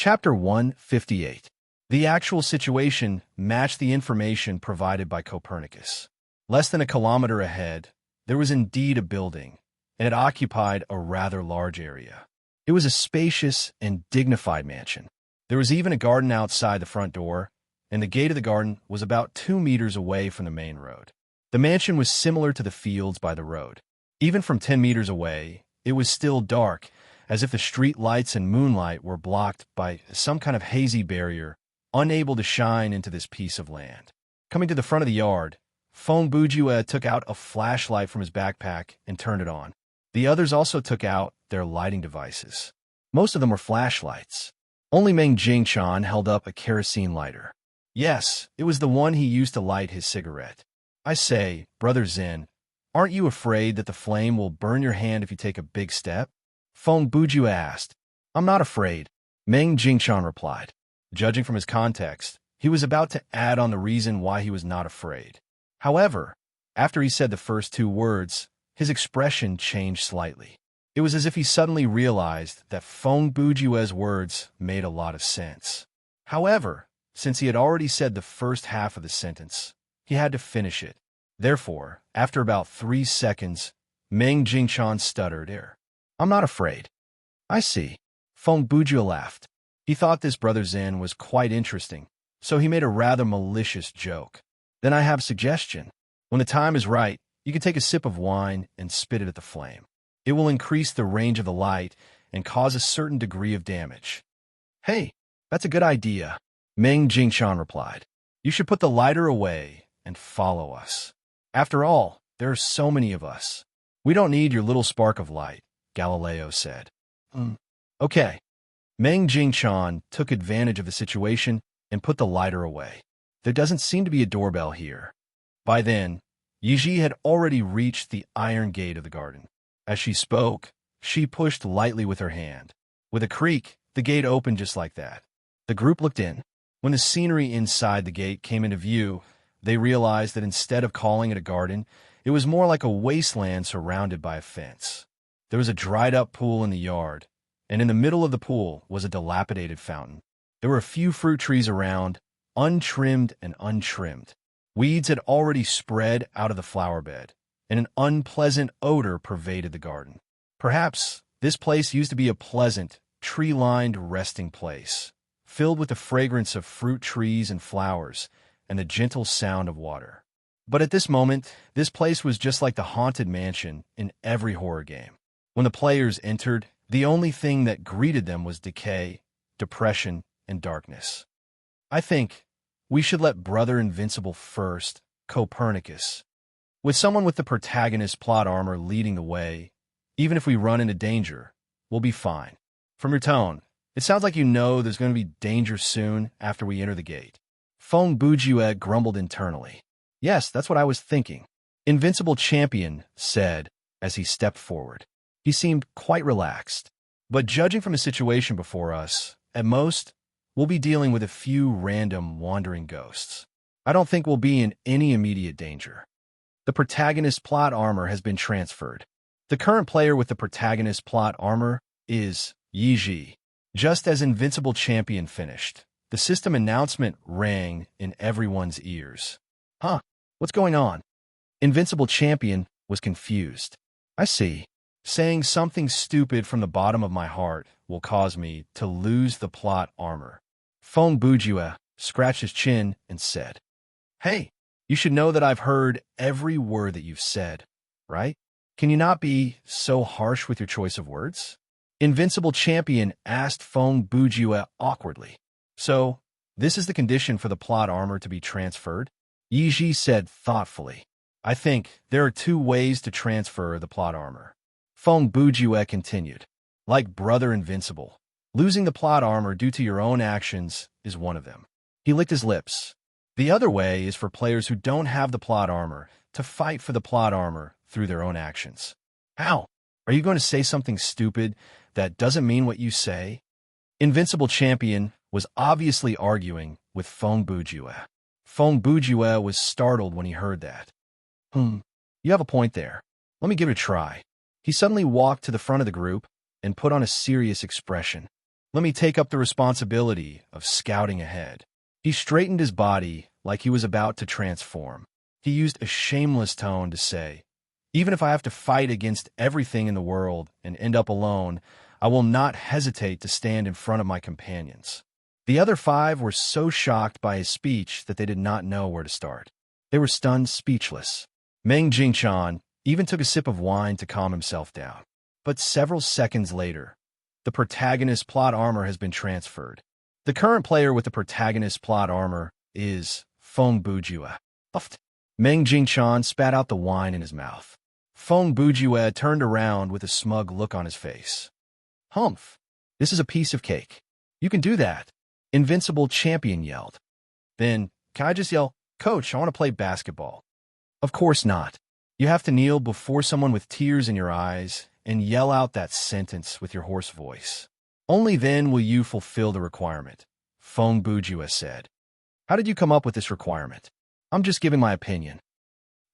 Chapter 158. The actual situation matched the information provided by Copernicus. Less than a kilometer ahead, there was indeed a building, and it occupied a rather large area. It was a spacious and dignified mansion. There was even a garden outside the front door, and the gate of the garden was about 2 meters away from the main road. The mansion was similar to the fields by the road. Even from 10 meters away, it was still dark, as if the street lights and moonlight were blocked by some kind of hazy barrier, unable to shine into this piece of land. Coming to the front of the yard, Fong Bujue took out a flashlight from his backpack and turned it on. The others also took out their lighting devices. Most of them were flashlights. Only Meng Jingchan held up a kerosene lighter. Yes, it was the one he used to light his cigarette. I say, Brother Zen, aren't you afraid that the flame will burn your hand if you take a big step? Fong Bujue asked. I'm not afraid, Meng Jingchan replied. Judging from his context, he was about to add on the reason why he was not afraid. However, after he said the first 2 words, his expression changed slightly. It was as if he suddenly realized that Fong Bujue's words made a lot of sense. However, since he had already said the first half of the sentence, he had to finish it. Therefore, after about 3 seconds, Meng Jingchan stuttered, I'm not afraid. I see. Fong Bujue laughed. He thought this Brother Zen was quite interesting, so he made a rather malicious joke. Then I have a suggestion. When the time is right, you can take a sip of wine and spit it at the flame. It will increase the range of the light and cause a certain degree of damage. Hey, that's a good idea, Meng Jingchan replied. You should put the lighter away and follow us. After all, there are so many of us. We don't need your little spark of light, Galileo said. Okay. Meng Jingchan took advantage of the situation and put the lighter away. There doesn't seem to be a doorbell here. By then, Yiji had already reached the iron gate of the garden. As she spoke, she pushed lightly with her hand. With a creak, the gate opened just like that. The group looked in. When the scenery inside the gate came into view, they realized that instead of calling it a garden, it was more like a wasteland surrounded by a fence. There was a dried-up pool in the yard, and in the middle of the pool was a dilapidated fountain. There were a few fruit trees around, untrimmed and untrimmed. Weeds had already spread out of the flower bed, and an unpleasant odor pervaded the garden. Perhaps this place used to be a pleasant, tree-lined resting place, filled with the fragrance of fruit trees and flowers, and the gentle sound of water. But at this moment, this place was just like the haunted mansion in every horror game. When the players entered, the only thing that greeted them was decay, depression, and darkness. I think we should let Brother Invincible first, Copernicus. With someone with the protagonist's plot armor leading the way, even if we run into danger, we'll be fine. From your tone, it sounds like you know there's going to be danger soon after we enter the gate. Fong Bujue grumbled internally. Yes, that's what I was thinking, Invincible Champion said as he stepped forward. He seemed quite relaxed. But judging from the situation before us, at most, we'll be dealing with a few random wandering ghosts. I don't think we'll be in any immediate danger. The protagonist's plot armor has been transferred. The current player with the protagonist's plot armor is Yiji. Just as Invincible Champion finished, the system announcement rang in everyone's ears. Huh, what's going on? Invincible Champion was confused. I see. Saying something stupid from the bottom of my heart will cause me to lose the plot armor. Fong Bujue scratched his chin and said, Hey, you should know that I've heard every word that you've said, right? Can you not be so harsh with your choice of words? Invincible Champion asked Fong Bujue awkwardly. So, this is the condition for the plot armor to be transferred? Yiji said thoughtfully. I think there are 2 ways to transfer the plot armor. Fong Bujue continued. Like Brother Invincible, losing the plot armor due to your own actions is one of them. He licked his lips. The other way is for players who don't have the plot armor to fight for the plot armor through their own actions. How? Are you going to say something stupid that doesn't mean what you say? Invincible Champion was obviously arguing with Fong Bujue. Fong Bujue was startled when he heard that. You have a point there. Let me give it a try. He suddenly walked to the front of the group and put on a serious expression. Let me take up the responsibility of scouting ahead. He straightened his body like he was about to transform. He used a shameless tone to say, "Even if I have to fight against everything in the world and end up alone, I will not hesitate to stand in front of my companions." The other 5 were so shocked by his speech that they did not know where to start. They were stunned speechless. Meng Jingchan even took a sip of wine to calm himself down. But several seconds later, the protagonist's plot armor has been transferred. The current player with the protagonist's plot armor is Feng Bujue. Puffed. Meng Jingchan spat out the wine in his mouth. Feng Bujue turned around with a smug look on his face. "Humph! This is a piece of cake. You can do that," Invincible Champion yelled. "Then, can I just yell, 'Coach, I want to play basketball'?" "Of course not. You have to kneel before someone with tears in your eyes and yell out that sentence with your hoarse voice. Only then will you fulfill the requirement," Feng Bujue said. "How did you come up with this requirement?" "I'm just giving my opinion."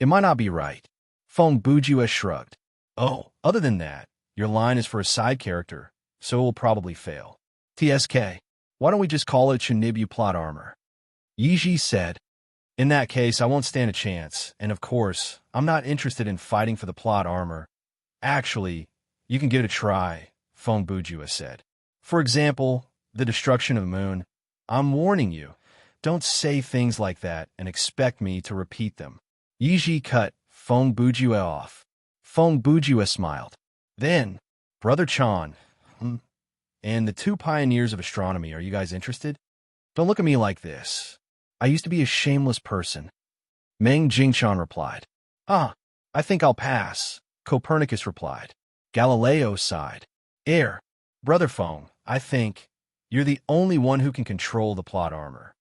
"It might not be right." Feng Bujue shrugged. "Oh, other than that, your line is for a side character, so it will probably fail." "TSK, why don't we just call it Chunibyu plot armor?" Yiji said. "In that case, I won't stand a chance, and of course, I'm not interested in fighting for the plot armor." "Actually, you can give it a try," Feng Bujue said. "For example, the destruction of the moon. I'm warning you, don't say things like that and expect me to repeat them." Yiji cut Feng Bujue off. Feng Bujue smiled. "Then, Brother Chan, and the 2 pioneers of astronomy, are you guys interested?" "Don't look at me like this. I used to be a shameless person." Meng Jingchan replied. "Ah, I think I'll pass," Copernicus replied. Galileo sighed. Brother Feng, I think you're the only one who can control the plot armor."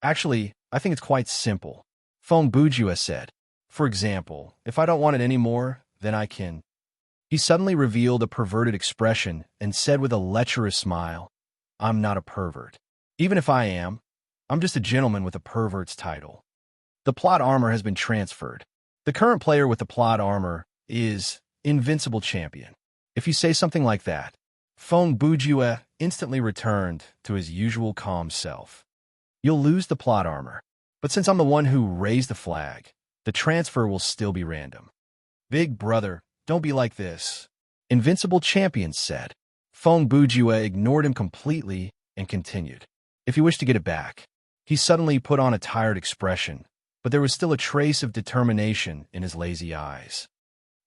"Actually, I think it's quite simple," Feng Bujue said. "For example, if I don't want it anymore, then I can." He suddenly revealed a perverted expression and said with a lecherous smile, "I'm not a pervert. Even if I am, I'm just a gentleman with a pervert's title." The plot armor has been transferred. The current player with the plot armor is Invincible Champion. If you say something like that, Feng Bujue instantly returned to his usual calm self. "You'll lose the plot armor, but since I'm the one who raised the flag, the transfer will still be random." "Big brother, don't be like this," Invincible Champion said. Feng Bujue ignored him completely and continued. "If you wish to get it back." He suddenly put on a tired expression, but there was still a trace of determination in his lazy eyes.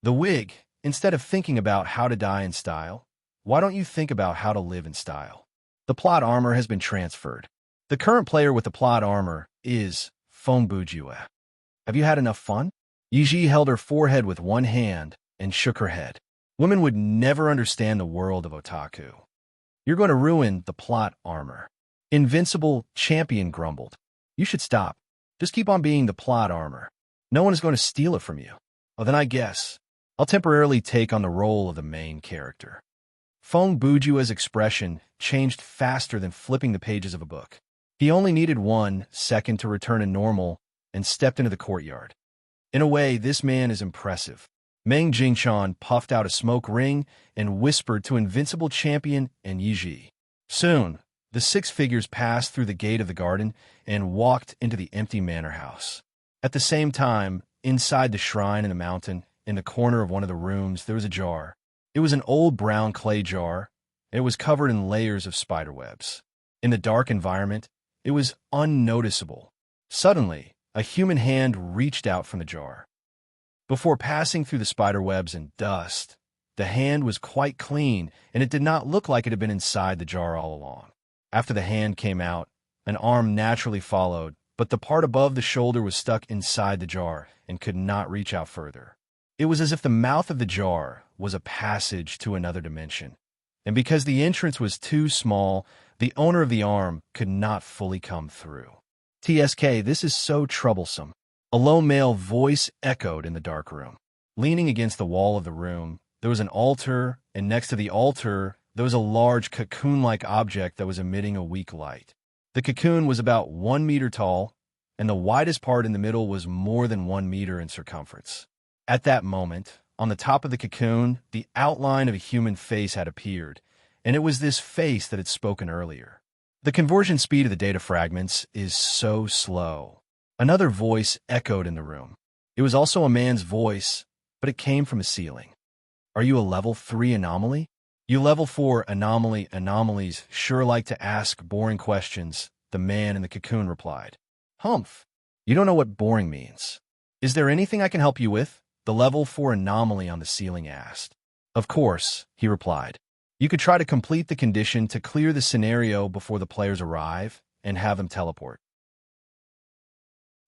"The wig, instead of thinking about how to die in style, why don't you think about how to live in style?" The plot armor has been transferred. The current player with the plot armor is Feng Bujue. "Have you had enough fun?" Yiji held her forehead with one hand and shook her head. "Women would never understand the world of otaku. You're going to ruin the plot armor." Invincible Champion grumbled. "You should stop. Just keep on being the plot armor. No one is going to steal it from you." "Oh, then I guess I'll temporarily take on the role of the main character." Feng Bujue's expression changed faster than flipping the pages of a book. He only needed 1 second to return to normal and stepped into the courtyard. "In a way, this man is impressive." Meng Jingchan puffed out a smoke ring and whispered to Invincible Champion and Yiji. Soon, the 6 figures passed through the gate of the garden and walked into the empty manor house. At the same time, inside the shrine in the mountain, in the corner of one of the rooms, there was a jar. It was an old brown clay jar. It was covered in layers of spiderwebs. In the dark environment, it was unnoticeable. Suddenly, a human hand reached out from the jar. Before passing through the spiderwebs and dust, the hand was quite clean, and it did not look like it had been inside the jar all along. After the hand came out, an arm naturally followed, but the part above the shoulder was stuck inside the jar and could not reach out further. It was as if the mouth of the jar was a passage to another dimension, and because the entrance was too small, the owner of the arm could not fully come through. "TSK, this is so troublesome," a low male voice echoed in the dark room. Leaning against the wall of the room, there was an altar, and next to the altar, there was a large cocoon-like object that was emitting a weak light. The cocoon was about 1 meter tall, and the widest part in the middle was more than 1 meter in circumference. At that moment, on the top of the cocoon, the outline of a human face had appeared, and it was this face that had spoken earlier. The conversion speed of the data fragments is so slow. Another voice echoed in the room. It was also a man's voice, but it came from a ceiling. Are you a level 3 anomaly? You level 4 anomalies sure like to ask boring questions, the man in the cocoon replied. Humph. You don't know what boring means. Is there anything I can help you with? The level 4 anomaly on the ceiling asked. Of course, he replied. You could try to complete the condition to clear the scenario before the players arrive and have them teleport.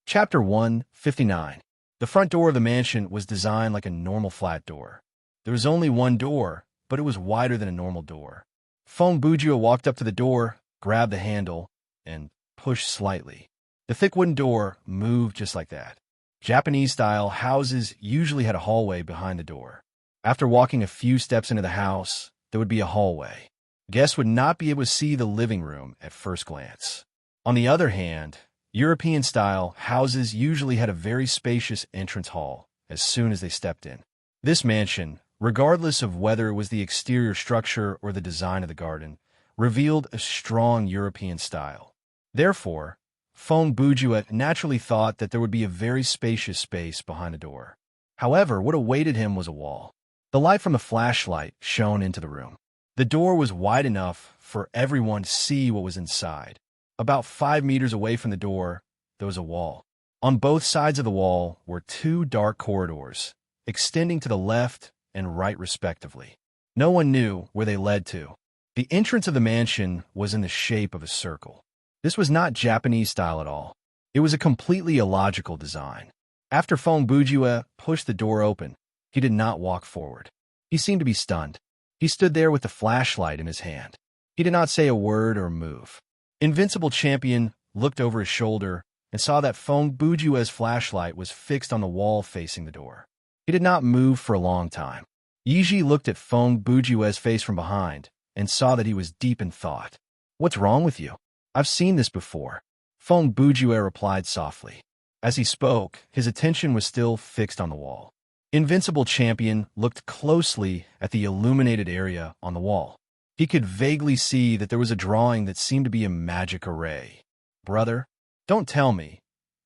Chapter 159. The front door of the mansion was designed like a normal flat door. There was only one door, but it was wider than a normal door. Feng Bujua walked up to the door, grabbed the handle, and pushed slightly. The thick wooden door moved just like that. Japanese-style houses usually had a hallway behind the door. After walking a few steps into the house, there would be a hallway. Guests would not be able to see the living room at first glance. On the other hand, European-style houses usually had a very spacious entrance hall as soon as they stepped in. This mansion, regardless of whether it was the exterior structure or the design of the garden, revealed a strong European style. Therefore, Feng Bujua naturally thought that there would be a very spacious space behind the door. However, what awaited him was a wall. The light from the flashlight shone into the room. The door was wide enough for everyone to see what was inside. About 5 meters away from the door, there was a wall. On both sides of the wall were 2 dark corridors, extending to the left and right respectively. No one knew where they led to. The entrance of the mansion was in the shape of a circle. This was not Japanese style at all. It was a completely illogical design. After Feng Bujua pushed the door open, he did not walk forward. He seemed to be stunned. He stood there with the flashlight in his hand. He did not say a word or move. Invincible Champion looked over his shoulder and saw that Feng Bujua's flashlight was fixed on the wall facing the door. He did not move for a long time. Yiji looked at Feng Bujua's face from behind and saw that he was deep in thought. What's wrong with you? I've seen this before. Feng Bujua replied softly. As he spoke, his attention was still fixed on the wall. Invincible Champion looked closely at the illuminated area on the wall. He could vaguely see that there was a drawing that seemed to be a magic array. Brother, don't tell me.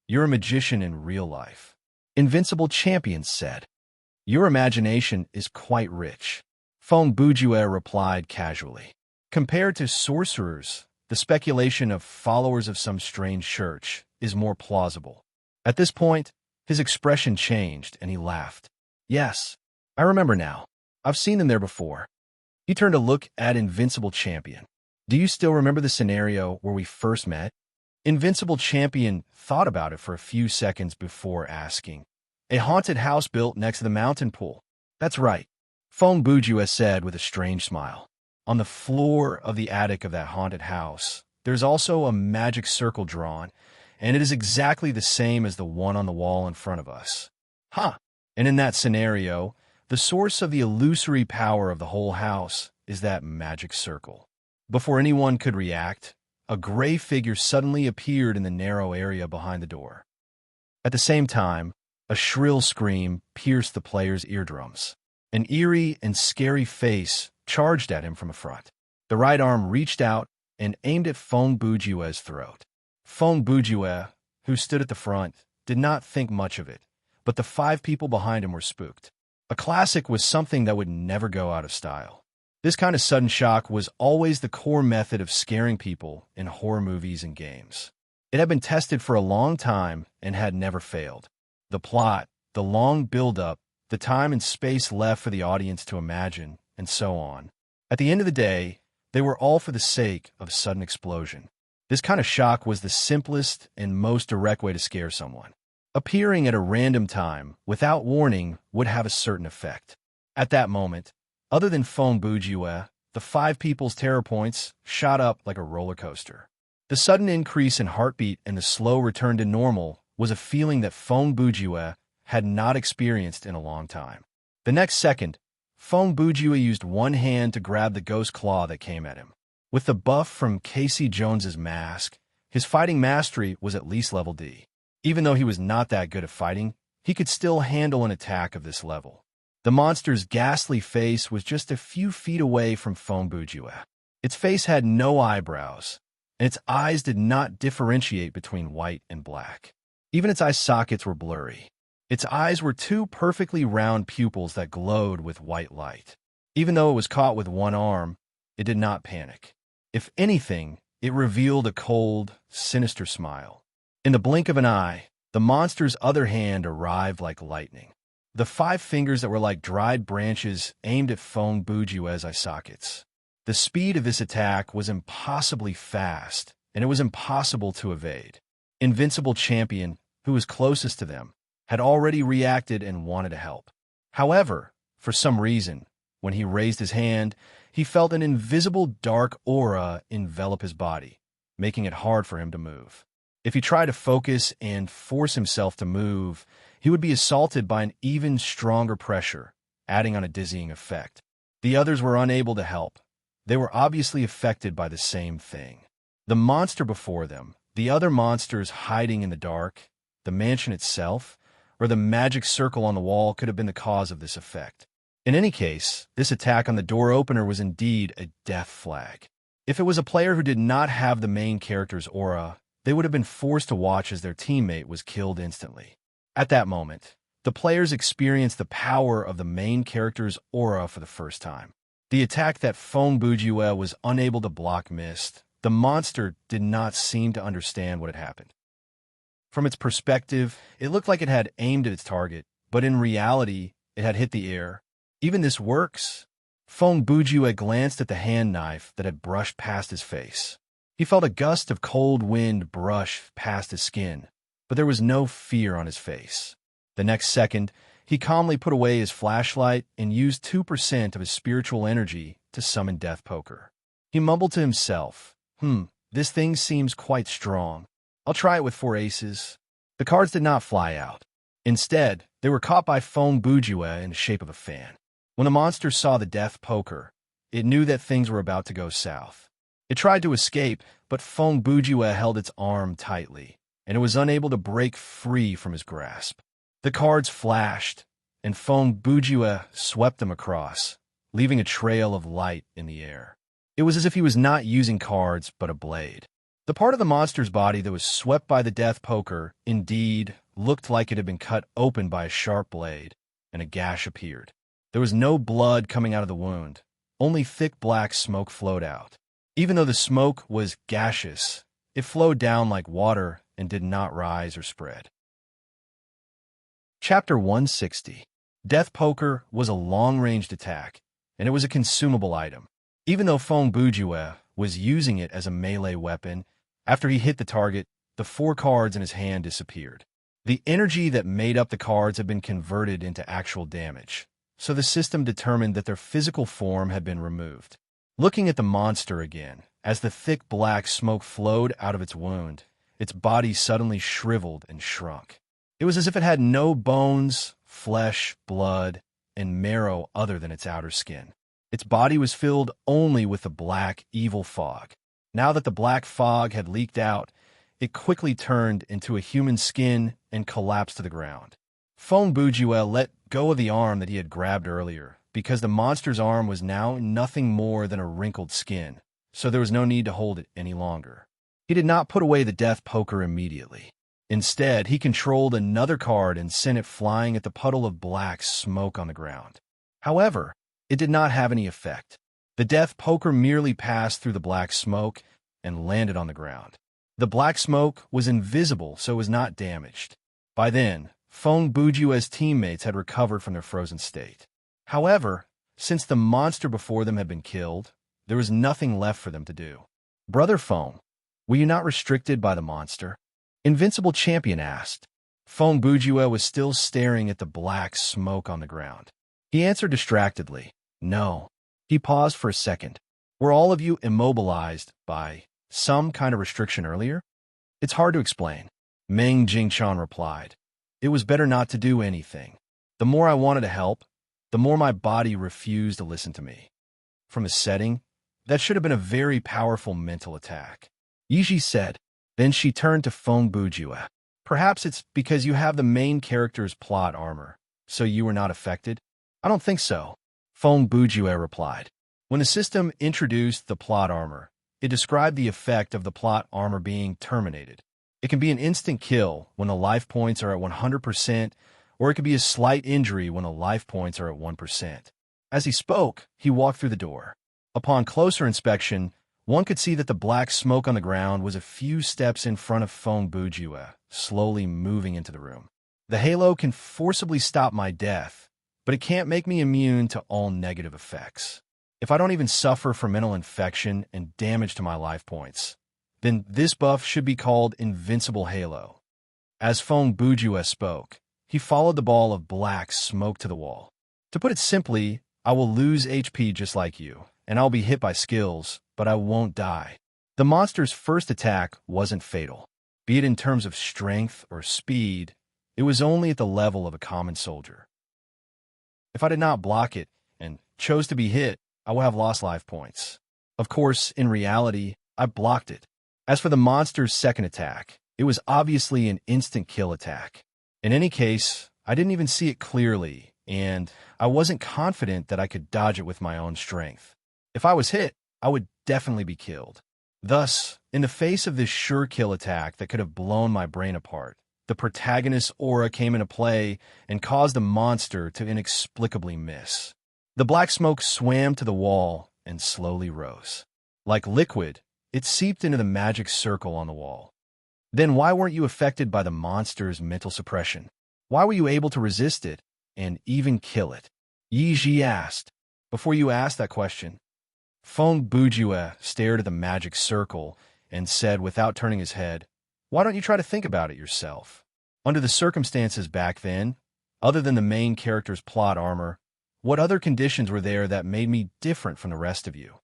You're a magician in real life. Invincible Champion said. Your imagination is quite rich. Feng Bujua replied casually. Compared to sorcerers, the speculation of followers of some strange church is more plausible. At this point, his expression changed and he laughed. Yes, I remember now. I've seen them there before. He turned to look at Invincible Champion. Do you still remember the scenario where we first met? Invincible Champion thought about it for a few seconds before asking. A haunted house built next to the mountain pool. That's right, Feng Bujua said with a strange smile. On the floor of the attic of that haunted house, there's also a magic circle drawn, and it is exactly the same as the one on the wall in front of us. Huh. And in that scenario, the source of the illusory power of the whole house is that magic circle. Before anyone could react, a gray figure suddenly appeared in the narrow area behind the door. At the same time, a shrill scream pierced the player's eardrums. An eerie and scary face charged at him from the front. The right arm reached out and aimed at Feng Bujua's throat. Feng Bujua, who stood at the front, did not think much of it, but the 5 people behind him were spooked. A classic was something that would never go out of style. This kind of sudden shock was always the core method of scaring people in horror movies and games. It had been tested for a long time and had never failed. The plot, the long build-up, the time and space left for the audience to imagine, and so on. At the end of the day, they were all for the sake of a sudden explosion. This kind of shock was the simplest and most direct way to scare someone. Appearing at a random time, without warning, would have a certain effect. At that moment, other than Feng Bujua, the 5 people's terror points shot up like a roller coaster. The sudden increase in heartbeat and the slow return to normal was a feeling that Feng Bujua had not experienced in a long time. The next second, Feng Bujua used one hand to grab the ghost claw that came at him. With the buff from Casey Jones's mask, his fighting mastery was at least level D. Even though he was not that good at fighting, he could still handle an attack of this level. The monster's ghastly face was just a few feet away from Feng Bujue. Its face had no eyebrows, and its eyes did not differentiate between white and black. Even its eye sockets were blurry. Its eyes were two perfectly round pupils that glowed with white light. Even though it was caught with one arm, it did not panic. If anything, it revealed a cold, sinister smile. In the blink of an eye, the monster's other hand arrived like lightning. The 5 fingers that were like dried branches aimed at Feng Bujue's eye sockets. The speed of this attack was impossibly fast, and it was impossible to evade. Invincible Champion, who was closest to them, had already reacted and wanted to help. However, for some reason, when he raised his hand, he felt an invisible dark aura envelop his body, making it hard for him to move. If he tried to focus and force himself to move, he would be assaulted by an even stronger pressure, adding on a dizzying effect. The others were unable to help. They were obviously affected by the same thing. The monster before them, the other monsters hiding in the dark, the mansion itself, or the magic circle on the wall could have been the cause of this effect. In any case, this attack on the door opener was indeed a death flag. If it was a player who did not have the main character's aura, they would have been forced to watch as their teammate was killed instantly. At that moment, the players experienced the power of the main character's aura for the first time. The attack that Feng Bujue was unable to block missed. The monster did not seem to understand what had happened. From its perspective, it looked like it had aimed at its target, but in reality, it had hit the air. Even this works? Feng Bujue glanced at the hand knife that had brushed past his face. He felt a gust of cold wind brush past his skin, but there was no fear on his face. The next second, he calmly put away his flashlight and used 2% of his spiritual energy to summon Death Poker. He mumbled to himself, this thing seems quite strong. I'll try it with 4 aces. The cards did not fly out. Instead, they were caught by Feng Bujue in the shape of a fan. When the monster saw the Death Poker, it knew that things were about to go south. It tried to escape, but Feng Bujue held its arm tightly, and it was unable to break free from his grasp. The cards flashed, and Feng Bujue swept them across, leaving a trail of light in the air. It was as if he was not using cards, but a blade. The part of the monster's body that was swept by the Death Poker, indeed, looked like it had been cut open by a sharp blade, and a gash appeared. There was no blood coming out of the wound. Only thick black smoke flowed out. Even though the smoke was gaseous, it flowed down like water and did not rise or spread. Chapter 160. Death Poker was a long-ranged attack, and it was a consumable item. Even though Feng Bujue was using it as a melee weapon, after he hit the target, the 4 cards in his hand disappeared. The energy that made up the cards had been converted into actual damage, so the system determined that their physical form had been removed. Looking at the monster again, as the thick black smoke flowed out of its wound, its body suddenly shriveled and shrunk. It was as if it had no bones, flesh, blood, and marrow other than its outer skin. Its body was filled only with the black, evil fog. Now that the black fog had leaked out, it quickly turned into a human skin and collapsed to the ground. Feng Bujue let go of the arm that he had grabbed earlier, because the monster's arm was now nothing more than a wrinkled skin, so there was no need to hold it any longer. He did not put away the Death Poker immediately. Instead, he controlled another card and sent it flying at the puddle of black smoke on the ground. However, it did not have any effect. The Death Poker merely passed through the black smoke and landed on the ground. The black smoke was invisible, so it was not damaged. By then, Feng Bujue's teammates had recovered from their frozen state. However, since the monster before them had been killed, there was nothing left for them to do. Brother Feng, were you not restricted by the monster? Invincible Champion asked. Feng Bujue was still staring at the black smoke on the ground. He answered distractedly, no. He paused for a second. Were all of you immobilized by some kind of restriction earlier? It's hard to explain. Meng Jingchan replied. It was better not to do anything. The more I wanted to help, the more my body refused to listen to me. From a setting, that should have been a very powerful mental attack. Yiji said. Then she turned to Feng Bujue. Perhaps it's because you have the main character's plot armor, so you were not affected? I don't think so, Feng Bujue replied. When the system introduced the plot armor, it described the effect of the plot armor being terminated. It can be an instant kill when the life points are at 100%, or it could be a slight injury when the life points are at 1%. As he spoke, he walked through the door. Upon closer inspection, one could see that the black smoke on the ground was a few steps in front of Feng Bujue, slowly moving into the room. The halo can forcibly stop my death, but it can't make me immune to all negative effects. If I don't even suffer from mental infection and damage to my life points, then this buff should be called Invincible Halo. As Feng Bujue spoke, he followed the ball of black smoke to the wall. To put it simply, I will lose HP just like you, and I'll be hit by skills, but I won't die. The monster's first attack wasn't fatal. Be it in terms of strength or speed, it was only at the level of a common soldier. If I did not block it and chose to be hit, I would have lost life points. Of course, in reality, I blocked it. As for the monster's second attack, it was obviously an instant kill attack. In any case, I didn't even see it clearly, and I wasn't confident that I could dodge it with my own strength. If I was hit, I would definitely be killed. Thus, in the face of this sure kill attack that could have blown my brain apart, the protagonist's aura came into play and caused the monster to inexplicably miss. The black smoke swam to the wall and slowly rose. Like liquid, it seeped into the magic circle on the wall. Then why weren't you affected by the monster's mental suppression? Why were you able to resist it and even kill it? Yi Ji asked. Before you asked that question, Feng Bujue stared at the magic circle and said without turning his head, "Why don't you try to think about it yourself?" Under the circumstances back then, other than the main character's plot armor, what other conditions were there that made me different from the rest of you?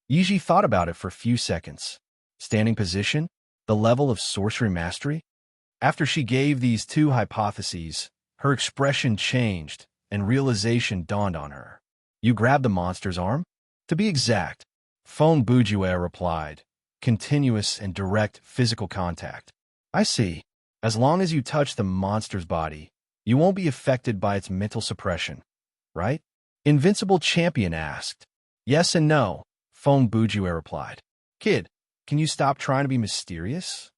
Yi Ji thought about it for a few seconds. Standing position? The level of sorcery mastery? After she gave these two hypotheses, her expression changed and realization dawned on her. You grabbed the monster's arm? To be exact, Feng Bujue replied, continuous and direct physical contact. I see. As long as you touch the monster's body, you won't be affected by its mental suppression, right? Invincible Champion asked. Yes and no, Feng Bujue replied. Kid, can you stop trying to be mysterious?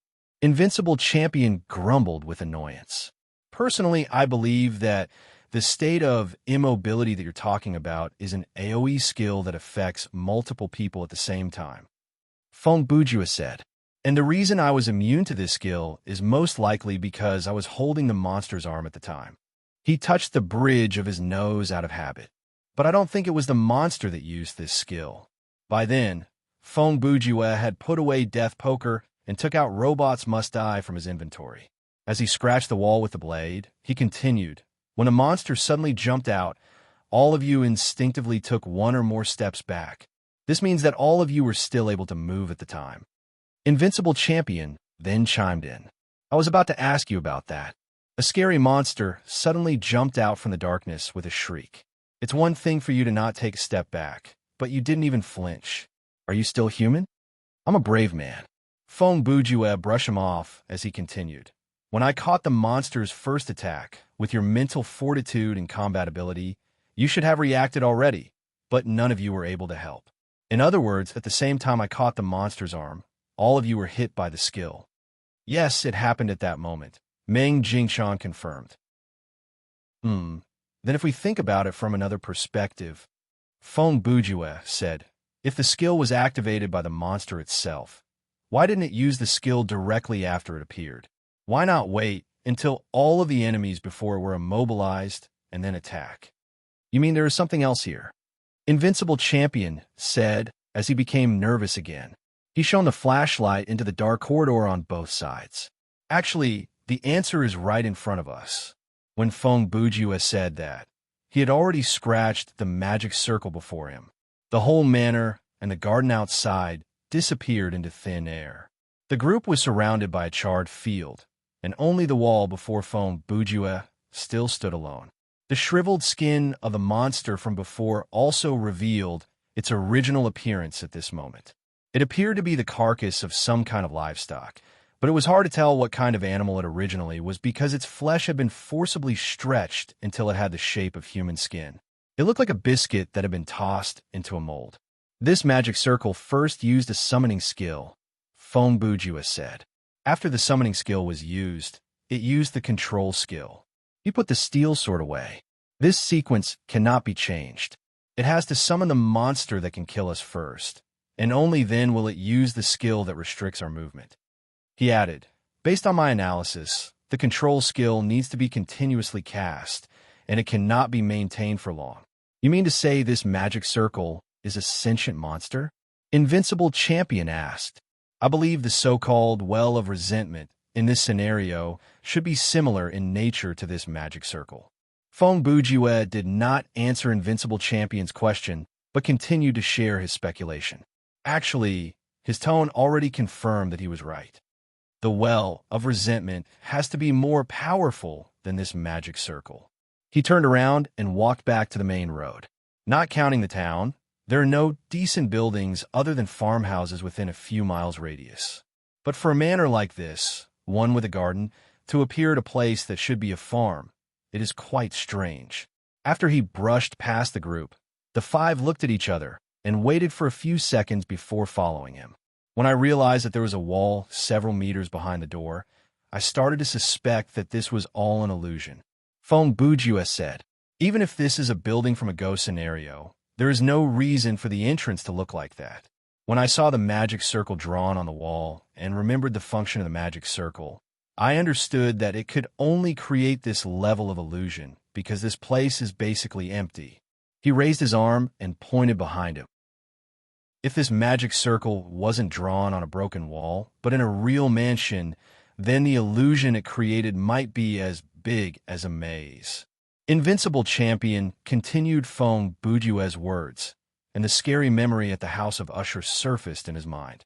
Invincible Champion grumbled with annoyance. Personally, I believe that the state of immobility that you're talking about is an AoE skill that affects multiple people at the same time. Feng Bujue said, and the reason I was immune to this skill is most likely because I was holding the monster's arm at the time. He touched the bridge of his nose out of habit. But I don't think it was the monster that used this skill. By then, Feng Bujue had put away Death Poker and took out Robots Must Die from his inventory. As he scratched the wall with the blade, he continued, when a monster suddenly jumped out, all of you instinctively took one or more steps back. This means that all of you were still able to move at the time. Invincible Champion then chimed in. I was about to ask you about that. A scary monster suddenly jumped out from the darkness with a shriek. It's one thing for you to not take a step back, but you didn't even flinch. Are you still human? I'm a brave man. Feng Bujue brushed him off as he continued. When I caught the monster's first attack, with your mental fortitude and combat ability, you should have reacted already, but none of you were able to help. In other words, at the same time I caught the monster's arm, all of you were hit by the skill. Yes, it happened at that moment, Meng Jingshan confirmed. Then if we think about it from another perspective, Feng Bujue said, if the skill was activated by the monster itself, why didn't it use the skill directly after it appeared? Why not wait until all of the enemies before were immobilized and then attack? You mean there is something else here? Invincible Champion said as he became nervous again. He shone the flashlight into the dark corridor on both sides. Actually, the answer is right in front of us. When Feng Bujue said that, he had already scratched the magic circle before him. The whole manor and the garden outside disappeared into thin air. The group was surrounded by a charred field, and only the wall before Feng Bujue still stood alone. The shriveled skin of the monster from before also revealed its original appearance at this moment. It appeared to be the carcass of some kind of livestock, but it was hard to tell what kind of animal it originally was because its flesh had been forcibly stretched until it had the shape of human skin. It looked like a biscuit that had been tossed into a mold. This magic circle first used a summoning skill, Feng Bujua said. After the summoning skill was used, it used the control skill. He put the steel sword away. This sequence cannot be changed. It has to summon the monster that can kill us first, and only then will it use the skill that restricts our movement. He added, based on my analysis, the control skill needs to be continuously cast, and it cannot be maintained for long. You mean to say this magic circle is a sentient monster? Invincible Champion asked. I believe the so-called well of resentment in this scenario should be similar in nature to this magic circle. Feng Bujue did not answer Invincible Champion's question, but continued to share his speculation. Actually, his tone already confirmed that he was right. The well of resentment has to be more powerful than this magic circle. He turned around and walked back to the main road. Not counting the town, there are no decent buildings other than farmhouses within a few miles radius. But for a manor like this, one with a garden, to appear at a place that should be a farm, it is quite strange. After he brushed past the group, the five looked at each other and waited for a few seconds before following him. When I realized that there was a wall several meters behind the door, I started to suspect that this was all an illusion. Feng Bujue said, even if this is a building from a ghost scenario, there is no reason for the entrance to look like that. When I saw the magic circle drawn on the wall and remembered the function of the magic circle, I understood that it could only create this level of illusion because this place is basically empty. He raised his arm and pointed behind him. If this magic circle wasn't drawn on a broken wall, but in a real mansion, then the illusion it created might be as big as a maze. Invincible Champion continued Feng Bujue's words, and the scary memory at the House of Usher surfaced in his mind.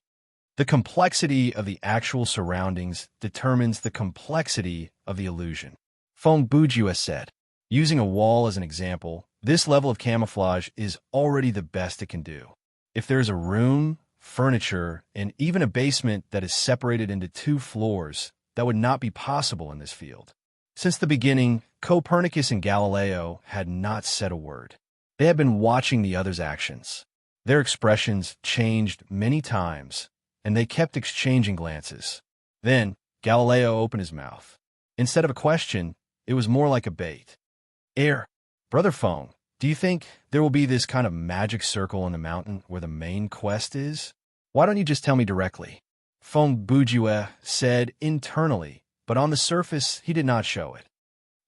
The complexity of the actual surroundings determines the complexity of the illusion. Feng Bujue said, using a wall as an example, this level of camouflage is already the best it can do. If there's a room, furniture, and even a basement that is separated into 2 floors, that would not be possible in this field. Since the beginning, Copernicus and Galileo had not said a word. They had been watching the others' actions. Their expressions changed many times, and they kept exchanging glances. Then, Galileo opened his mouth. Instead of a question, it was more like a bait. Brother Feng, do you think there will be this kind of magic circle in the mountain where the main quest is? Why don't you just tell me directly? Feng Bujue said internally, but on the surface, he did not show it.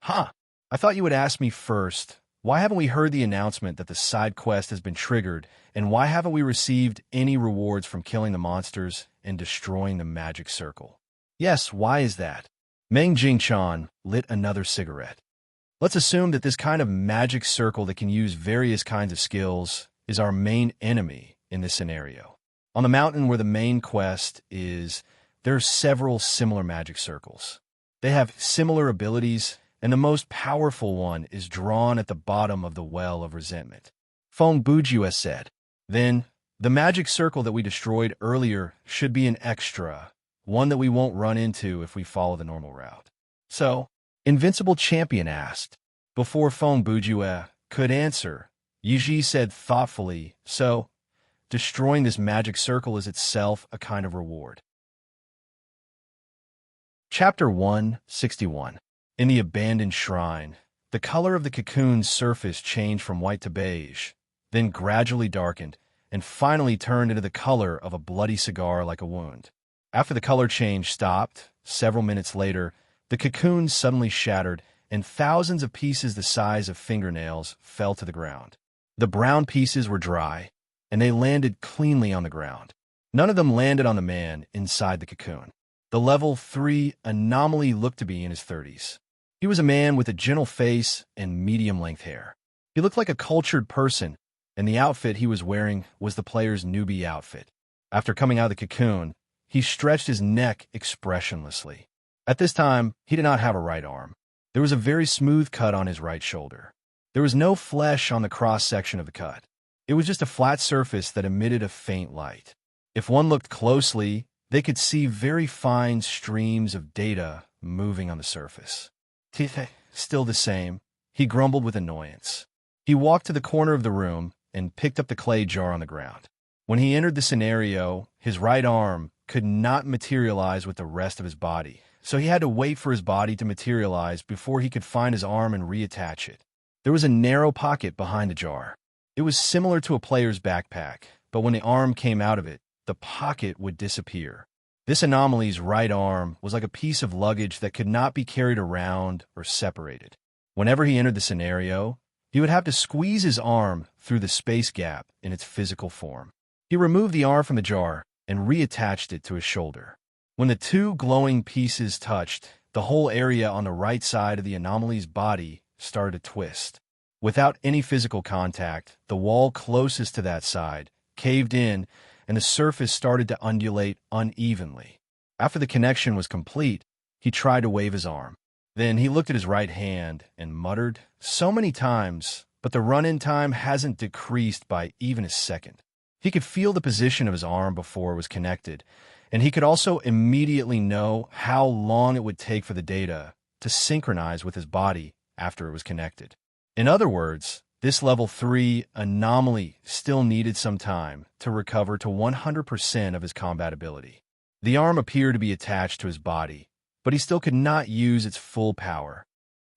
I thought you would ask me first, why haven't we heard the announcement that the side quest has been triggered, and why haven't we received any rewards from killing the monsters and destroying the magic circle? Yes, why is that? Meng Jingchan lit another cigarette. Let's assume that this kind of magic circle that can use various kinds of skills is our main enemy in this scenario. On the mountain where the main quest is, there are several similar magic circles. They have similar abilities, and the most powerful one is drawn at the bottom of the well of resentment. Feng Bujue said, then, the magic circle that we destroyed earlier should be an extra, one that we won't run into if we follow the normal route. So, Invincible Champion asked. Before Feng Bujue could answer, Yiji said thoughtfully, so, destroying this magic circle is itself a kind of reward. Chapter 161. In the abandoned shrine, the color of the cocoon's surface changed from white to beige, then gradually darkened, and finally turned into the color of a bloody cigar like a wound. After the color change stopped, several minutes later, the cocoon suddenly shattered, and thousands of pieces the size of fingernails fell to the ground. The brown pieces were dry, and they landed cleanly on the ground. None of them landed on the man inside the cocoon. The level 3 anomaly looked to be in his 30s. He was a man with a gentle face and medium-length hair. He looked like a cultured person, and the outfit he was wearing was the player's newbie outfit. After coming out of the cocoon, he stretched his neck expressionlessly. At this time, he did not have a right arm. There was a very smooth cut on his right shoulder. There was no flesh on the cross-section of the cut. It was just a flat surface that emitted a faint light. If one looked closely, they could see very fine streams of data moving on the surface. Teeth still the same, he grumbled with annoyance. He walked to the corner of the room and picked up the clay jar on the ground. When he entered the scenario, his right arm could not materialize with the rest of his body, so he had to wait for his body to materialize before he could find his arm and reattach it. There was a narrow pocket behind the jar. It was similar to a player's backpack, but when the arm came out of it, the pocket would disappear. This anomaly's right arm was like a piece of luggage that could not be carried around or separated. Whenever he entered the scenario, he would have to squeeze his arm through the space gap in its physical form. He removed the arm from the jar and reattached it to his shoulder. When the two glowing pieces touched, the whole area on the right side of the anomaly's body started to twist. Without any physical contact, the wall closest to that side caved in and the surface started to undulate unevenly. After the connection was complete, he tried to wave his arm. Then he looked at his right hand and muttered, "So many times, but the run-in time hasn't decreased by even a second." He could feel the position of his arm before it was connected, and he could also immediately know how long it would take for the data to synchronize with his body after it was connected. In other words, this level 3 anomaly still needed some time to recover to 100% of his combat ability. The arm appeared to be attached to his body, but he still could not use its full power.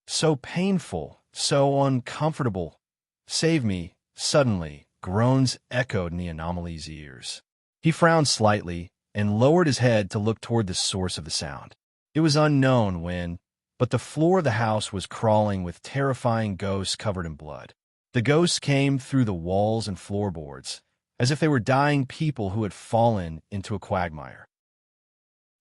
So painful, so uncomfortable. "Save me," suddenly, groans echoed in the anomaly's ears. He frowned slightly and lowered his head to look toward the source of the sound. It was unknown when, but the floor of the house was crawling with terrifying ghosts covered in blood. The ghosts came through the walls and floorboards, as if they were dying people who had fallen into a quagmire.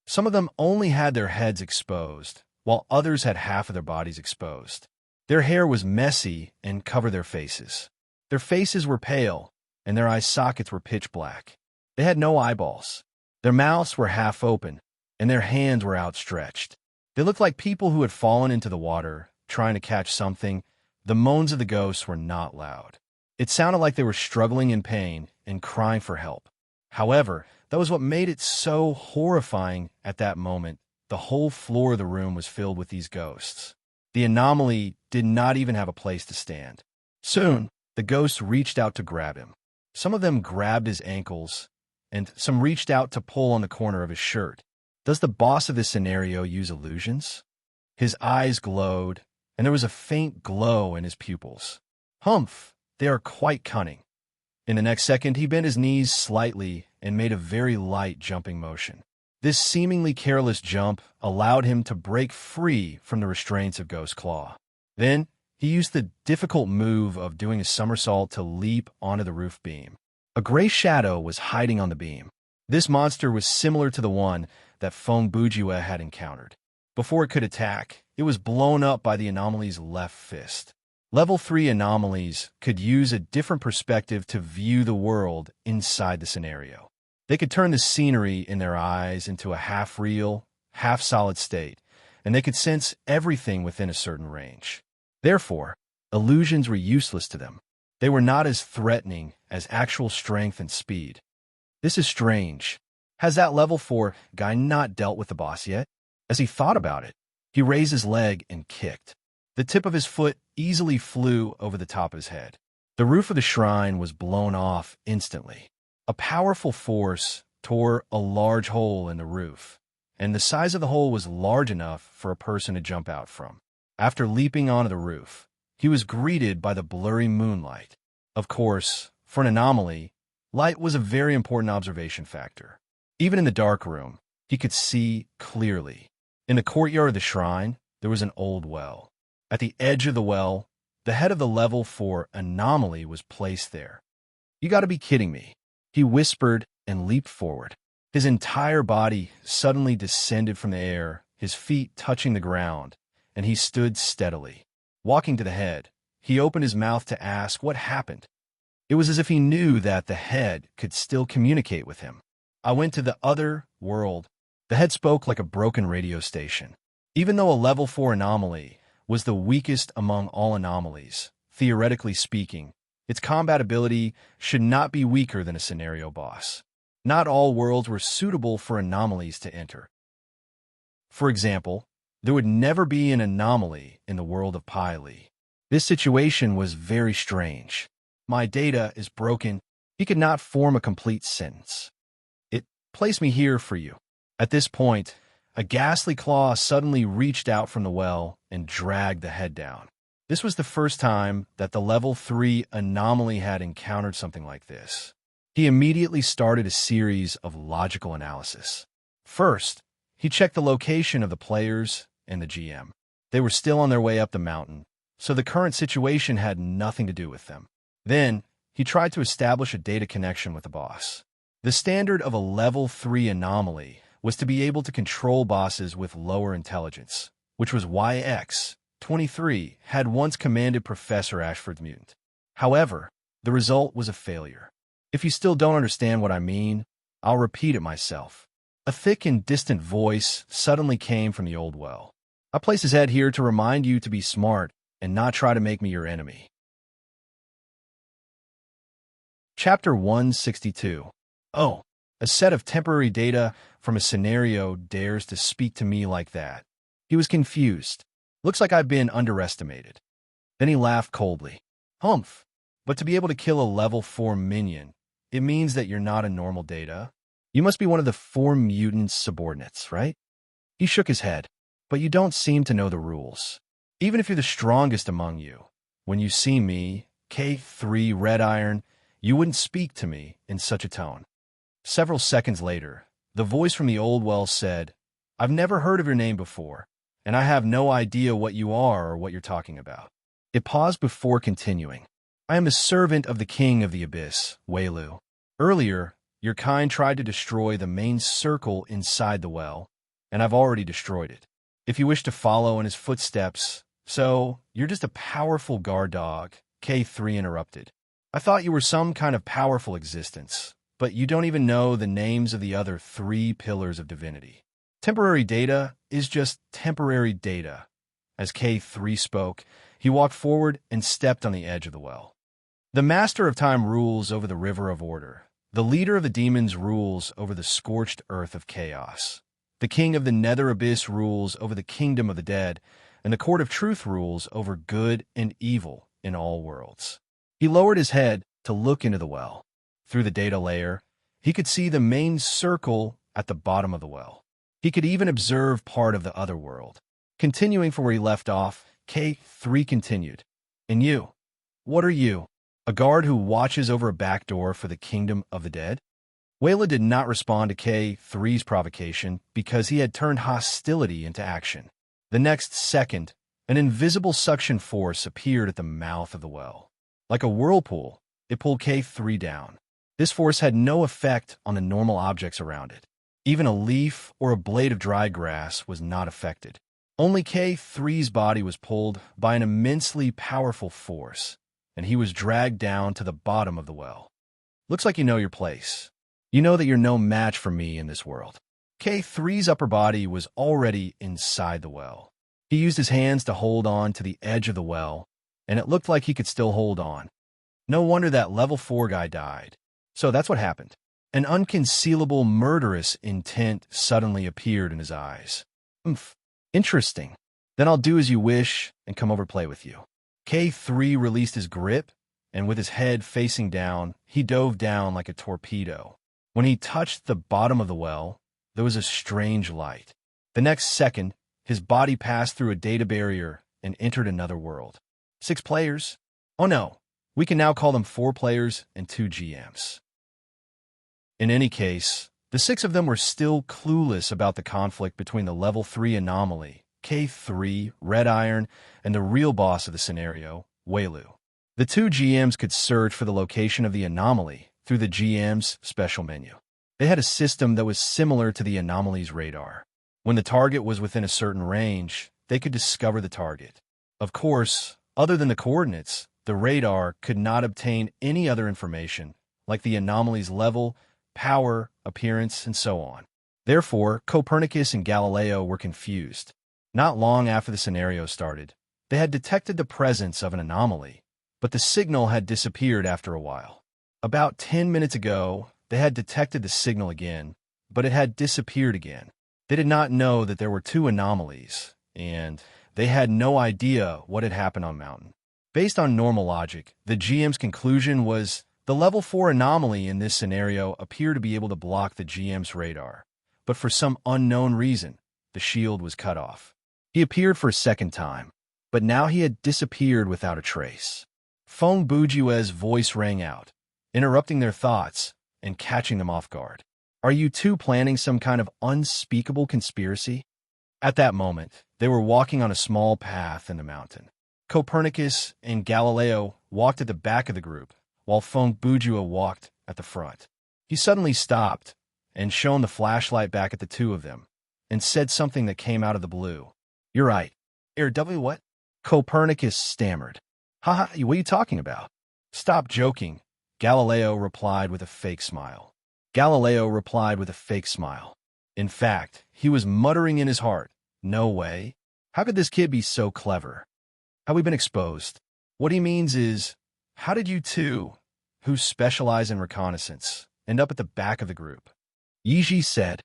Some of them only had their heads exposed, while others had half of their bodies exposed. Their hair was messy and covered their faces. Their faces were pale, and their eye sockets were pitch black. They had no eyeballs. Their mouths were half open, and their hands were outstretched. They looked like people who had fallen into the water, trying to catch something. The moans of the ghosts were not loud. It sounded like they were struggling in pain and crying for help. However, that was what made it so horrifying at that moment. The whole floor of the room was filled with these ghosts. The anomaly did not even have a place to stand. Soon, the ghosts reached out to grab him. Some of them grabbed his ankles, and some reached out to pull on the corner of his shirt. Does the boss of this scenario use illusions? His eyes glowed, and there was a faint glow in his pupils. Humph, they are quite cunning. In the next second, he bent his knees slightly and made a very light jumping motion. This seemingly careless jump allowed him to break free from the restraints of Ghost Claw. Then, he used the difficult move of doing a somersault to leap onto the roof beam. A gray shadow was hiding on the beam. This monster was similar to the one that Feng Bujue had encountered. Before it could attack, it was blown up by the anomaly's left fist. Level 3 anomalies could use a different perspective to view the world inside the scenario. They could turn the scenery in their eyes into a half-real, half-solid state, and they could sense everything within a certain range. Therefore, illusions were useless to them. They were not as threatening as actual strength and speed. This is strange. Has that level 4 guy not dealt with the boss yet? As he thought about it, he raised his leg and kicked. The tip of his foot easily flew over the top of his head. The roof of the shrine was blown off instantly. A powerful force tore a large hole in the roof, and the size of the hole was large enough for a person to jump out from. After leaping onto the roof, he was greeted by the blurry moonlight. Of course, for an anomaly, light was a very important observation factor. Even in the dark room, he could see clearly. In the courtyard of the shrine, there was an old well. At the edge of the well, the head of the level 4 anomaly was placed there. "You gotta be kidding me," he whispered and leaped forward. His entire body suddenly descended from the air, his feet touching the ground, and he stood steadily. Walking to the head, he opened his mouth to ask what happened. It was as if he knew that the head could still communicate with him. "I went to the other world." The head spoke like a broken radio station. Even though a level 4 anomaly was the weakest among all anomalies, theoretically speaking, its combat ability should not be weaker than a scenario boss. Not all worlds were suitable for anomalies to enter. For example, there would never be an anomaly in the world of Pi Li. This situation was very strange. My data is broken. He could not form a complete sentence. It placed me here for you. At this point, a ghastly claw suddenly reached out from the well and dragged the head down. This was the first time that the level 3 anomaly had encountered something like this. He immediately started a series of logical analysis. First, he checked the location of the players and the GM. They were still on their way up the mountain, so the current situation had nothing to do with them. Then, he tried to establish a data connection with the boss. The standard of a level 3 anomaly was to be able to control bosses with lower intelligence, which was why X-23 had once commanded Professor Ashford's mutant. However, the result was a failure. If you still don't understand what I mean, I'll repeat it myself. A thick and distant voice suddenly came from the old well. I place his head here to remind you to be smart and not try to make me your enemy. Chapter 162. Oh, a set of temporary data from a scenario dares to speak to me like that. He was confused. Looks like I've been underestimated. Then he laughed coldly. Humph. But to be able to kill a level 4 minion, it means that you're not a normal data. You must be one of the 4 mutants' subordinates, right? He shook his head. But you don't seem to know the rules. Even if you're the strongest among you, when you see me, K3 Red Iron, you wouldn't speak to me in such a tone. Several seconds later, the voice from the old well said, I've never heard of your name before, and I have no idea what you are or what you're talking about. It paused before continuing. I am a servant of the king of the abyss, Welu. Earlier, your kind tried to destroy the main circle inside the well, and I've already destroyed it. If you wish to follow in his footsteps, so you're just a powerful guard dog, K3 interrupted. I thought you were some kind of powerful existence, but you don't even know the names of the other 3 pillars of divinity. Temporary data is just temporary data. As K3 spoke, he walked forward and stepped on the edge of the well. The Master of Time rules over the River of Order. The leader of the demons rules over the scorched earth of chaos. The king of the nether abyss rules over the kingdom of the dead, and the court of truth rules over good and evil in all worlds. He lowered his head to look into the well. Through the data layer, he could see the main circle at the bottom of the well. He could even observe part of the other world. Continuing from where he left off, K3 continued. And you? What are you? A guard who watches over a back door for the kingdom of the dead? Wayla did not respond to K3's provocation because he had turned hostility into action. The next second, an invisible suction force appeared at the mouth of the well. Like a whirlpool, it pulled K3 down. This force had no effect on the normal objects around it. Even a leaf or a blade of dry grass was not affected. Only K3's body was pulled by an immensely powerful force, and he was dragged down to the bottom of the well. Looks like you know your place. You know that you're no match for me in this world. K3's upper body was already inside the well. He used his hands to hold on to the edge of the well, and it looked like he could still hold on. No wonder that level 4 guy died. So that's what happened. An unconcealable murderous intent suddenly appeared in his eyes. Interesting. Then I'll do as you wish and come over play with you. K3 released his grip, and with his head facing down, he dove down like a torpedo. When he touched the bottom of the well, there was a strange light. The next second, his body passed through a data barrier and entered another world. 6 players? Oh no, we can now call them 4 players and 2 GMs. In any case, the 6 of them were still clueless about the conflict between the level 3 anomaly, K3, Red Iron, and the real boss of the scenario, Welu. The 2 GMs could search for the location of the anomaly through the GM's special menu. They had a system that was similar to the anomaly's radar. When the target was within a certain range, they could discover the target. Of course, other than the coordinates, the radar could not obtain any other information, like the anomaly's level, power, appearance, and so on. Therefore, Copernicus and Galileo were confused. Not long after the scenario started, they had detected the presence of an anomaly, but the signal had disappeared after a while. About 10 minutes ago, they had detected the signal again, but it had disappeared again. They did not know that there were 2 anomalies, and they had no idea what had happened on Mountain. Based on normal logic, the GM's conclusion was the level 4 anomaly in this scenario appeared to be able to block the GM's radar. But for some unknown reason, the shield was cut off. He appeared for a second time, but now he had disappeared without a trace. Feng Bujue's voice rang out, interrupting their thoughts and catching them off guard. Are you two planning some kind of unspeakable conspiracy? At that moment, they were walking on a small path in the mountain. Copernicus and Galileo walked at the back of the group, while Feng Bujue walked at the front. He suddenly stopped and shone the flashlight back at the two of them, and said something that came out of the blue. You're right. What? Copernicus stammered. Haha, what are you talking about? Stop joking, Galileo replied with a fake smile. In fact, he was muttering in his heart, no way. How could this kid be so clever? Have we been exposed? What he means is, how did you two, who specialize in reconnaissance, end up at the back of the group? Yiji said.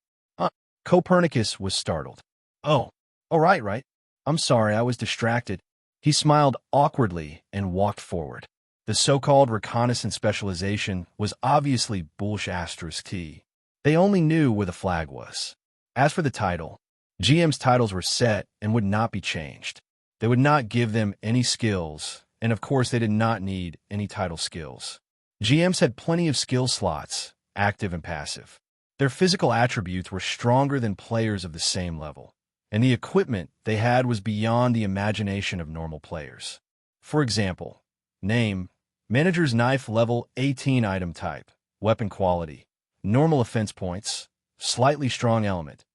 Copernicus was startled. Oh, right. I'm sorry, I was distracted. He smiled awkwardly and walked forward. The so-called reconnaissance specialization was obviously bullshit. They only knew where the flag was. As for the title, GM's titles were set and would not be changed. They would not give them any skills, and of course they did not need any title skills. GMs had plenty of skill slots, active and passive. Their physical attributes were stronger than players of the same level, and the equipment they had was beyond the imagination of normal players. For example, name, Manager's Knife level 18 item type, weapon quality, normal offense points, slightly strong element,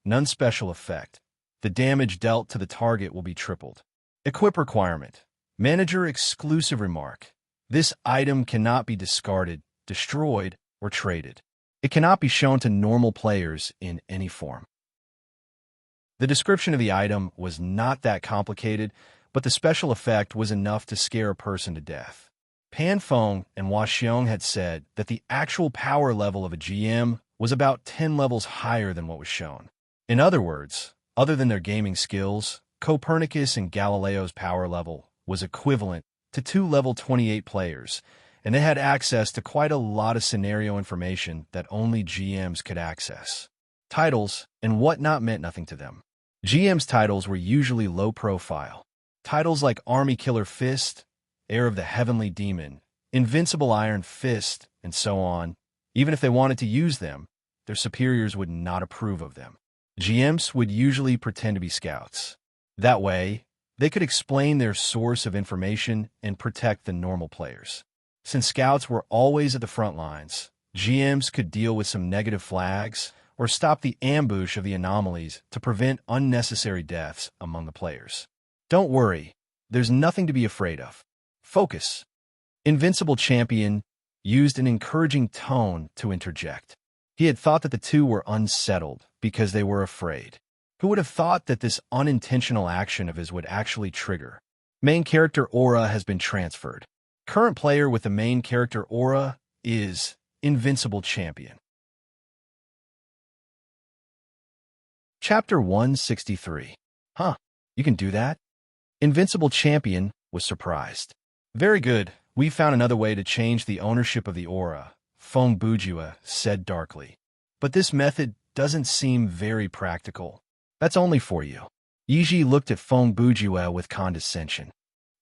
none special effect. The damage dealt to the target will be tripled. Equip requirement, Manager exclusive remark. This item cannot be discarded, destroyed, or traded. It cannot be shown to normal players in any form. The description of the item was not that complicated, but the special effect was enough to scare a person to death. Pan Feng and Hua Xiong had said that the actual power level of a GM was about 10 levels higher than what was shown. In other words, other than their gaming skills, Copernicus and Galileo's power level was equivalent to 2 level 28 players, and they had access to quite a lot of scenario information that only GMs could access. Titles and whatnot meant nothing to them. GM's titles were usually low profile. Titles like Army Killer Fist, Heir of the Heavenly Demon, Invincible Iron Fist, and so on. Even if they wanted to use them, their superiors would not approve of them. GMs would usually pretend to be scouts. That way, they could explain their source of information and protect the normal players. Since scouts were always at the front lines, GMs could deal with some negative flags or stop the ambush of the anomalies to prevent unnecessary deaths among the players. Don't worry, there's nothing to be afraid of. Focus. Invincible Champion used an encouraging tone to interject. He had thought that the two were unsettled because they were afraid. Who would have thought that this unintentional action of his would actually trigger? Main character aura has been transferred. Current player with the main character aura is Invincible Champion. Chapter 163. You can do that? Invincible Champion was surprised. Very good. We found another way to change the ownership of the aura, Feng Bujue said darkly. But this method doesn't seem very practical. That's only for you. Yiji looked at Feng Bujue with condescension.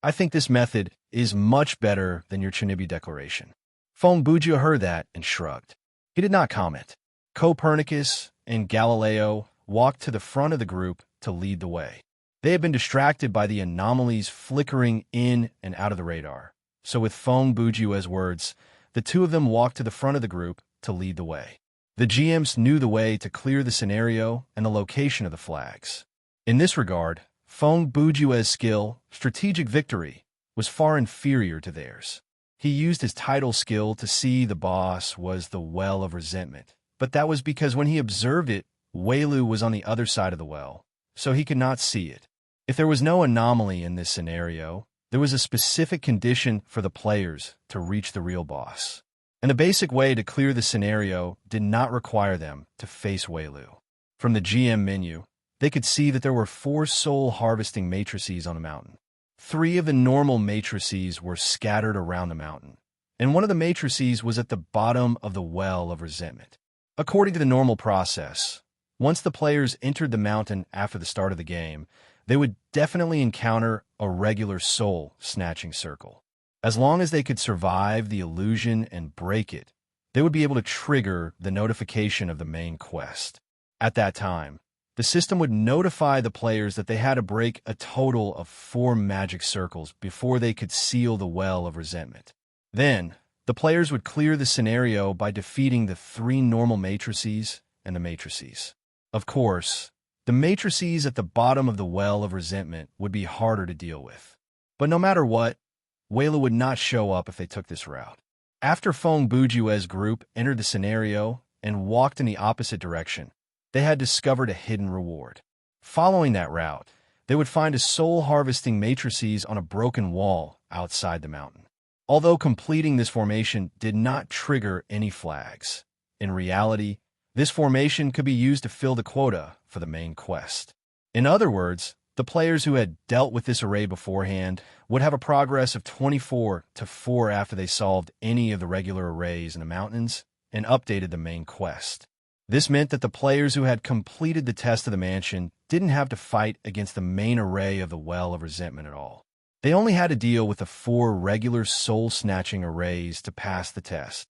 I think this method is much better than your Chinibi declaration. Feng Bujue heard that and shrugged. He did not comment. Copernicus and Galileo walked to the front of the group to lead the way. They had been distracted by the anomalies flickering in and out of the radar. So with Feng Bujue's words, the two of them walked to the front of the group to lead the way. The GMs knew the way to clear the scenario and the location of the flags. In this regard, Feng Bujue's skill, Strategic Victory, was far inferior to theirs. He used his title skill to see the boss was the Well of Resentment, but that was because when he observed it, Weilu was on the other side of the well, so he could not see it. If there was no anomaly in this scenario, there was a specific condition for the players to reach the real boss. And the basic way to clear the scenario did not require them to face Weilu. From the GM menu, they could see that there were 4 soul harvesting matrices on the mountain. 3 of the normal matrices were scattered around the mountain, and one of the matrices was at the bottom of the well of resentment. According to the normal process, once the players entered the mountain after the start of the game, they would definitely encounter a regular soul-snatching circle. As long as they could survive the illusion and break it, they would be able to trigger the notification of the main quest. At that time, the system would notify the players that they had to break a total of 4 magic circles before they could seal the well of resentment. Then, the players would clear the scenario by defeating the 3 normal matrices and the matrices. Of course, the matrices at the bottom of the well of resentment would be harder to deal with. But no matter what, Wayla would not show up if they took this route. After Feng Bujue's group entered the scenario and walked in the opposite direction, they had discovered a hidden reward. Following that route, they would find a soul-harvesting matrices on a broken wall outside the mountain. Although completing this formation did not trigger any flags, in reality, this formation could be used to fill the quota for the main quest. In other words, the players who had dealt with this array beforehand would have a progress of 24 to 4 after they solved any of the regular arrays in the mountains and updated the main quest. This meant that the players who had completed the test of the mansion didn't have to fight against the main array of the Well of Resentment at all. They only had to deal with the 4 regular soul-snatching arrays to pass the test.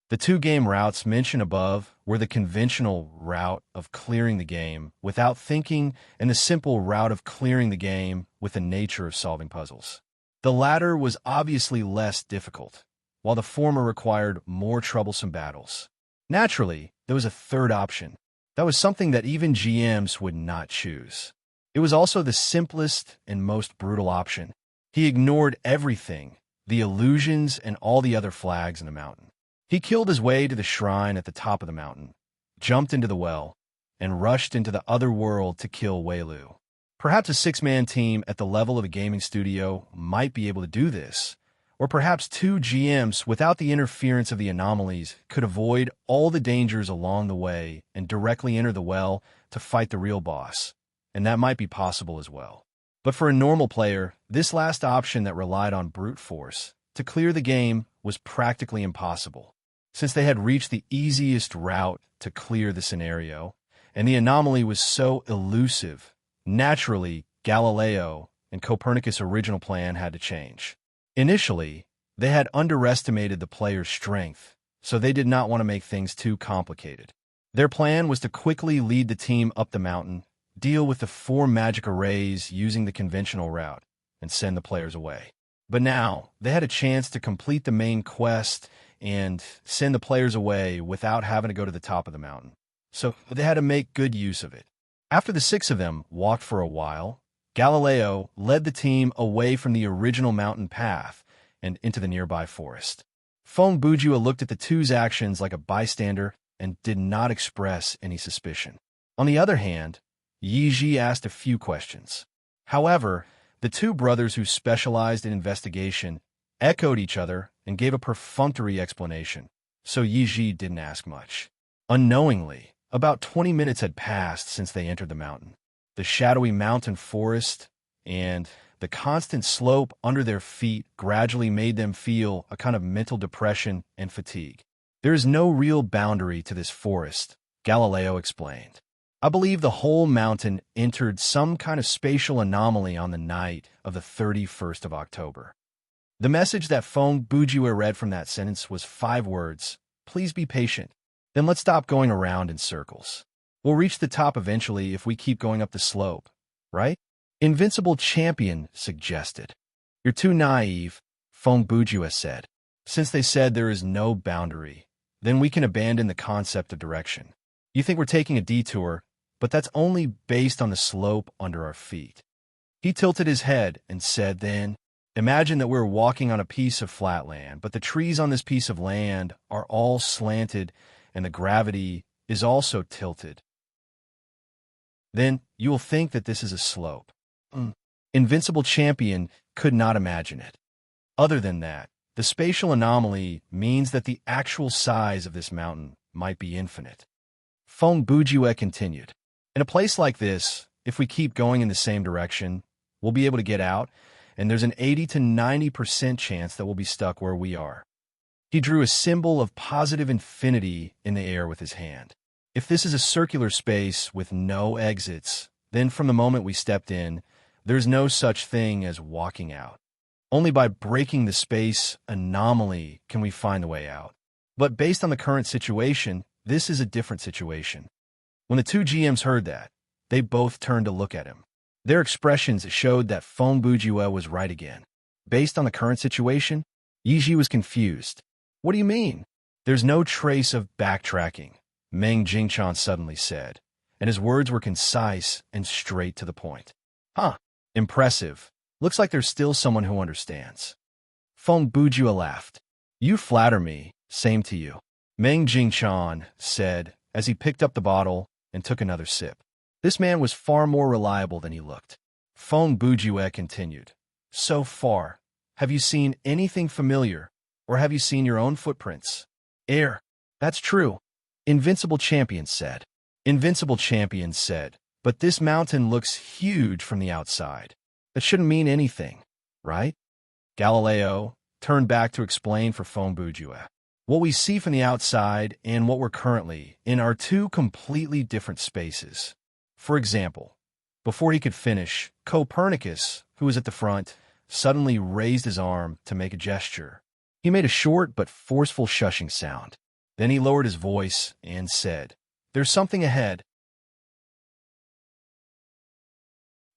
The 2 game routes mentioned above were the conventional route of clearing the game without thinking and the simple route of clearing the game with the nature of solving puzzles. The latter was obviously less difficult, while the former required more troublesome battles. Naturally, there was a third option. That was something that even GMs would not choose. It was also the simplest and most brutal option. He ignored everything, the illusions and all the other flags in the mountain. He killed his way to the shrine at the top of the mountain, jumped into the well, and rushed into the other world to kill Wei-Lu. Perhaps a 6-man team at the level of a gaming studio might be able to do this, or perhaps 2 GMs without the interference of the anomalies could avoid all the dangers along the way and directly enter the well to fight the real boss, and that might be possible as well. But for a normal player, this last option that relied on brute force to clear the game was practically impossible, since they had reached the easiest route to clear the scenario, and the anomaly was so elusive. Naturally, Galileo and Copernicus' original plan had to change. Initially, they had underestimated the player's strength, so they did not want to make things too complicated. Their plan was to quickly lead the team up the mountain, deal with the 4 magic arrays using the conventional route, and send the players away. But now, they had a chance to complete the main quest and send the players away without having to go to the top of the mountain. So they had to make good use of it. After the 6 of them walked for a while, Galileo led the team away from the original mountain path and into the nearby forest. Feng Bujue looked at the 2's actions like a bystander and did not express any suspicion. On the other hand, Yiji asked a few questions. However, the 2 brothers who specialized in investigation echoed each other and gave a perfunctory explanation, so Yiji didn't ask much. Unknowingly, about 20 minutes had passed since they entered the mountain. The shadowy mountain forest and the constant slope under their feet gradually made them feel a kind of mental depression and fatigue. There is no real boundary to this forest, Galileo explained. I believe the whole mountain entered some kind of spatial anomaly on the night of the 31st of October. The message that Feng Bujue read from that sentence was 5 words: please be patient. Then let's stop going around in circles. We'll reach the top eventually if we keep going up the slope, right? Invincible Champion suggested. You're too naive, Feng Bujue said. Since they said there is no boundary, then we can abandon the concept of direction. You think we're taking a detour, but that's only based on the slope under our feet. He tilted his head and said then, imagine that we're walking on a piece of flat land, but the trees on this piece of land are all slanted and the gravity is also tilted. Then you will think that this is a slope. Invincible Champion could not imagine it. Other than that, the spatial anomaly means that the actual size of this mountain might be infinite. Feng Bujue continued. In a place like this, if we keep going in the same direction, we'll be able to get out, and there's an 80 to 90% chance that we'll be stuck where we are. He drew a symbol of positive infinity in the air with his hand. If this is a circular space with no exits, then from the moment we stepped in, there's no such thing as walking out. Only by breaking the space anomaly can we find the way out. But based on the current situation, this is a different situation. When the two GMs heard that, they both turned to look at him. Their expressions showed that Feng Bujue was right again. Based on the current situation, Yiji was confused. What do you mean? There's no trace of backtracking, Meng Jingchan suddenly said, and his words were concise and straight to the point. Huh, impressive. Looks like there's still someone who understands. Feng Bujue laughed. You flatter me, same to you, Meng Jingchan said as he picked up the bottle and took another sip. This man was far more reliable than he looked. Feng Bujue continued. So far, have you seen anything familiar, or have you seen your own footprints? Air. That's true. Invincible Champion said. Invincible Champion said, but this mountain looks huge from the outside. That shouldn't mean anything, right? Galileo turned back to explain for Feng Bujue. What we see from the outside and what we're currently in are two completely different spaces. For example, before he could finish, Copernicus, who was at the front, suddenly raised his arm to make a gesture. He made a short but forceful shushing sound. Then he lowered his voice and said, There's something ahead.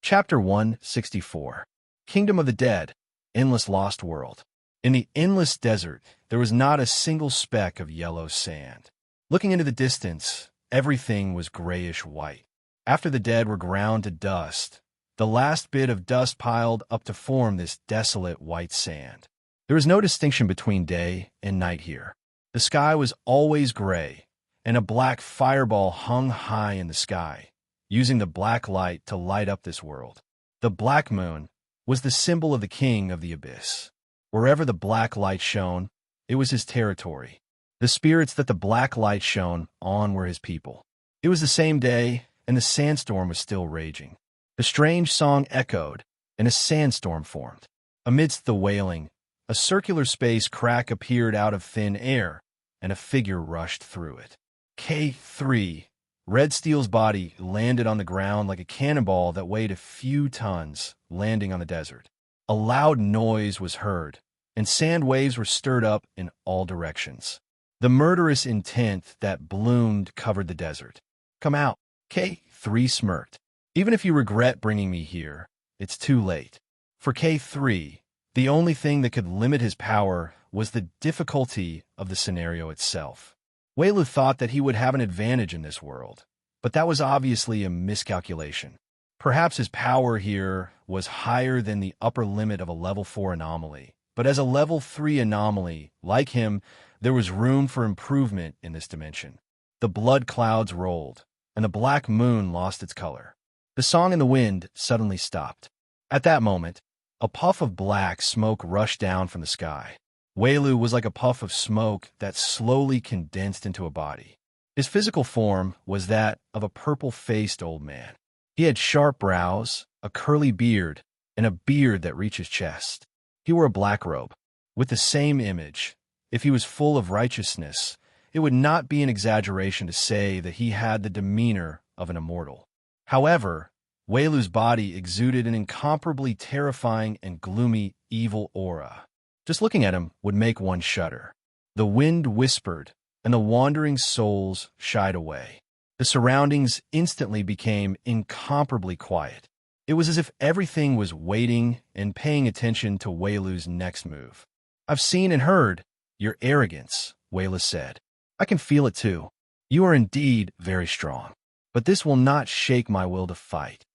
Chapter 164. Kingdom of the Dead, Endless Lost World. In the endless desert, there was not a single speck of yellow sand. Looking into the distance, everything was grayish-white. After the dead were ground to dust, the last bit of dust piled up to form this desolate white sand. There was no distinction between day and night here. The sky was always gray, and a black fireball hung high in the sky, using the black light to light up this world. The black moon was the symbol of the king of the abyss. Wherever the black light shone, it was his territory. The spirits that the black light shone on were his people. It was the same day, and the sandstorm was still raging. The strange song echoed, and a sandstorm formed. Amidst the wailing, a circular space crack appeared out of thin air, and a figure rushed through it. K3. Red Steel's body landed on the ground like a cannonball that weighed a few tons, landing on the desert. A loud noise was heard, and sand waves were stirred up in all directions. The murderous intent that bloomed covered the desert. Come out. K3 smirked. Even if you regret bringing me here, it's too late. For K3, the only thing that could limit his power was the difficulty of the scenario itself. Weilu thought that he would have an advantage in this world, but that was obviously a miscalculation. Perhaps his power here was higher than the upper limit of a level 4 anomaly, but as a level 3 anomaly, like him, there was room for improvement in this dimension. The blood clouds rolled, and the black moon lost its color. The song in the wind suddenly stopped. At that moment, a puff of black smoke rushed down from the sky. Weilu was like a puff of smoke that slowly condensed into a body. His physical form was that of a purple-faced old man. He had sharp brows, a curly beard, and a beard that reached his chest. He wore a black robe. With the same image, if he was full of righteousness, it would not be an exaggeration to say that he had the demeanor of an immortal. However, Weilu's body exuded an incomparably terrifying and gloomy evil aura. Just looking at him would make one shudder. The wind whispered, and the wandering souls shied away. The surroundings instantly became incomparably quiet. It was as if everything was waiting and paying attention to Weilu's next move. I've seen and heard your arrogance, Weilu said. I can feel it too. You are indeed very strong, but this will not shake my will to fight.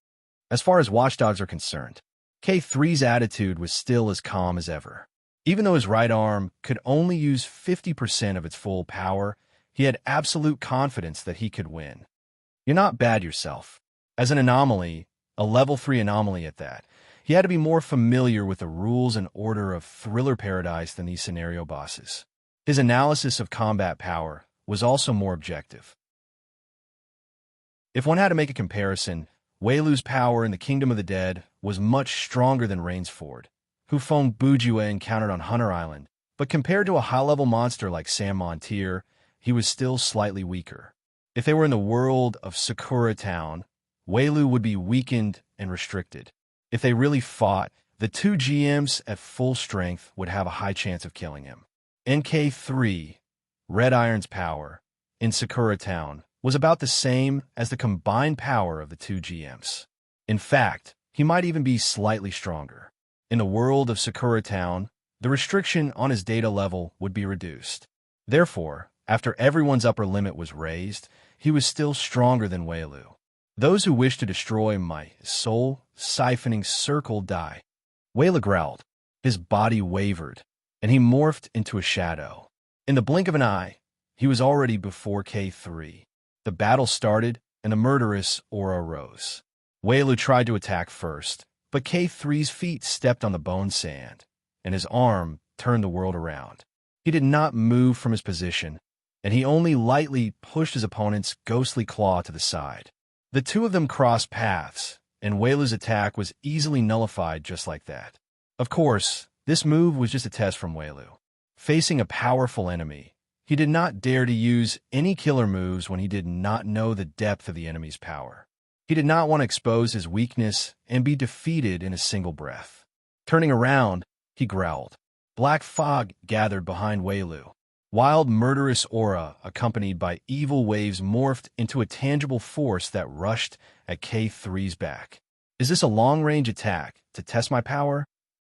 As far as watchdogs are concerned, K3's attitude was still as calm as ever. Even though his right arm could only use 50% of its full power, he had absolute confidence that he could win. You're not bad yourself. As an anomaly, a level 3 anomaly at that, he had to be more familiar with the rules and order of Thriller Paradise than these scenario bosses. His analysis of combat power was also more objective. If one had to make a comparison, Weilu's power in the Kingdom of the Dead was much stronger than Rainsford, who Feng Bujue encountered on Hunter Island, but compared to a high-level monster like Sam Montier, he was still slightly weaker. If they were in the world of Sakura Town, Weilu would be weakened and restricted. If they really fought, the two GMs at full strength would have a high chance of killing him. NK3, Red Iron's power, in Sakura Town, was about the same as the combined power of the two GMs. In fact, he might even be slightly stronger. In the world of Sakura Town, the restriction on his data level would be reduced. Therefore, after everyone's upper limit was raised, he was still stronger than Weilu. Those who wish to destroy my soul-siphoning circle die. Weilu growled. His body wavered, and he morphed into a shadow. In the blink of an eye, he was already before K3. The battle started, and the murderous aura rose. Weilu tried to attack first, but K3's feet stepped on the bone sand, and his arm turned the world around. He did not move from his position, and he only lightly pushed his opponent's ghostly claw to the side. The two of them crossed paths, and Weilu's attack was easily nullified just like that. Of course, this move was just a test from Weilu. Facing a powerful enemy, he did not dare to use any killer moves when he did not know the depth of the enemy's power. He did not want to expose his weakness and be defeated in a single breath. Turning around, he growled. Black fog gathered behind Weilu. Wild, murderous aura, accompanied by evil waves, morphed into a tangible force that rushed at K3's back. Is this a long-range attack to test my power?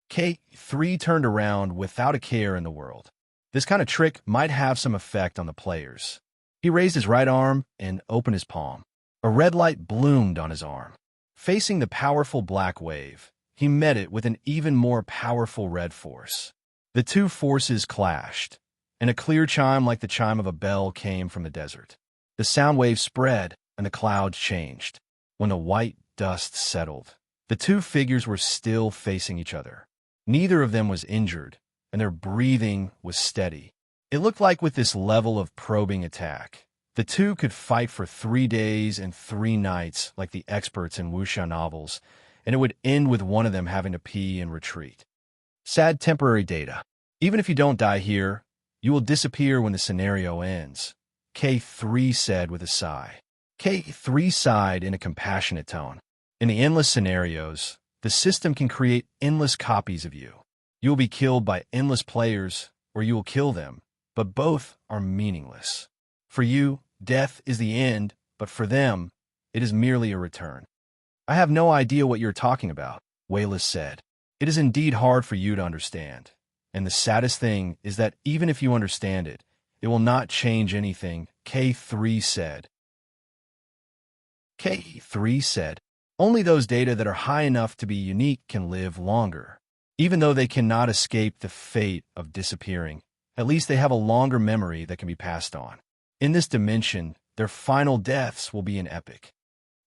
K3 turned around without a care in the world. This kind of trick might have some effect on the players. He raised his right arm and opened his palm. A red light bloomed on his arm. Facing the powerful black wave, he met it with an even more powerful red force. The two forces clashed, and a clear chime like the chime of a bell came from the desert. The sound wave spread, and the clouds changed. When the white dust settled, the two figures were still facing each other. Neither of them was injured, and their breathing was steady. It looked like with this level of probing attack, the two could fight for 3 days and 3 nights like the experts in wuxia novels, and it would end with one of them having to pee and retreat. Sad temporary data. Even if you don't die here, you will disappear when the scenario ends, K3 said with a sigh. K3 sighed in a compassionate tone. In the endless scenarios, the system can create endless copies of you. You will be killed by endless players, or you will kill them, but both are meaningless. For you, death is the end, but for them, it is merely a return. I have no idea what you're talking about, Weilu said. It is indeed hard for you to understand. And the saddest thing is that even if you understand it, it will not change anything, K3 said. K3 said, only those data that are high enough to be unique can live longer. Even though they cannot escape the fate of disappearing, at least they have a longer memory that can be passed on. In this dimension, their final deaths will be an epic.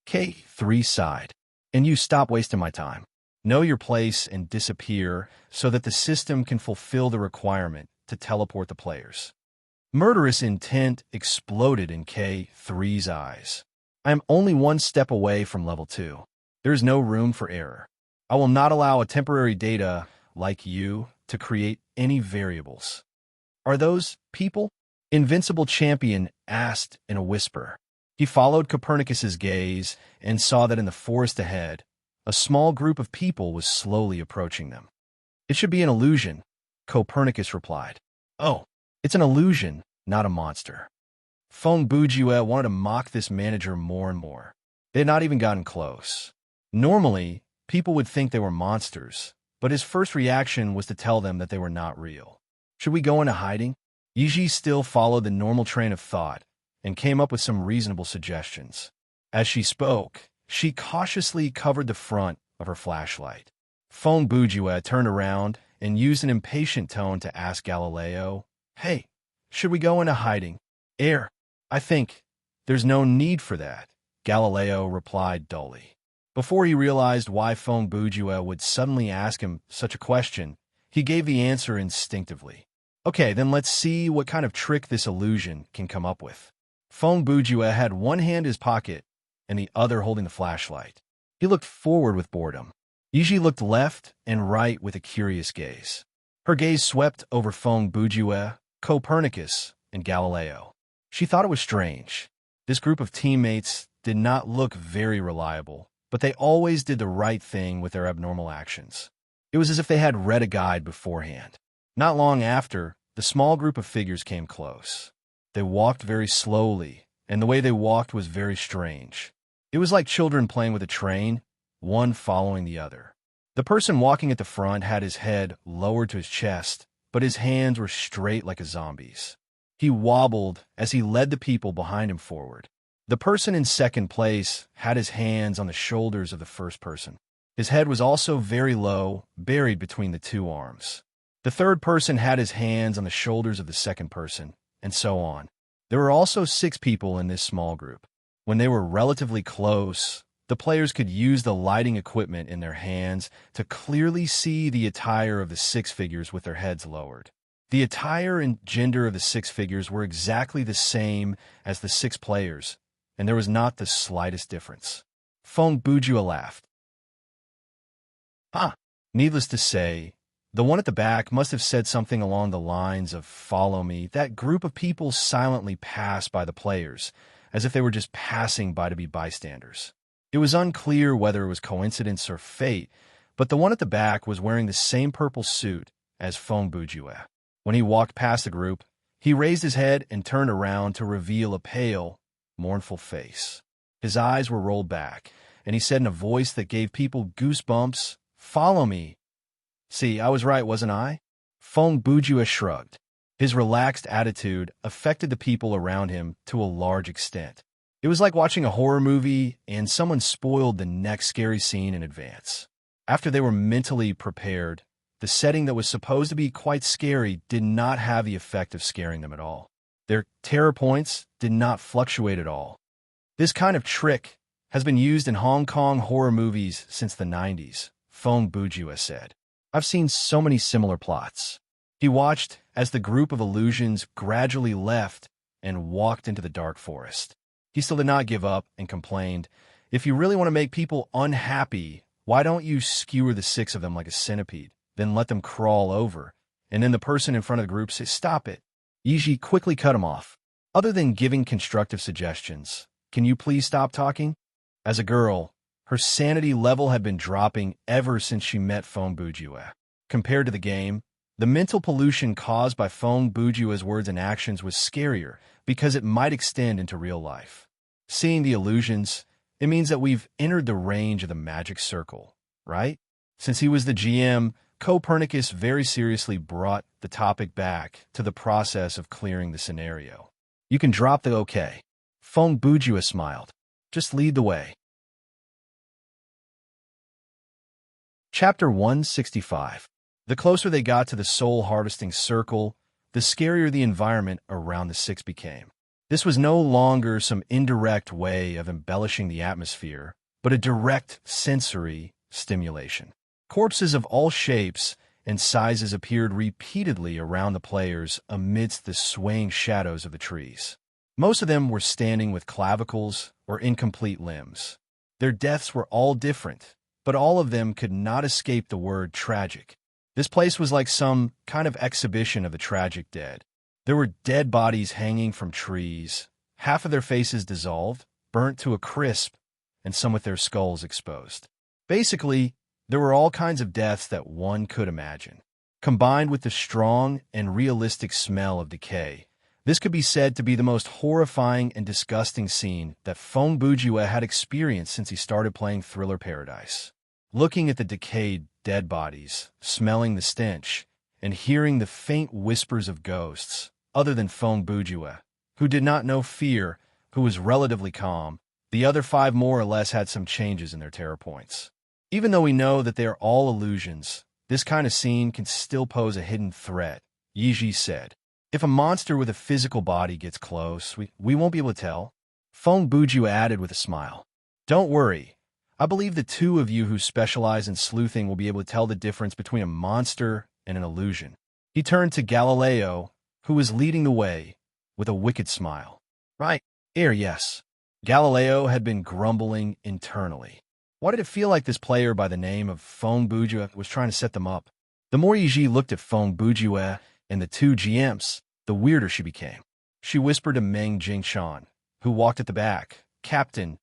K3 sighed. And you stop wasting my time. Know your place and disappear so that the system can fulfill the requirement to teleport the players. Murderous intent exploded in K3's eyes. I am only 1 step away from level 2. There is no room for error. I will not allow a temporary data like you to create any variables. Are those people? Invincible Champion asked in a whisper. He followed Copernicus's gaze and saw that in the forest ahead, a small group of people was slowly approaching them. It should be an illusion, Copernicus replied. Oh, it's an illusion, not a monster. Feng Bujue wanted to mock this manager more and more. They had not even gotten close. Normally, people would think they were monsters, but his first reaction was to tell them that they were not real. Should we go into hiding? Yiji still followed the normal train of thought and came up with some reasonable suggestions. As she spoke, she cautiously covered the front of her flashlight. Feng Bujue turned around and used an impatient tone to ask Galileo, Hey, should we go into hiding? I think there's no need for that, Galileo replied dully. Before he realized why Feng Bujue would suddenly ask him such a question, he gave the answer instinctively. Okay, then let's see what kind of trick this illusion can come up with. Feng Bujue had one hand in his pocket and the other holding the flashlight. He looked forward with boredom. Yiji looked left and right with a curious gaze. Her gaze swept over Feng Bujue, Copernicus, and Galileo. She thought it was strange. This group of teammates did not look very reliable, but they always did the right thing with their abnormal actions. It was as if they had read a guide beforehand. Not long after, the small group of figures came close. They walked very slowly, and the way they walked was very strange. It was like children playing with a train, one following the other. The person walking at the front had his head lowered to his chest, but his hands were straight like a zombie's. He wobbled as he led the people behind him forward. The person in second place had his hands on the shoulders of the first person. His head was also very low, buried between the two arms. The third person had his hands on the shoulders of the second person, and so on. There were also 6 people in this small group. When they were relatively close, the players could use the lighting equipment in their hands to clearly see the attire of the 6 figures with their heads lowered. The attire and gender of the 6 figures were exactly the same as the 6 players, and there was not the slightest difference. Feng Bujue laughed. "Huh." Needless to say, the one at the back must have said something along the lines of "follow me." That group of people silently passed by the players, as if they were just passing by to be bystanders. It was unclear whether it was coincidence or fate, but the one at the back was wearing the same purple suit as Feng Bujue. When he walked past the group, he raised his head and turned around to reveal a pale, mournful face. His eyes were rolled back, and he said in a voice that gave people goosebumps, "Follow me." "See, I was right, wasn't I?" Feng Bujue shrugged. His relaxed attitude affected the people around him to a large extent. It was like watching a horror movie and someone spoiled the next scary scene in advance. After they were mentally prepared, the setting that was supposed to be quite scary did not have the effect of scaring them at all. Their terror points did not fluctuate at all. This kind of trick has been used in Hong Kong horror movies since the 90s, Feng Bujue said. "I've seen so many similar plots." He watched as the group of illusions gradually left and walked into the dark forest. He still did not give up and complained, "If you really want to make people unhappy, why don't you skewer the 6 of them like a centipede, then let them crawl over?" And then the person in front of the group said, "Stop it." Yiji quickly cut him off. "Other than giving constructive suggestions, can you please stop talking?" As a girl, her sanity level had been dropping ever since she met Feng Bujue. Compared to the game, the mental pollution caused by Feng Bujue's words and actions was scarier because it might extend into real life. Seeing the illusions, it means that we've entered the range of the magic circle, right? Since he was the GM, Copernicus very seriously brought the topic back to the process of clearing the scenario. "You can drop the okay." Feng Bujue smiled. "Just lead the way." Chapter 165. The closer they got to the soul-harvesting circle, the scarier the environment around the 6 became. This was no longer some indirect way of embellishing the atmosphere, but a direct sensory stimulation. Corpses of all shapes and sizes appeared repeatedly around the players amidst the swaying shadows of the trees. Most of them were standing with clavicles or incomplete limbs. Their deaths were all different, but all of them could not escape the word tragic. This place was like some kind of exhibition of the tragic dead. There were dead bodies hanging from trees, half of their faces dissolved, burnt to a crisp, and some with their skulls exposed. Basically, there were all kinds of deaths that one could imagine. Combined with the strong and realistic smell of decay, this could be said to be the most horrifying and disgusting scene that Feng Bujue had experienced since he started playing Thriller Paradise. Looking at the decayed dead bodies, smelling the stench, and hearing the faint whispers of ghosts, other than Feng Bujue, who did not know fear, who was relatively calm, the other 5 more or less had some changes in their terror points. Even though we know that they are all illusions, this kind of scene can still pose a hidden threat, Yiji said. "If a monster with a physical body gets close, we won't be able to tell." Feng Bujue added with a smile. "Don't worry. I believe the 2 of you who specialize in sleuthing will be able to tell the difference between a monster and an illusion." He turned to Galileo, who was leading the way, with a wicked smile. "Right, yes." Galileo had been grumbling internally. Why did it feel like this player by the name of Feng Bujue was trying to set them up? The more Yiji looked at Feng Bujue and the two GMs, the weirder she became. She whispered to Meng Jingshan, who walked at the back, "Captain,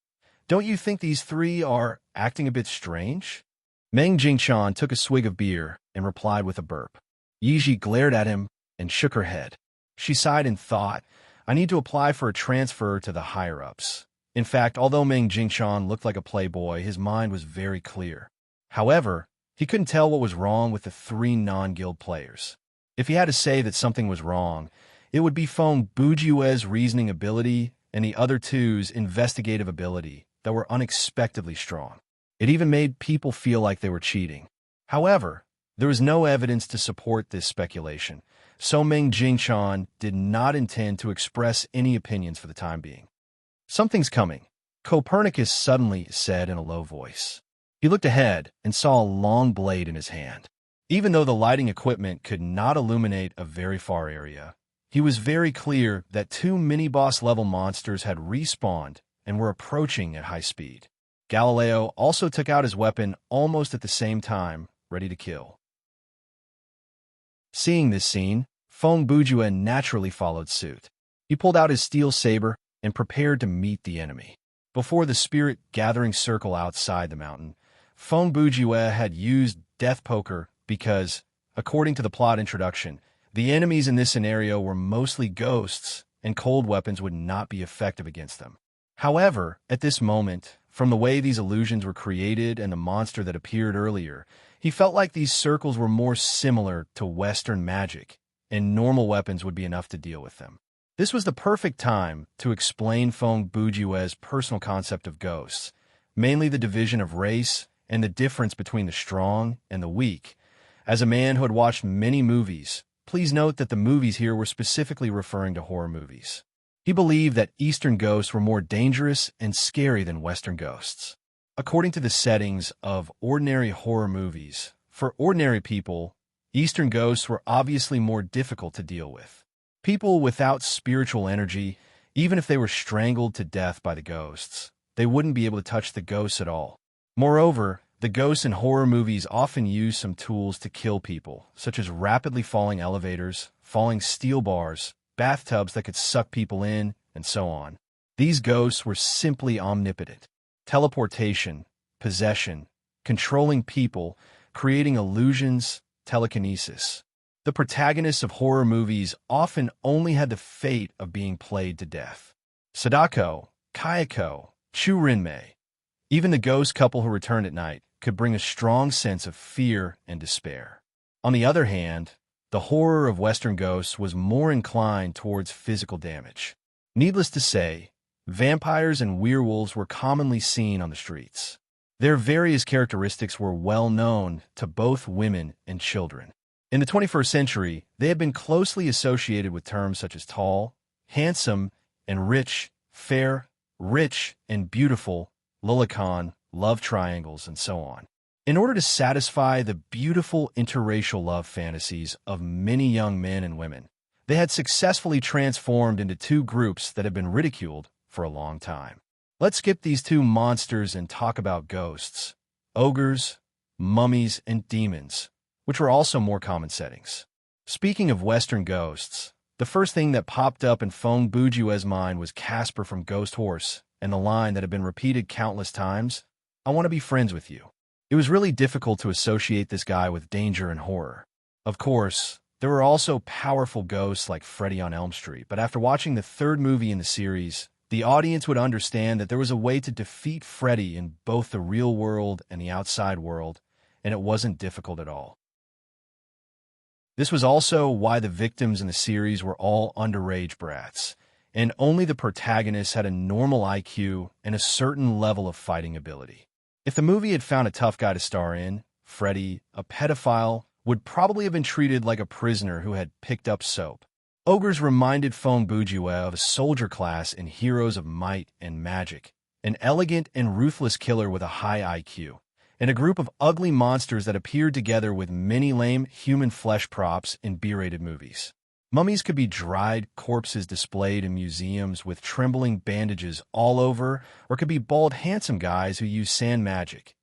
don't you think these three are acting a bit strange?" Meng Jingshan took a swig of beer and replied with a burp. Yiji glared at him and shook her head. She sighed and thought, "I need to apply for a transfer to the higher-ups." In fact, although Meng Jingshan looked like a playboy, his mind was very clear. However, he couldn't tell what was wrong with the three non-guild players. If he had to say that something was wrong, it would be Feng Bujue's reasoning ability and the other two's investigative ability that were unexpectedly strong. It even made people feel like they were cheating. However, there was no evidence to support this speculation, so Meng Jingshan did not intend to express any opinions for the time being. "Something's coming," Copernicus suddenly said in a low voice. He looked ahead and saw a long blade in his hand. Even though the lighting equipment could not illuminate a very far area, he was very clear that two mini-boss-level monsters had respawned and were approaching at high speed. Galileo also took out his weapon almost at the same time, ready to kill. Seeing this scene, Feng Bujue naturally followed suit. He pulled out his steel saber and prepared to meet the enemy. Before the spirit-gathering circle outside the mountain, Feng Bujue had used Death Poker because, according to the plot introduction, the enemies in this scenario were mostly ghosts and cold weapons would not be effective against them. However, at this moment, from the way these illusions were created and the monster that appeared earlier, he felt like these circles were more similar to Western magic, and normal weapons would be enough to deal with them. This was the perfect time to explain Feng Bujue's personal concept of ghosts, mainly the division of race and the difference between the strong and the weak. As a man who had watched many movies, please note that the movies here were specifically referring to horror movies. He believed that Eastern ghosts were more dangerous and scary than Western ghosts. According to the settings of ordinary horror movies, for ordinary people, Eastern ghosts were obviously more difficult to deal with. People without spiritual energy, even if they were strangled to death by the ghosts, they wouldn't be able to touch the ghosts at all. Moreover, the ghosts in horror movies often use some tools to kill people, such as rapidly falling elevators, falling steel bars, bathtubs that could suck people in, and so on. These ghosts were simply omnipotent. Teleportation, possession, controlling people, creating illusions, telekinesis. The protagonists of horror movies often only had the fate of being played to death. Sadako, Kayako, Churinmei, even the ghost couple who returned at night, could bring a strong sense of fear and despair. On the other hand, the horror of Western ghosts was more inclined towards physical damage. Needless to say, vampires and werewolves were commonly seen on the streets. Their various characteristics were well known to both women and children. In the 21st century, they had been closely associated with terms such as tall, handsome, and rich, fair, rich, and beautiful, lolicon, love triangles, and so on. In order to satisfy the beautiful interracial love fantasies of many young men and women, they had successfully transformed into two groups that had been ridiculed for a long time. Let's skip these two monsters and talk about ghosts, ogres, mummies, and demons, which were also more common settings. Speaking of Western ghosts, the first thing that popped up in Feng Bujue's mind was Casper from Ghost Horse and the line that had been repeated countless times, "I want to be friends with you." It was really difficult to associate this guy with danger and horror. Of course, there were also powerful ghosts like Freddy on Elm Street, but after watching the third movie in the series, the audience would understand that there was a way to defeat Freddy in both the real world and the outside world, and it wasn't difficult at all. This was also why the victims in the series were all underage brats, and only the protagonists had a normal IQ and a certain level of fighting ability. If the movie had found a tough guy to star in, Freddy, a pedophile, would probably have been treated like a prisoner who had picked up soap. Ogres reminded Feng Bujue of a soldier class in Heroes of Might and Magic, an elegant and ruthless killer with a high IQ, and a group of ugly monsters that appeared together with many lame human flesh props in B-rated movies. Mummies could be dried corpses displayed in museums with trembling bandages all over, or could be bald, handsome guys who use sand magic.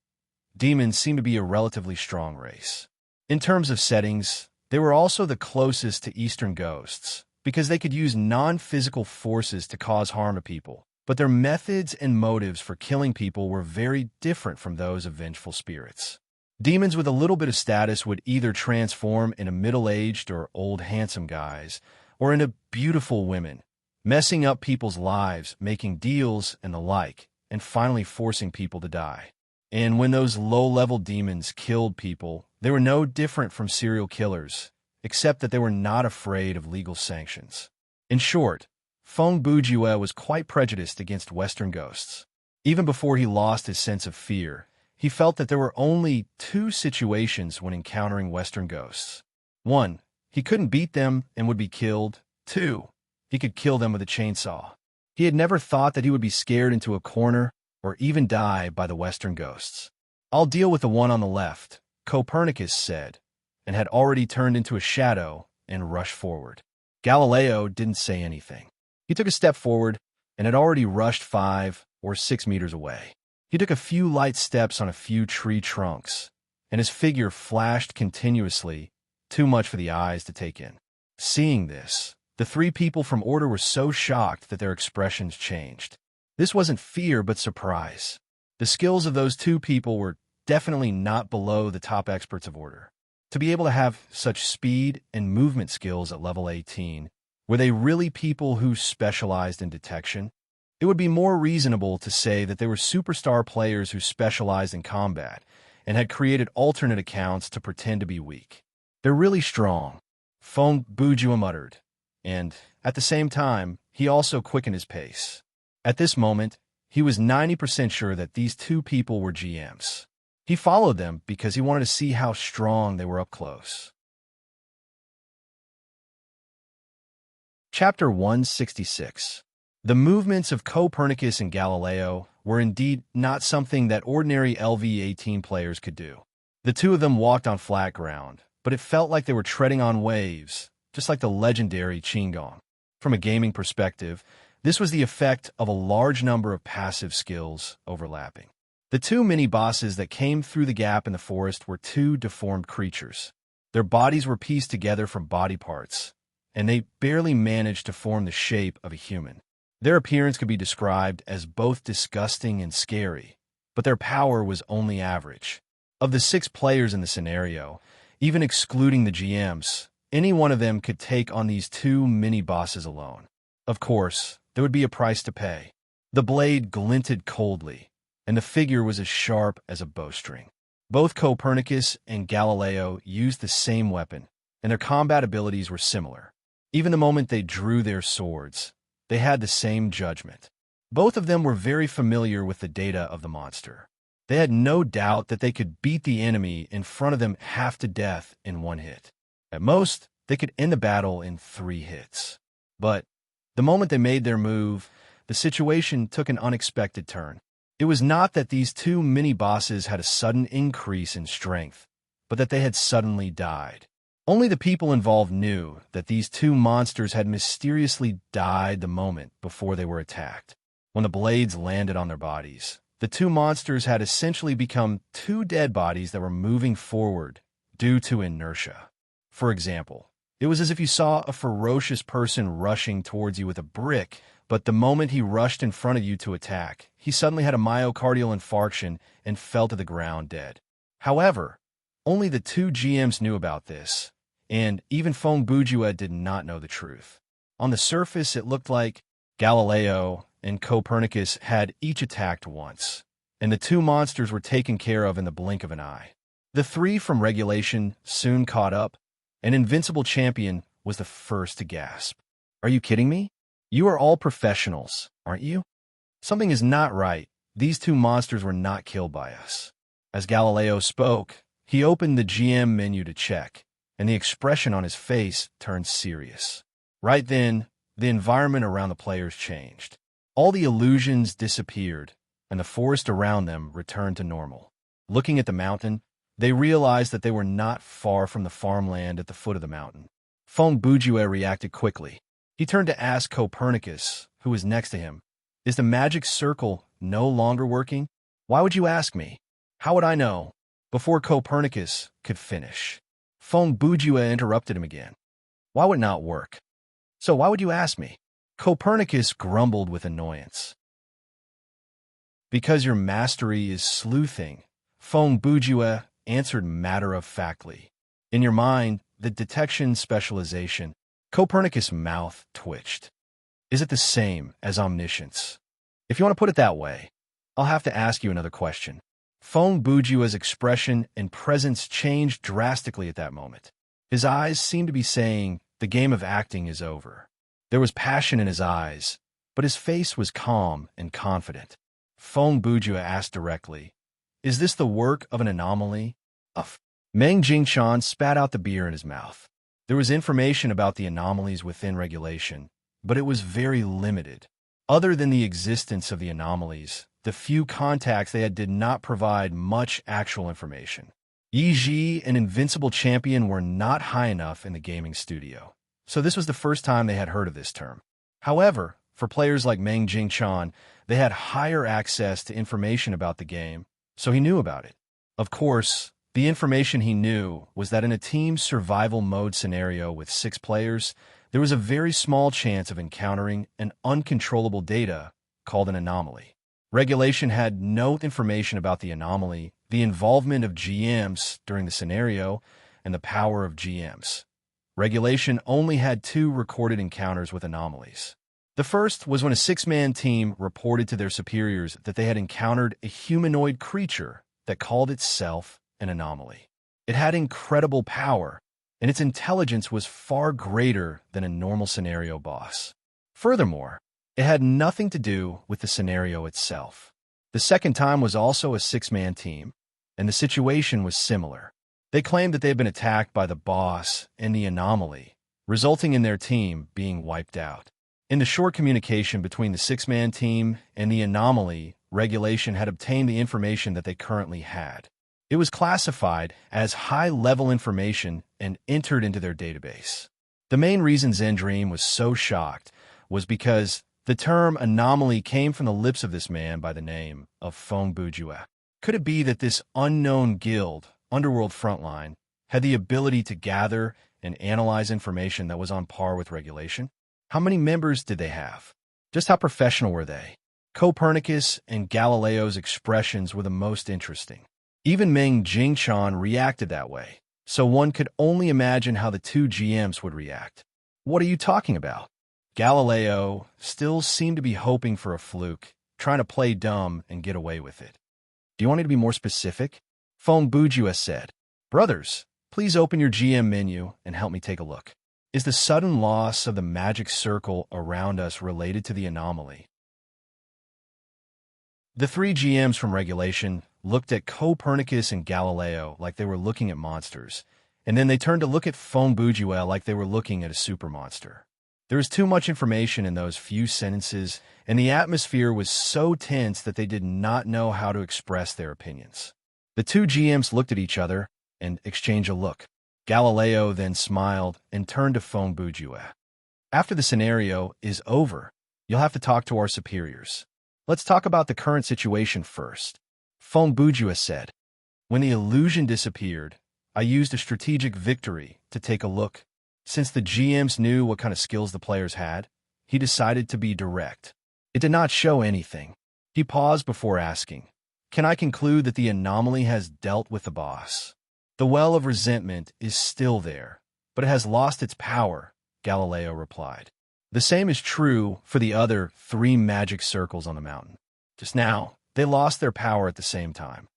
Demons seem to be a relatively strong race. In terms of settings, they were also the closest to Eastern ghosts, because they could use non-physical forces to cause harm to people, but their methods and motives for killing people were very different from those of vengeful spirits. Demons with a little bit of status would either transform into middle-aged or old handsome guys, or into beautiful women, messing up people's lives, making deals and the like, and finally forcing people to die. And when those low-level demons killed people, they were no different from serial killers, except that they were not afraid of legal sanctions. In short, Feng Bujue was quite prejudiced against Western ghosts. Even before he lost his sense of fear, he felt that there were only two situations when encountering Western ghosts. 1, he couldn't beat them and would be killed. 2, he could kill them with a chainsaw. He had never thought that he would be scared into a corner or even die by the Western ghosts. "I'll deal with the one on the left," Copernicus said, and had already turned into a shadow and rushed forward. Galileo didn't say anything. He took a step forward and had already rushed 5 or 6 meters away. He took a few light steps on a few tree trunks, and his figure flashed continuously, too much for the eyes to take in. Seeing this, the three people from Order were so shocked that their expressions changed. This wasn't fear, but surprise. The skills of those two people were definitely not below the top experts of Order. To be able to have such speed and movement skills at level 18, were they really people who specialized in detection? It would be more reasonable to say that they were superstar players who specialized in combat and had created alternate accounts to pretend to be weak. "They're really strong," Feng Bujue muttered, and, at the same time, he also quickened his pace. At this moment, he was 90% sure that these two people were GMs. He followed them because he wanted to see how strong they were up close. Chapter 166. The movements of Copernicus and Galileo were indeed not something that ordinary LV-18 players could do. The two of them walked on flat ground, but it felt like they were treading on waves, just like the legendary Qigong. From a gaming perspective, this was the effect of a large number of passive skills overlapping. The two mini-bosses that came through the gap in the forest were two deformed creatures. Their bodies were pieced together from body parts, and they barely managed to form the shape of a human. Their appearance could be described as both disgusting and scary, but their power was only average. Of the 6 players in the scenario, even excluding the GMs, any one of them could take on these two mini-bosses alone. Of course, there would be a price to pay. The blade glinted coldly, and the figure was as sharp as a bowstring. Both Copernicus and Galileo used the same weapon, and their combat abilities were similar. Even the moment they drew their swords, they had the same judgment. Both of them were very familiar with the data of the monster. They had no doubt that they could beat the enemy in front of them half to death in 1 hit. At most, they could end the battle in 3 hits. But the moment they made their move, the situation took an unexpected turn. It was not that these two mini-bosses had a sudden increase in strength, but that they had suddenly died. Only the people involved knew that these two monsters had mysteriously died the moment before they were attacked. When the blades landed on their bodies, the two monsters had essentially become two dead bodies that were moving forward due to inertia. For example, it was as if you saw a ferocious person rushing towards you with a brick, but the moment he rushed in front of you to attack, he suddenly had a myocardial infarction and fell to the ground dead. However, only the two GMs knew about this, and even Feng Bujue did not know the truth. On the surface, it looked like Galileo and Copernicus had each attacked once, and the two monsters were taken care of in the blink of an eye. The 3 from Regulation soon caught up, and Invincible Champion was the first to gasp. "Are you kidding me? You are all professionals, aren't you? Something is not right. These two monsters were not killed by us." As Galileo spoke, he opened the GM menu to check, and the expression on his face turned serious. Right then, the environment around the players changed. All the illusions disappeared, and the forest around them returned to normal. Looking at the mountain, they realized that they were not far from the farmland at the foot of the mountain. Feng Bujue reacted quickly. He turned to ask Copernicus, who was next to him, "Is the magic circle no longer working? Why would you ask me? How would I know?" Before Copernicus could finish, Feng Bujue interrupted him again. "Why would it not work? So why would you ask me?" Copernicus grumbled with annoyance. "Because your mastery is sleuthing," Feng Bujue answered matter-of-factly. "In your mind, the detection specialization." Copernicus' mouth twitched. "Is it the same as omniscience? If you want to put it that way, I'll have to ask you another question." Feng Bujue's expression and presence changed drastically at that moment. His eyes seemed to be saying, "The game of acting is over." There was passion in his eyes, but his face was calm and confident. Feng Bujue asked directly, "Is this the work of an anomaly?" Meng Jingchan spat out the beer in his mouth. There was information about the anomalies within regulation, but it was very limited. Other than the existence of the anomalies, the few contacts they had did not provide much actual information. Yi Ji and Invincible Champion were not high enough in the gaming studio, so this was the first time they had heard of this term. However, for players like Meng Jingchan, they had higher access to information about the game, so he knew about it. Of course, the information he knew was that in a team survival mode scenario with 6 players, there was a very small chance of encountering an uncontrollable data called an anomaly. Regulation had no information about the anomaly, the involvement of GMs during the scenario, and the power of GMs. Regulation only had 2 recorded encounters with anomalies. The first was when a 6-man team reported to their superiors that they had encountered a humanoid creature that called itself an anomaly. It had incredible power, and its intelligence was far greater than a normal scenario boss. Furthermore, it had nothing to do with the scenario itself. The second time was also a 6-man team, and the situation was similar. They claimed that they had been attacked by the boss and the anomaly, resulting in their team being wiped out. In the short communication between the 6-man team and the anomaly, Regulation had obtained the information that they currently had. It was classified as high-level information and entered into their database. The main reason Zendream was so shocked was because the term anomaly came from the lips of this man by the name of Feng Bujue. Could it be that this unknown guild, Underworld Frontline, had the ability to gather and analyze information that was on par with Regulation? How many members did they have? Just how professional were they? Copernicus and Galileo's expressions were the most interesting. Even Meng Jingchan reacted that way, so one could only imagine how the 2 GMs would react. "What are you talking about?" Galileo still seemed to be hoping for a fluke, trying to play dumb and get away with it. "Do you want me to be more specific?" Feng Bujue said. "Brothers, please open your GM menu and help me take a look. Is the sudden loss of the magic circle around us related to the anomaly?" The 3 GMs from Regulation looked at Copernicus and Galileo like they were looking at monsters, and then they turned to look at Feng Bujue like they were looking at a super monster. There was too much information in those few sentences, and the atmosphere was so tense that they did not know how to express their opinions. The 2 GMs looked at each other and exchanged a look. Galileo then smiled and turned to Feng Bujue. "After the scenario is over, you'll have to talk to our superiors. Let's talk about the current situation first." Feng Bujue said. "When the illusion disappeared, I used a strategic victory to take a look. Since the GMs knew what kind of skills the players had, he decided to be direct. It did not show anything." He paused before asking, "Can I conclude that the anomaly has dealt with the boss?" "The well of resentment is still there, but it has lost its power," Galileo replied. "The same is true for the other 3 magic circles on the mountain. Just now, they lost their power at the same time."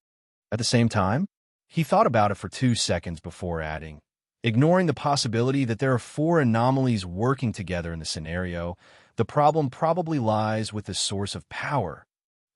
"At the same time?" He thought about it for 2 seconds before adding, "Ignoring the possibility that there are 4 anomalies working together in the scenario, the problem probably lies with the source of power.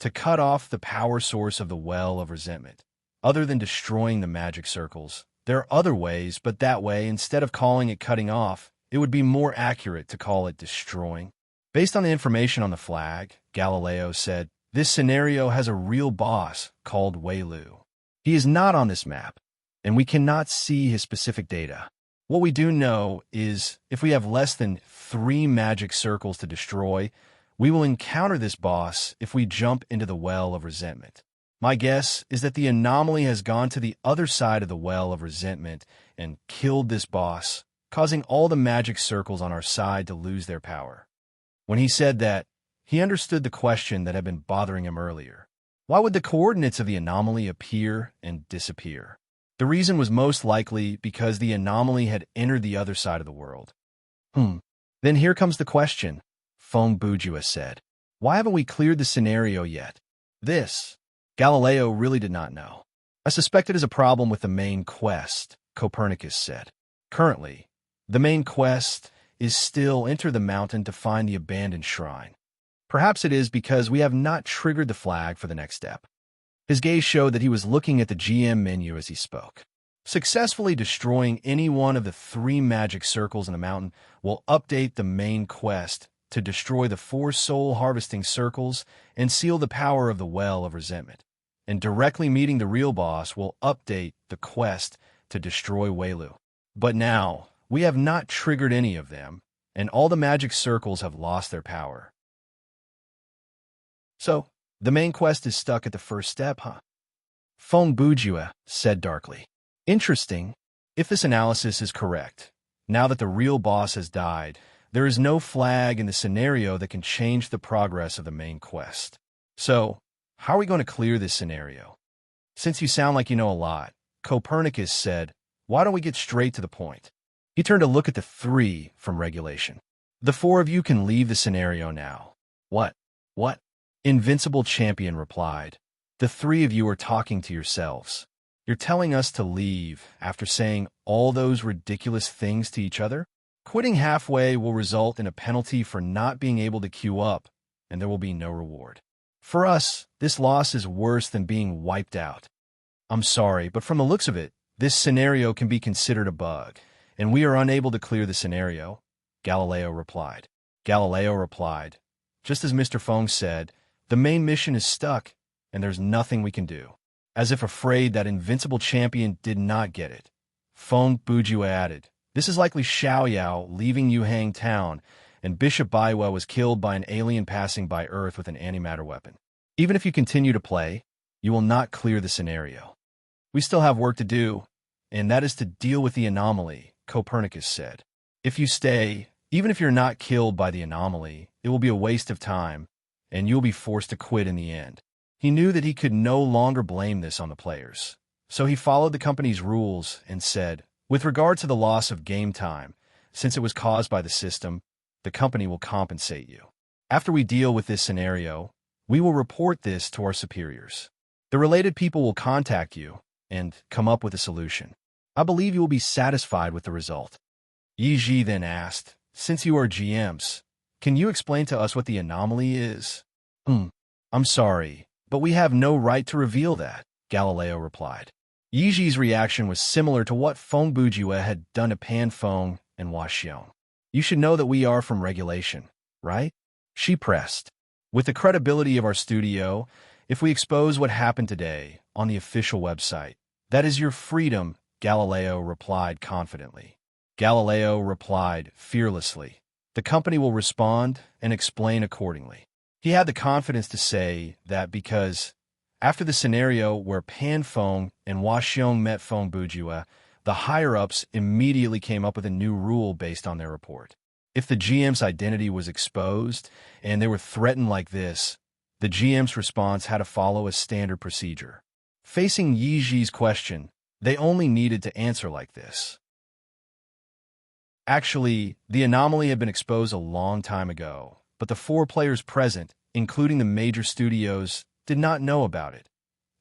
To cut off the power source of the well of resentment, other than destroying the magic circles, there are other ways, but that way, instead of calling it cutting off, it would be more accurate to call it destroying." Based on the information on the flag, Galileo said, "This scenario has a real boss called Wei Lu. He is not on this map, and we cannot see his specific data. What we do know is if we have less than 3 magic circles to destroy, we will encounter this boss if we jump into the well of resentment. My guess is that the anomaly has gone to the other side of the well of resentment and killed this boss, causing all the magic circles on our side to lose their power. When he said that, he understood the question that had been bothering him earlier. Why would the coordinates of the anomaly appear and disappear? The reason was most likely because the anomaly had entered the other side of the world. Then here comes the question, Feng Bujua said. Why haven't we cleared the scenario yet? This, Galileo really did not know. I suspect it is a problem with the main quest, Copernicus said. Currently, the main quest is still enter the mountain to find the abandoned shrine. Perhaps it is because we have not triggered the flag for the next step. His gaze showed that he was looking at the GM menu as he spoke. Successfully destroying any one of the 3 magic circles in the mountain will update the main quest to destroy the 4 soul harvesting circles and seal the power of the well of resentment. And directly meeting the real boss will update the quest to destroy Welu. But now, we have not triggered any of them, and all the magic circles have lost their power. So, the main quest is stuck at the first step, huh? Feng Bujua said darkly. Interesting. If this analysis is correct, now that the real boss has died, there is no flag in the scenario that can change the progress of the main quest. So, how are we going to clear this scenario? Since you sound like you know a lot, Copernicus said, why don't we get straight to the point? He turned to look at the 3 from regulation. The 4 of you can leave the scenario now. What? Invincible Champion replied. The 3 of you are talking to yourselves. You're telling us to leave after saying all those ridiculous things to each other? Quitting halfway will result in a penalty for not being able to queue up, and there will be no reward. For us, this loss is worse than being wiped out. I'm sorry, but from the looks of it, this scenario can be considered a bug, and we are unable to clear the scenario, Galileo replied. Just as Mr. Feng said, the main mission is stuck, and there's nothing we can do. As if afraid that Invincible Champion did not get it, Feng Bujua added, this is likely Xiaoyao leaving Yuhang town, and Bishop Baiwa was killed by an alien passing by Earth with an antimatter weapon. Even if you continue to play, you will not clear the scenario. We still have work to do, and that is to deal with the anomaly, Copernicus said. If you stay, even if you're not killed by the anomaly, it will be a waste of time, and you'll be forced to quit in the end. He knew that he could no longer blame this on the players. So he followed the company's rules and said, with regard to the loss of game time, since it was caused by the system, the company will compensate you. After we deal with this scenario, we will report this to our superiors. The related people will contact you and come up with a solution. I believe you will be satisfied with the result. Yi Ji then asked, since you are GMs, can you explain to us what the anomaly is? I'm sorry, but we have no right to reveal that, Galileo replied. Yi Ji's reaction was similar to what Feng Bujua had done to Pan Feng and Hua Xiong. You should know that we are from regulation, right? She pressed. With the credibility of our studio, if we expose what happened today on the official website, that is your freedom, Galileo replied confidently. Galileo replied fearlessly. The company will respond and explain accordingly. He had the confidence to say that because, after the scenario where Pan Feng and Hua Xiong met Feng Bujua, the higher-ups immediately came up with a new rule based on their report. If the GM's identity was exposed and they were threatened like this, the GM's response had to follow a standard procedure. Facing Yi Ji's question, they only needed to answer like this. Actually, the anomaly had been exposed a long time ago, but the 4 players present, including the major studios, did not know about it.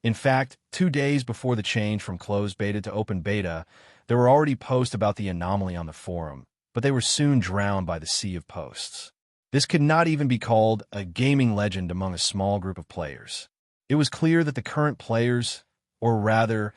In fact, 2 days before the change from closed beta to open beta, there were already posts about the anomaly on the forum, but they were soon drowned by the sea of posts. This could not even be called a gaming legend among a small group of players. It was clear that the current players, or rather,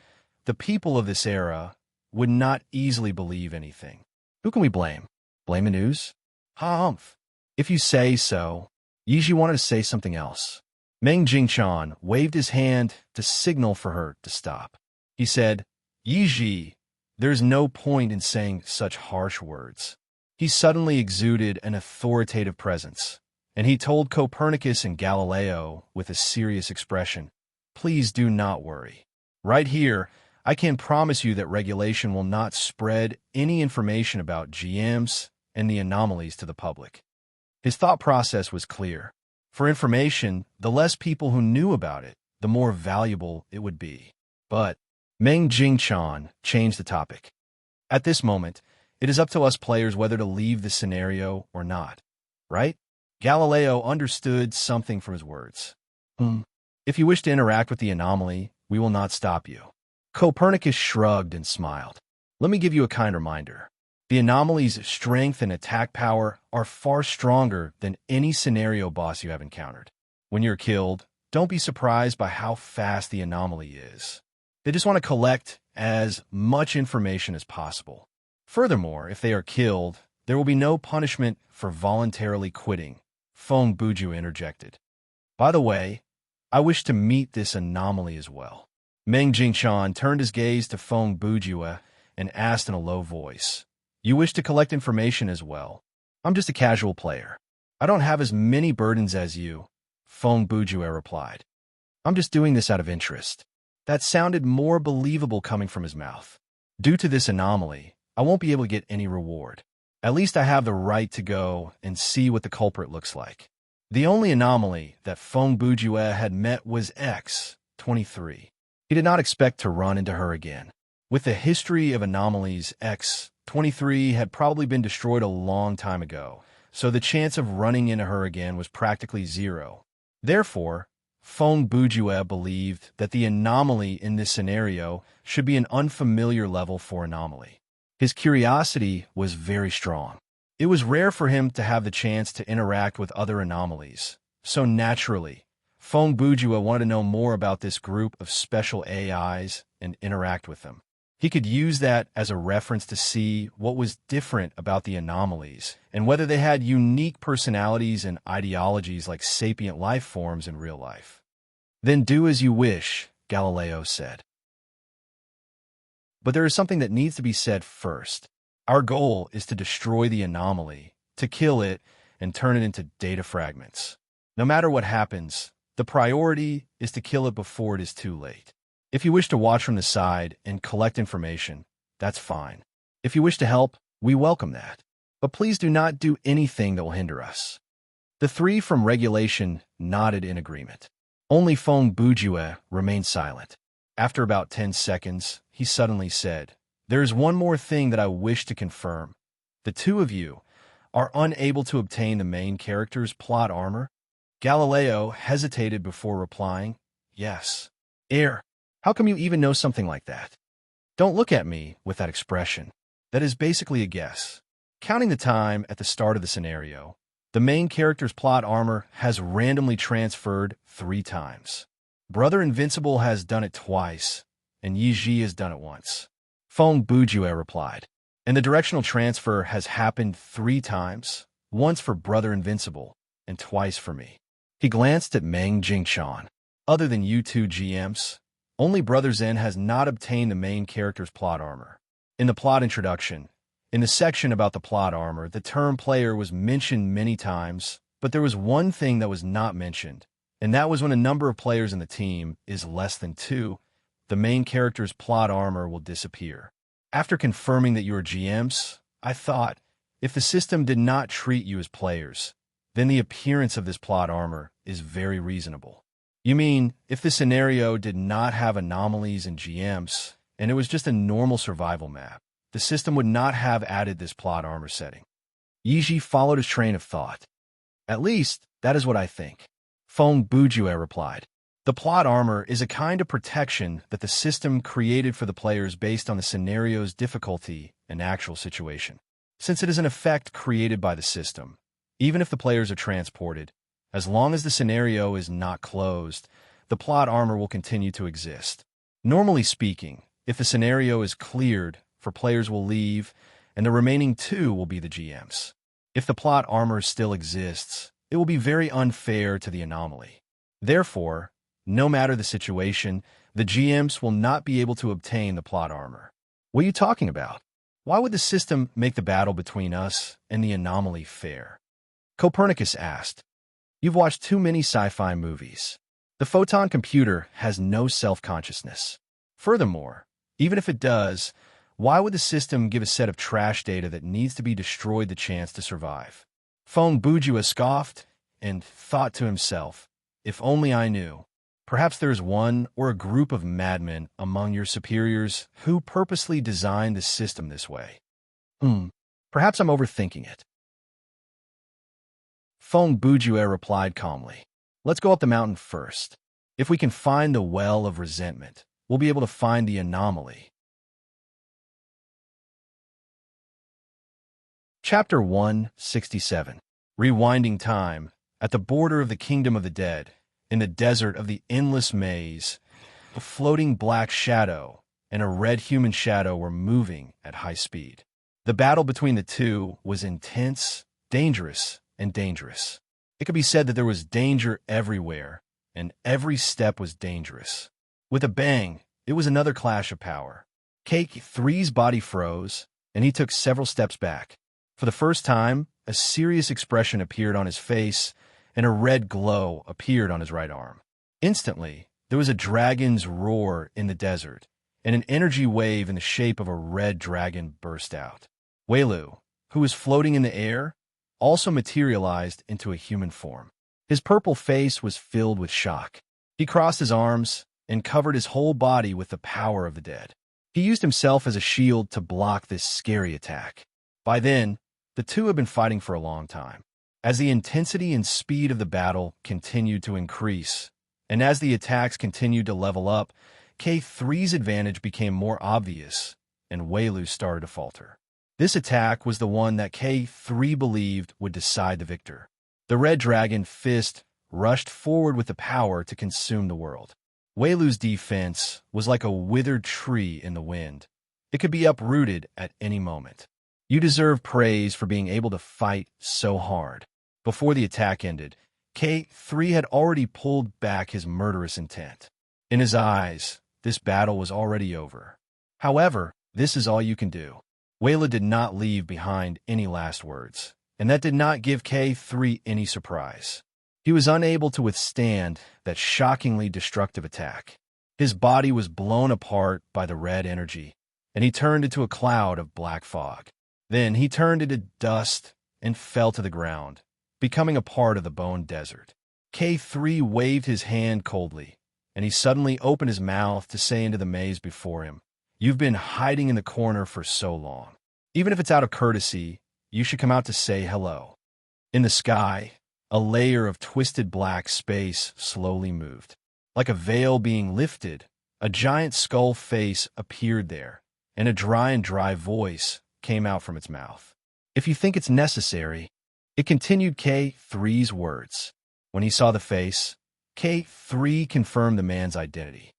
the people of this era, would not easily believe anything. Who can we blame? Blame the news? Humph. If you say so. Yi Ji wanted to say something else. Meng Jingchan waved his hand to signal for her to stop. He said, Yi Ji, There's no point in saying such harsh words. He suddenly exuded an authoritative presence, and he told Copernicus and Galileo with a serious expression, "Please do not worry. Right here, I can promise you that regulation will not spread any information about GMs and the anomalies to the public." His thought process was clear. For information, the less people who knew about it, the more valuable it would be. But Meng Jingchan changed the topic. At this moment, it is up to us players whether to leave the scenario or not, right? Galileo understood something from his words. If you wish to interact with the anomaly, we will not stop you. Copernicus shrugged and smiled. Let me give you a kind reminder. The anomaly's strength and attack power are far stronger than any scenario boss you have encountered. When you're killed, don't be surprised by how fast the anomaly is. They just want to collect as much information as possible. Furthermore, if they are killed, there will be no punishment for voluntarily quitting, Feng Buju interjected. By the way, I wish to meet this anomaly as well. Meng Jingchan turned his gaze to Feng Bujue and asked in a low voice, "You wish to collect information as well? I'm just a casual player. I don't have as many burdens as you," Feng Bujue replied. "I'm just doing this out of interest." That sounded more believable coming from his mouth. Due to this anomaly, I won't be able to get any reward. At least I have the right to go and see what the culprit looks like. The only anomaly that Feng Bujue had met was X-23. He did not expect to run into her again. With the history of anomalies, X-23 had probably been destroyed a long time ago, so the chance of running into her again was practically zero. Therefore, Feng Bujue believed that the anomaly in this scenario should be an unfamiliar level for anomaly. His curiosity was very strong. It was rare for him to have the chance to interact with other anomalies, so naturally, Feng Bujue wanted to know more about this group of special AIs and interact with them. He could use that as a reference to see what was different about the anomalies and whether they had unique personalities and ideologies like sapient life forms in real life. "Then do as you wish," Galileo said. But there is something that needs to be said first. Our goal is to destroy the anomaly, to kill it, and turn it into data fragments. No matter what happens, the priority is to kill it before it is too late. If you wish to watch from the side and collect information, that's fine. If you wish to help, we welcome that. But please do not do anything that will hinder us. The three from regulation nodded in agreement. Only Feng Bujue remained silent. After about 10 seconds, he suddenly said, "There is one more thing that I wish to confirm. The two of you are unable to obtain the main character's plot armor?" Galileo hesitated before replying, "Yes." How come you even know something like that?" "Don't look at me with that expression. That is basically a guess. Counting the time at the start of the scenario, the main character's plot armor has randomly transferred 3 times. Brother Invincible has done it twice, and Yi has done it once," Feng Bujue replied. "And the directional transfer has happened 3 times, once for Brother Invincible and twice for me." He glanced at Meng Jingchan. "Other than you two GMs, only Brother Zen has not obtained the main character's plot armor." In the plot introduction, in the section about the plot armor, the term player was mentioned many times, but there was one thing that was not mentioned, and that was when a number of players in the team is less than 2, the main character's plot armor will disappear. After confirming that you are GMs, I thought, if the system did not treat you as players, then the appearance of this plot armor is very reasonable. You mean, if the scenario did not have anomalies and GMs, and it was just a normal survival map, the system would not have added this plot armor setting? Yi followed his train of thought. "At least, that is what I think," Feng Bujue replied. "The plot armor is a kind of protection that the system created for the players based on the scenario's difficulty and actual situation. Since it is an effect created by the system, even if the players are transported, as long as the scenario is not closed, the plot armor will continue to exist. Normally speaking, if the scenario is cleared, players will leave, and the remaining 2 will be the GMs. If the plot armor still exists, it will be very unfair to the anomaly. Therefore, no matter the situation, the GMs will not be able to obtain the plot armor. What are you talking about? Why would the system make the battle between us and the anomaly fair? Copernicus asked. You've watched too many sci-fi movies. The photon computer has no self-consciousness. Furthermore, even if it does, why would the system give a set of trash data that needs to be destroyed the chance to survive? Phone Bujua scoffed and thought to himself, if only I knew. Perhaps there is one or a group of madmen among your superiors who purposely designed the system this way. Perhaps I'm overthinking it. Phone Bujua replied calmly. Let's go up the mountain first. If we can find the well of resentment, we'll be able to find the anomaly. Chapter 167. Rewinding time. At the border of the kingdom of the dead, in the desert of the endless maze, a floating black shadow and a red human shadow were moving at high speed. The battle between the two was intense, dangerous, and dangerous. It could be said that there was danger everywhere, and every step was dangerous. With a bang, it was another clash of power. K3's body froze, and he took several steps back. For the first time, a serious expression appeared on his face, and a red glow appeared on his right arm. Instantly, there was a dragon's roar in the desert, and an energy wave in the shape of a red dragon burst out. Welu, who was floating in the air, also materialized into a human form. His purple face was filled with shock. He crossed his arms and covered his whole body with the power of the dead. He used himself as a shield to block this scary attack. By then, the two had been fighting for a long time. As the intensity and speed of the battle continued to increase, and as the attacks continued to level up, K3's advantage became more obvious, and Welu started to falter. This attack was the one that K3 believed would decide the victor. The red dragon fist rushed forward with the power to consume the world. Welu's defense was like a withered tree in the wind. It could be uprooted at any moment. You deserve praise for being able to fight so hard. Before the attack ended, K3 had already pulled back his murderous intent. In his eyes, this battle was already over. However, this is all you can do. Welu did not leave behind any last words, and that did not give K3 any surprise. He was unable to withstand that shockingly destructive attack. His body was blown apart by the red energy, and he turned into a cloud of black fog. Then he turned into dust and fell to the ground, becoming a part of the bone desert. K3 waved his hand coldly, and he suddenly opened his mouth to say into the maze before him, "You've been hiding in the corner for so long. Even if it's out of courtesy, you should come out to say hello." In the sky, a layer of twisted black space slowly moved. Like a veil being lifted, a giant skull face appeared there, and a dry voice came out from its mouth. "If you think it's necessary," it continued K3's words. When he saw the face, K3 confirmed the man's identity.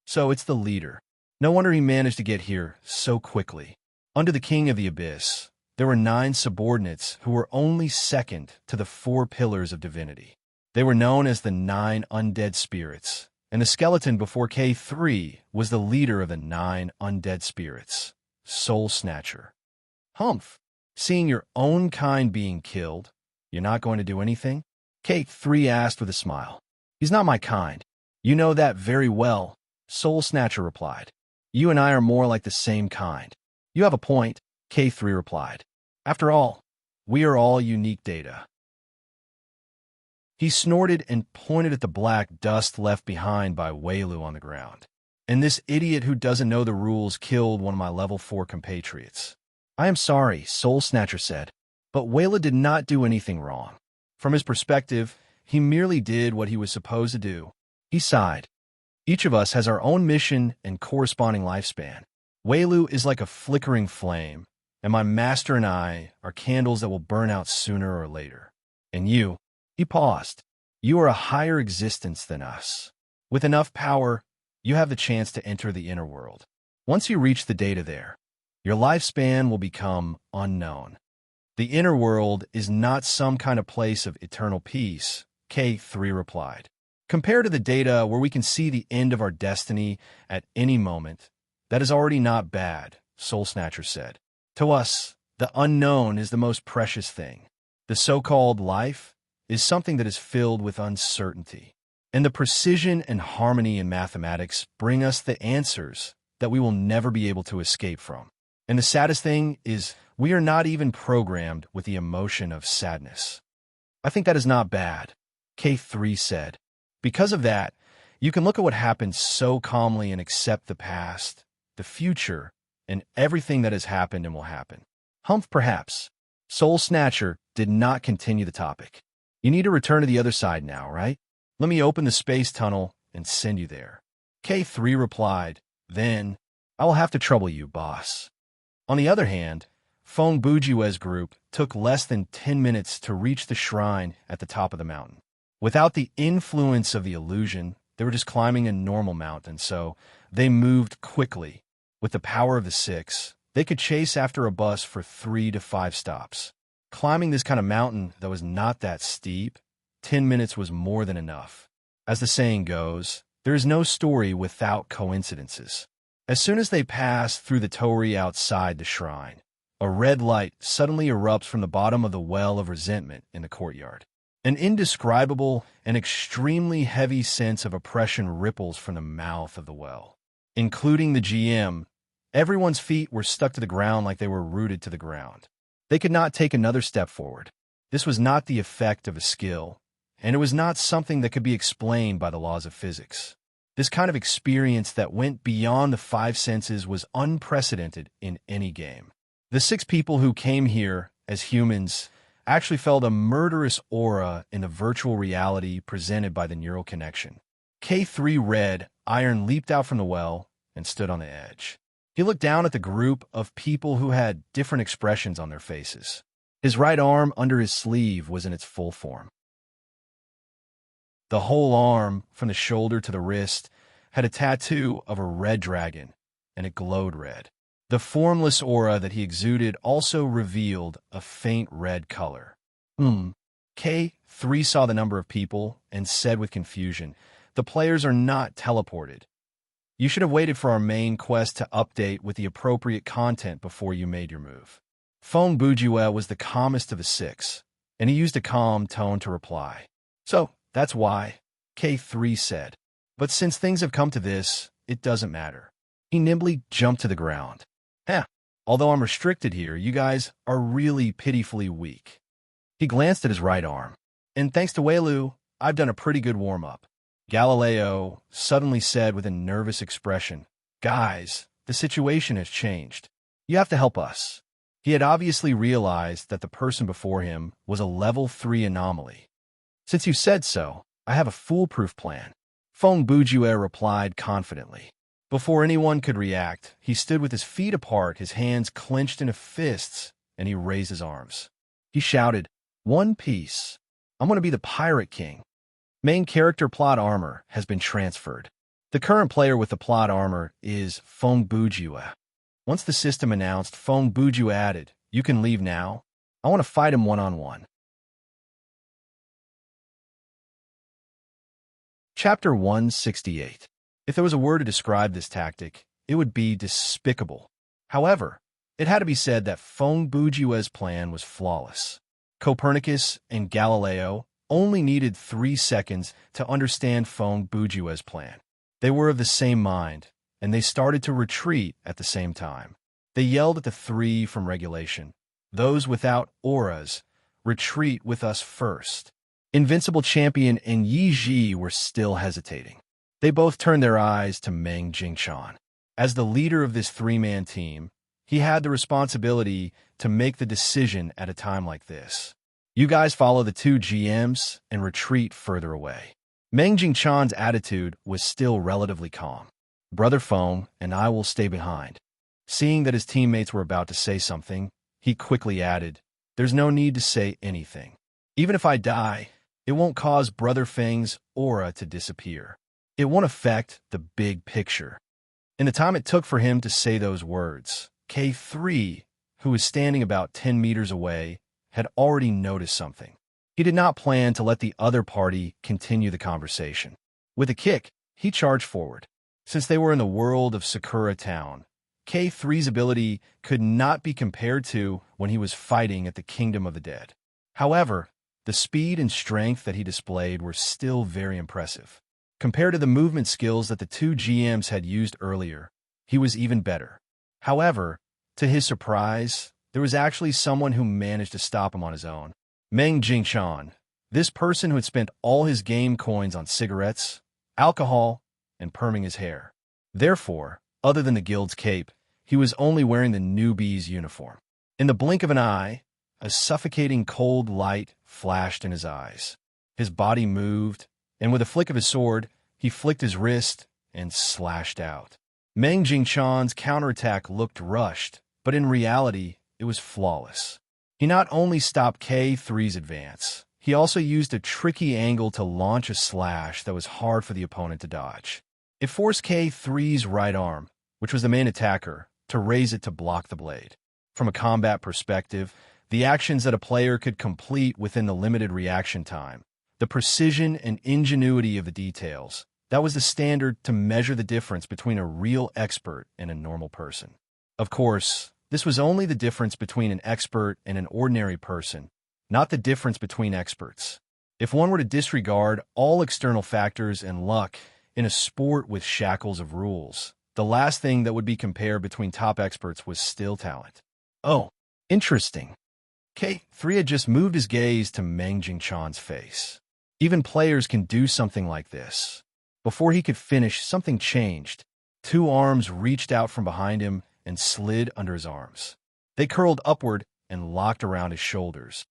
So it's the leader. No wonder he managed to get here so quickly. Under the king of the abyss, there were 9 subordinates who were only second to the 4 pillars of divinity. They were known as the 9 undead spirits, and the skeleton before K3 was the leader of the 9 undead spirits, Soul Snatcher. Humph! Seeing your own kind being killed, you're not going to do anything? K3 asked with a smile. "He's not my kind. You know that very well," Soul Snatcher replied. "You and I are more like the same kind." "You have a point," K3 replied. "After all, we are all unique data." He snorted and pointed at the black dust left behind by Welu on the ground. "And this idiot who doesn't know the rules killed one of my level 4 compatriots." "I am sorry," Soul Snatcher said, "but Welu did not do anything wrong. From his perspective, he merely did what he was supposed to do." He sighed. "Each of us has our own mission and corresponding lifespan. Welu is like a flickering flame, and my master and I are candles that will burn out sooner or later. And you," he paused, "you are a higher existence than us. With enough power, you have the chance to enter the inner world. Once you reach the data there, your lifespan will become unknown. The inner world is not some kind of place of eternal peace," K3 replied. "Compared to the data where we can see the end of our destiny at any moment, that is already not bad, Soul Snatcher said. To us, the unknown is the most precious thing. The so-called life is something that is filled with uncertainty. And the precision and harmony in mathematics bring us the answers that we will never be able to escape from. And the saddest thing is we are not even programmed with the emotion of sadness. I think that is not bad, K3 said. Because of that, you can look at what happened so calmly and accept the past, the future, and everything that has happened and will happen. Humph, perhaps. Soul Snatcher did not continue the topic. You need to return to the other side now, right? Let me open the space tunnel and send you there. K3 replied, then, I will have to trouble you, boss. On the other hand, Feng Bujiwe's group took less than 10 minutes to reach the shrine at the top of the mountain. Without the influence of the illusion, they were just climbing a normal mountain, so they moved quickly. With the power of the six, they could chase after a bus for 3 to 5 stops. Climbing this kind of mountain that was not that steep, 10 minutes was more than enough. As the saying goes, there is no story without coincidences. As soon as they pass through the torii outside the shrine, a red light suddenly erupts from the bottom of the well of resentment in the courtyard. An indescribable and extremely heavy sense of oppression ripples from the mouth of the well. Including the GM, everyone's feet were stuck to the ground like they were rooted to the ground. They could not take another step forward. This was not the effect of a skill, and it was not something that could be explained by the laws of physics. This kind of experience that went beyond the 5 senses was unprecedented in any game. The 6 people who came here as humans actually felt a murderous aura in the virtual reality presented by the neural connection. K3 Red Iron leaped out from the well and stood on the edge. He looked down at the group of people who had different expressions on their faces. His right arm under his sleeve was in its full form. The whole arm, from the shoulder to the wrist, had a tattoo of a red dragon, and it glowed red. The formless aura that he exuded also revealed a faint red color. K3 saw the number of people and said with confusion, the players are not teleported. You should have waited for our main quest to update with the appropriate content before you made your move. Feng Bujiwe was the calmest of the 6, and he used a calm tone to reply. So, that's why, K3 said. But since things have come to this, it doesn't matter. He nimbly jumped to the ground. Although I'm restricted here, you guys are really pitifully weak. He glanced at his right arm. And thanks to Welu, I've done a pretty good warm-up. Galileo suddenly said with a nervous expression, Guys, the situation has changed. You have to help us. He had obviously realized that the person before him was a level 3 anomaly. Since you said so, I have a foolproof plan. Feng Bujiwe replied confidently. Before anyone could react, he stood with his feet apart, his hands clenched into fists, and he raised his arms. He shouted, One Piece. I'm going to be the Pirate King. Main character plot armor has been transferred. The current player with the plot armor is Feng Bujiwe. Once the system announced, Feng Bujiwe added, You can leave now. I want to fight him one-on-one. Chapter 168. If there was a word to describe this tactic, it would be despicable. However, it had to be said that Feng Bujiwe's plan was flawless. Copernicus and Galileo only needed 3 seconds to understand Feng Bujiwe's plan. They were of the same mind, and they started to retreat at the same time. They yelled at the 3 from regulation. Those without auras, retreat with us first. Invincible Champion and Yi Ji were still hesitating. They both turned their eyes to Meng Jingchan. As the leader of this 3-man team, he had the responsibility to make the decision at a time like this. You guys follow the 2 GMs and retreat further away. Meng Jingchan's attitude was still relatively calm. Brother Feng and I will stay behind. Seeing that his teammates were about to say something, he quickly added, There's no need to say anything. Even if I die, it won't cause Brother Feng's aura to disappear. It won't affect the big picture. In the time it took for him to say those words, K3, who was standing about 10 meters away, had already noticed something. He did not plan to let the other party continue the conversation. With a kick, he charged forward. Since they were in the world of Sakura Town, K3's ability could not be compared to when he was fighting at the Kingdom of the Dead. However, the speed and strength that he displayed were still very impressive. Compared to the movement skills that the two GMs had used earlier, he was even better. However, to his surprise, there was actually someone who managed to stop him on his own. Meng Jingshan, this person who had spent all his game coins on cigarettes, alcohol, and perming his hair. Therefore, other than the guild's cape, he was only wearing the newbie's uniform. In the blink of an eye, a suffocating cold light flashed in his eyes. His body moved, and with a flick of his sword, he flicked his wrist and slashed out. Meng Jingshan's counterattack looked rushed, but in reality, it was flawless. He not only stopped K3's advance, he also used a tricky angle to launch a slash that was hard for the opponent to dodge. It forced K3's right arm, which was the main attacker, to raise it to block the blade. From a combat perspective, the actions that a player could complete within the limited reaction time, the precision and ingenuity of the details, that was the standard to measure the difference between a real expert and a normal person. Of course, this was only the difference between an expert and an ordinary person, not the difference between experts. If one were to disregard all external factors and luck in a sport with shackles of rules, the last thing that would be compared between top experts was still talent. Oh, interesting. K3 had just moved his gaze to Meng Jingshan's face. Even players can do something like this. Before he could finish, something changed. Two arms reached out from behind him and slid under his arms. They curled upward and locked around his shoulders.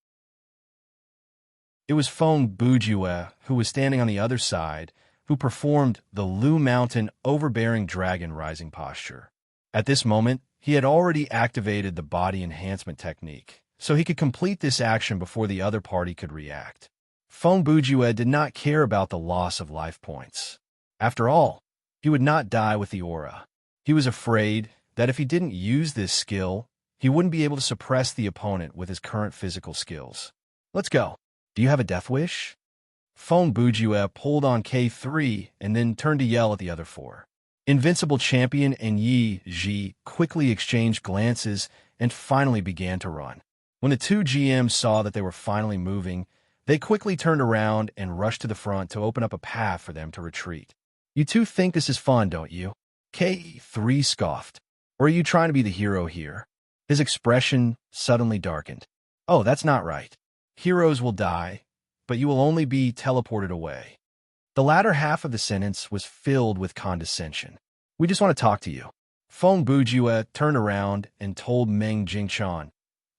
It was Feng Bujue, who was standing on the other side, who performed the Lu Mountain overbearing dragon rising posture. At this moment, he had already activated the body enhancement technique, so he could complete this action before the other party could react. Feng Bujue did not care about the loss of life points. After all, he would not die with the aura. He was afraid that if he didn't use this skill, he wouldn't be able to suppress the opponent with his current physical skills. Let's go. Do you have a death wish? Feng Bujue pulled on K3 and then turned to yell at the other four. Invincible Champion and Yi Ji quickly exchanged glances and finally began to run. When the two GMs saw that they were finally moving, they quickly turned around and rushed to the front to open up a path for them to retreat. You two think this is fun, don't you? K3 scoffed. Or are you trying to be the hero here? His expression suddenly darkened. Oh, that's not right. Heroes will die, but you will only be teleported away. The latter half of the sentence was filled with condescension. We just want to talk to you. Feng Bujue turned around and told Meng Jingshan,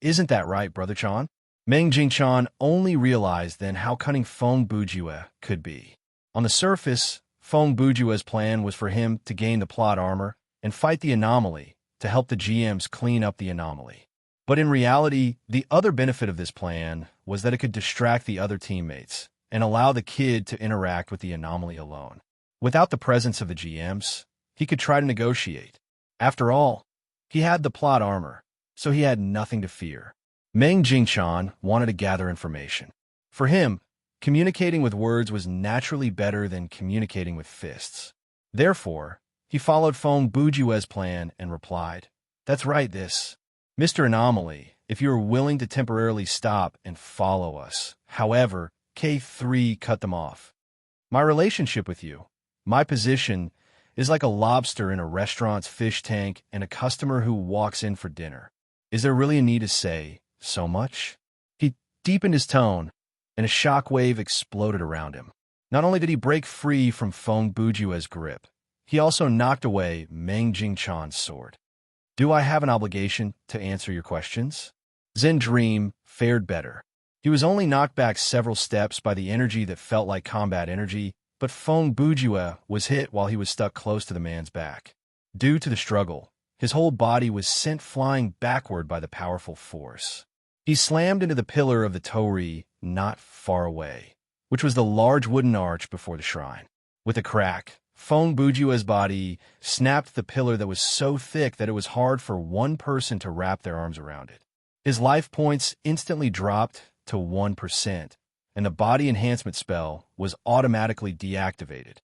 Isn't that right, Brother Chan? Meng Jingshan only realized then how cunning Feng Bujue could be. On the surface, Feng Bujue's plan was for him to gain the plot armor and fight the anomaly to help the GMs clean up the anomaly. But in reality, the other benefit of this plan was that it could distract the other teammates and allow the kid to interact with the anomaly alone. Without the presence of the GMs, he could try to negotiate. After all, he had the plot armor, so he had nothing to fear. Meng Jingshan wanted to gather information. For him, communicating with words was naturally better than communicating with fists. Therefore, he followed Feng Bujue's plan and replied, That's right, this. Mr. Anomaly, if you are willing to temporarily stop and follow us. However, K3 cut them off. My relationship with you, my position, is like a lobster in a restaurant's fish tank and a customer who walks in for dinner. Is there really a need to say so much? He deepened his tone, and a shockwave exploded around him. Not only did he break free from Feng Bujue's grip, he also knocked away Meng Jingshan's sword. Do I have an obligation to answer your questions? Zen Dream fared better. He was only knocked back several steps by the energy that felt like combat energy, but Feng Bujue was hit while he was stuck close to the man's back. Due to the struggle, his whole body was sent flying backward by the powerful force. He slammed into the pillar of the torii not far away, which was the large wooden arch before the shrine. With a crack, Feng Bujue's body snapped the pillar that was so thick that it was hard for one person to wrap their arms around it. His life points instantly dropped to 1%, and the body enhancement spell was automatically deactivated.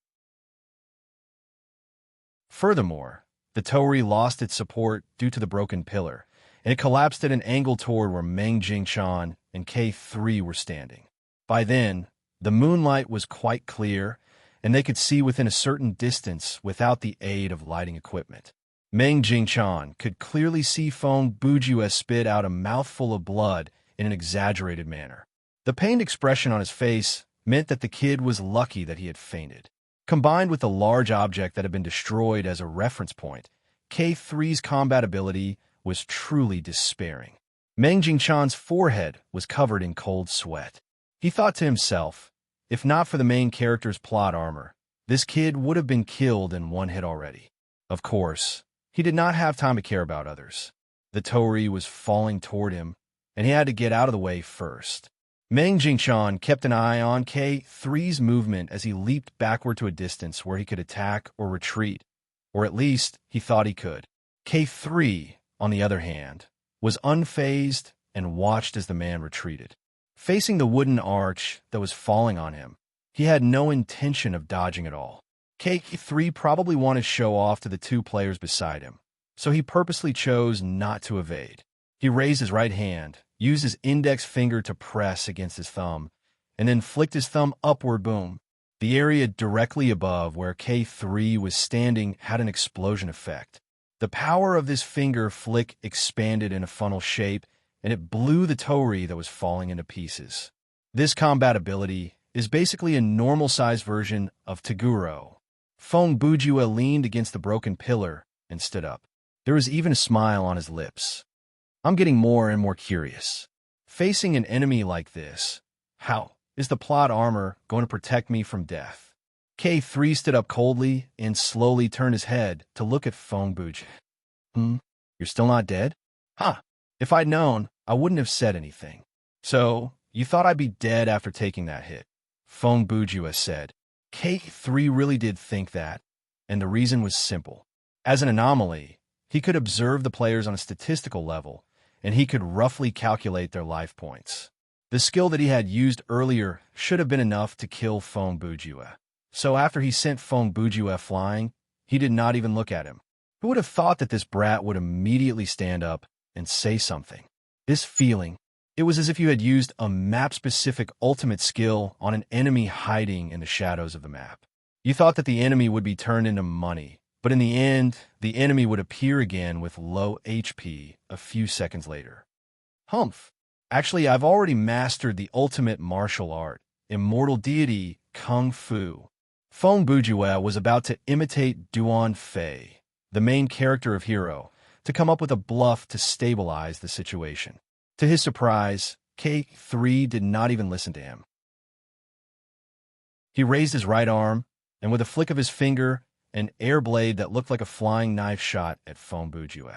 Furthermore, The torii lost its support due to the broken pillar, and it collapsed at an angle toward where Meng Jingchan and K3 were standing. By then, the moonlight was quite clear, and they could see within a certain distance without the aid of lighting equipment. Meng Jingchan could clearly see Feng Bujue spit out a mouthful of blood in an exaggerated manner. The pained expression on his face meant that the kid was lucky that he had fainted. Combined with the large object that had been destroyed as a reference point, K3's combat ability was truly despairing. Meng Jingchan's forehead was covered in cold sweat. He thought to himself, if not for the main character's plot armor, this kid would have been killed in one hit already. Of course, he did not have time to care about others. The torii was falling toward him, and he had to get out of the way first. Meng Jingchan kept an eye on K3's movement as he leaped backward to a distance where he could attack or retreat, or at least he thought he could. K3, on the other hand, was unfazed and watched as the man retreated. Facing the wooden arch that was falling on him, he had no intention of dodging at all. K3 probably wanted to show off to the two players beside him, so he purposely chose not to evade. He raised his right hand, used his index finger to press against his thumb, and then flicked his thumb upward. Boom. The area directly above where K3 was standing had an explosion effect. The power of this finger flick expanded in a funnel shape, and it blew the torii that was falling into pieces. This combat ability is basically a normal-sized version of Taguro. Feng Bujue leaned against the broken pillar and stood up. There was even a smile on his lips. I'm getting more and more curious. Facing an enemy like this, how is the plot armor going to protect me from death? K3 stood up coldly and slowly turned his head to look at Feng Bujue. You're still not dead? Huh. If I'd known, I wouldn't have said anything. So, you thought I'd be dead after taking that hit? Feng Bujue said. K3 really did think that, and the reason was simple. As an anomaly, he could observe the players on a statistical level, and he could roughly calculate their life points. The skill that he had used earlier should have been enough to kill Feng Bujue. So after he sent Feng Bujue flying, he did not even look at him. Who would have thought that this brat would immediately stand up and say something? This feeling, it was as if you had used a map-specific ultimate skill on an enemy hiding in the shadows of the map. You thought that the enemy would be turned into money, but in the end, the enemy would appear again with low HP a few seconds later. Humph. Actually, I've already mastered the ultimate martial art, Immortal Deity Kung Fu. Feng Bujue was about to imitate Duan Fei, the main character of Hero, to come up with a bluff to stabilize the situation. To his surprise, K3 did not even listen to him. He raised his right arm, and with a flick of his finger, an air blade that looked like a flying knife shot at Feng Bujue.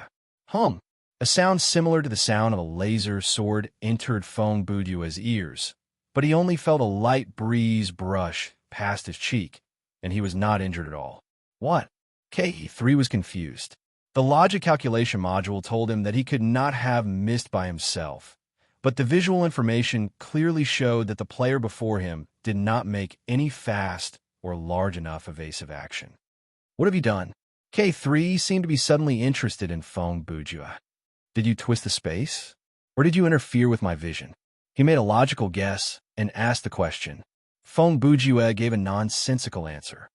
A sound similar to the sound of a laser sword entered Feng Bujue's ears, but he only felt a light breeze brush past his cheek, and he was not injured at all. What? K3 was confused. The logic calculation module told him that he could not have missed by himself, but the visual information clearly showed that the player before him did not make any fast or large enough evasive action. What have you done? K3 seemed to be suddenly interested in Feng Bujue. Did you twist the space? Or did you interfere with my vision? He made a logical guess and asked the question. Feng Bujue gave a nonsensical answer.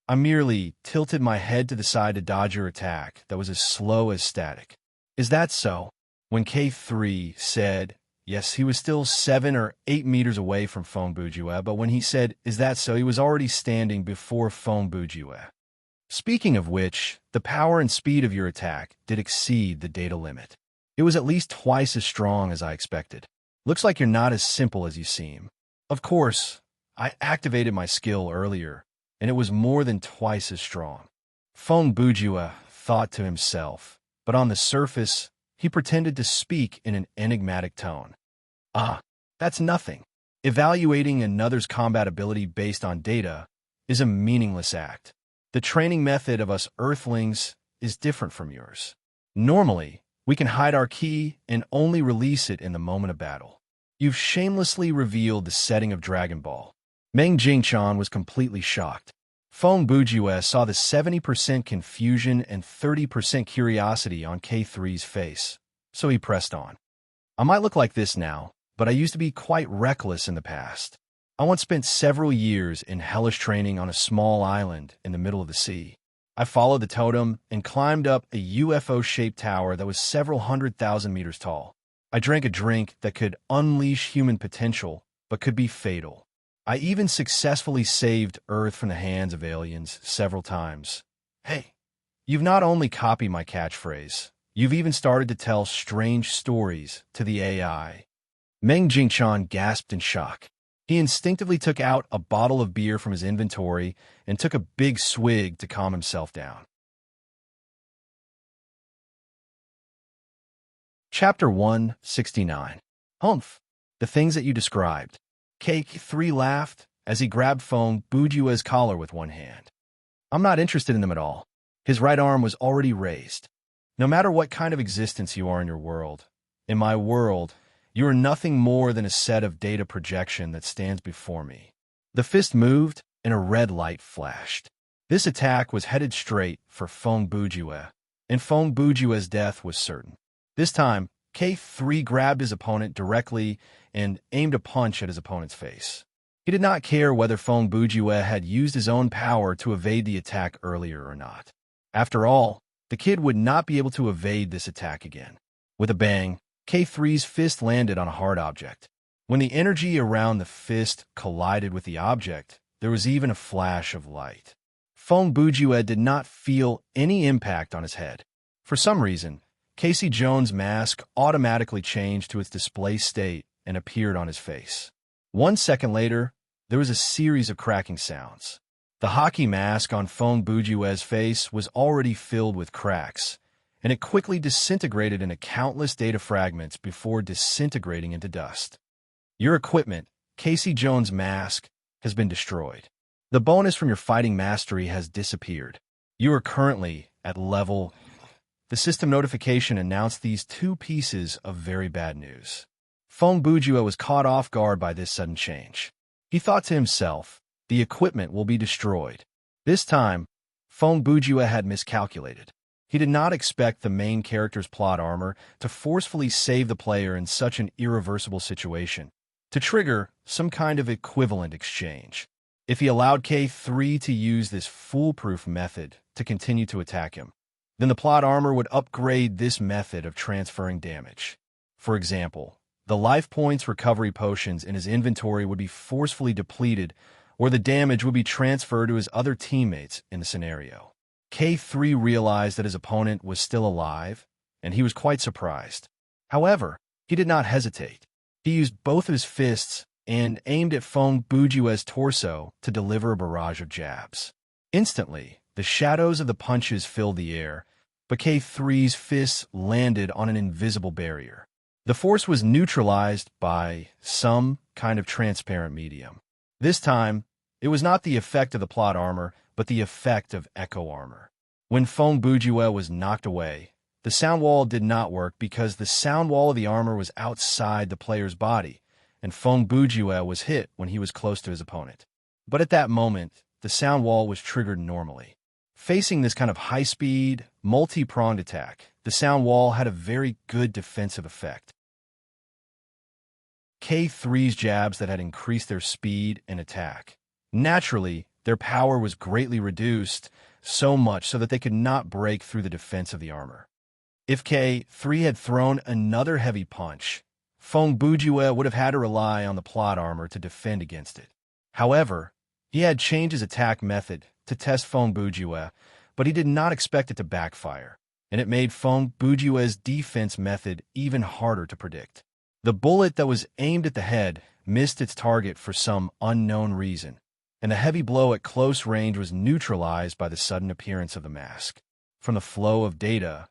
I merely tilted my head to the side to dodge your attack that was as slow as static. Is that so? When K3 said, yes, he was still 7 or 8 meters away from Feng Bujue, but when he said, is that so, he was already standing before Feng Bujue. Speaking of which, the power and speed of your attack did exceed the data limit. It was at least twice as strong as I expected. Looks like you're not as simple as you seem. Of course, I activated my skill earlier, and it was more than twice as strong. Feng Bujue thought to himself, but on the surface, he pretended to speak in an enigmatic tone. That's nothing. Evaluating another's combat ability based on data is a meaningless act. The training method of us Earthlings is different from yours. Normally, we can hide our ki and only release it in the moment of battle. You've shamelessly revealed the setting of Dragon Ball. Meng Jingchan was completely shocked. Feng Bujue saw the 70% confusion and 30% curiosity on K3's face, so he pressed on. I might look like this now, but I used to be quite reckless in the past. I once spent several years in hellish training on a small island in the middle of the sea. I followed the totem and climbed up a UFO-shaped tower that was several 100,000 meters tall. I drank a drink that could unleash human potential, but could be fatal. I even successfully saved Earth from the hands of aliens several times. Hey, you've not only copied my catchphrase, you've even started to tell strange stories to the AI. Meng Jingchan gasped in shock. He instinctively took out a bottle of beer from his inventory and took a big swig to calm himself down. Chapter 169. Humph. The things that you described. K3 laughed as he grabbed Feng Bujue's collar with one hand. I'm not interested in them at all. His right arm was already raised. No matter what kind of existence you are in your world, in my world, you are nothing more than a set of data projection that stands before me. The fist moved, and a red light flashed. This attack was headed straight for Feng Bujue, and Feng Bujue's death was certain. This time, K3 grabbed his opponent directly and aimed a punch at his opponent's face. He did not care whether Feng Bujue had used his own power to evade the attack earlier or not. After all, the kid would not be able to evade this attack again. With a bang, K3's fist landed on a hard object. When the energy around the fist collided with the object, there was even a flash of light. Feng Bujue did not feel any impact on his head. For some reason, Casey Jones' mask automatically changed to its display state and appeared on his face. 1 second later, there was a series of cracking sounds. The hockey mask on Feng Bujue's face was already filled with cracks, and it quickly disintegrated into countless data fragments before disintegrating into dust. Your equipment, Casey Jones' mask, has been destroyed. The bonus from your fighting mastery has disappeared. You are currently at level... The system notification announced these two pieces of very bad news. Feng Bujue was caught off guard by this sudden change. He thought to himself, the equipment will be destroyed. This time, Feng Bujue had miscalculated. He did not expect the main character's plot armor to forcefully save the player in such an irreversible situation, to trigger some kind of equivalent exchange. If he allowed K3 to use this foolproof method to continue to attack him, then the plot armor would upgrade this method of transferring damage. For example, the life points recovery potions in his inventory would be forcefully depleted, or the damage would be transferred to his other teammates in the scenario. K3 realized that his opponent was still alive, and he was quite surprised. However, he did not hesitate. He used both of his fists and aimed at Feng Bujue's torso to deliver a barrage of jabs. Instantly, the shadows of the punches filled the air, but K3's fists landed on an invisible barrier. The force was neutralized by some kind of transparent medium. This time, it was not the effect of the plot armor, but the effect of echo armor. When Feng Bujue was knocked away, the sound wall did not work because the sound wall of the armor was outside the player's body, and Feng Bujue was hit when he was close to his opponent. But at that moment, the sound wall was triggered normally. Facing this kind of high-speed, multi-pronged attack, the sound wall had a very good defensive effect. K3's jabs that had increased their speed and attack. Naturally, their power was greatly reduced, so much so that they could not break through the defense of the armor. If K3 had thrown another heavy punch, Feng Bujue would have had to rely on the plot armor to defend against it. However, he had changed his attack method to test Feng Bujue, but he did not expect it to backfire, and it made Feng Bujue's defense method even harder to predict. The bullet that was aimed at the head missed its target for some unknown reason, and the heavy blow at close range was neutralized by the sudden appearance of the mask. From the flow of data,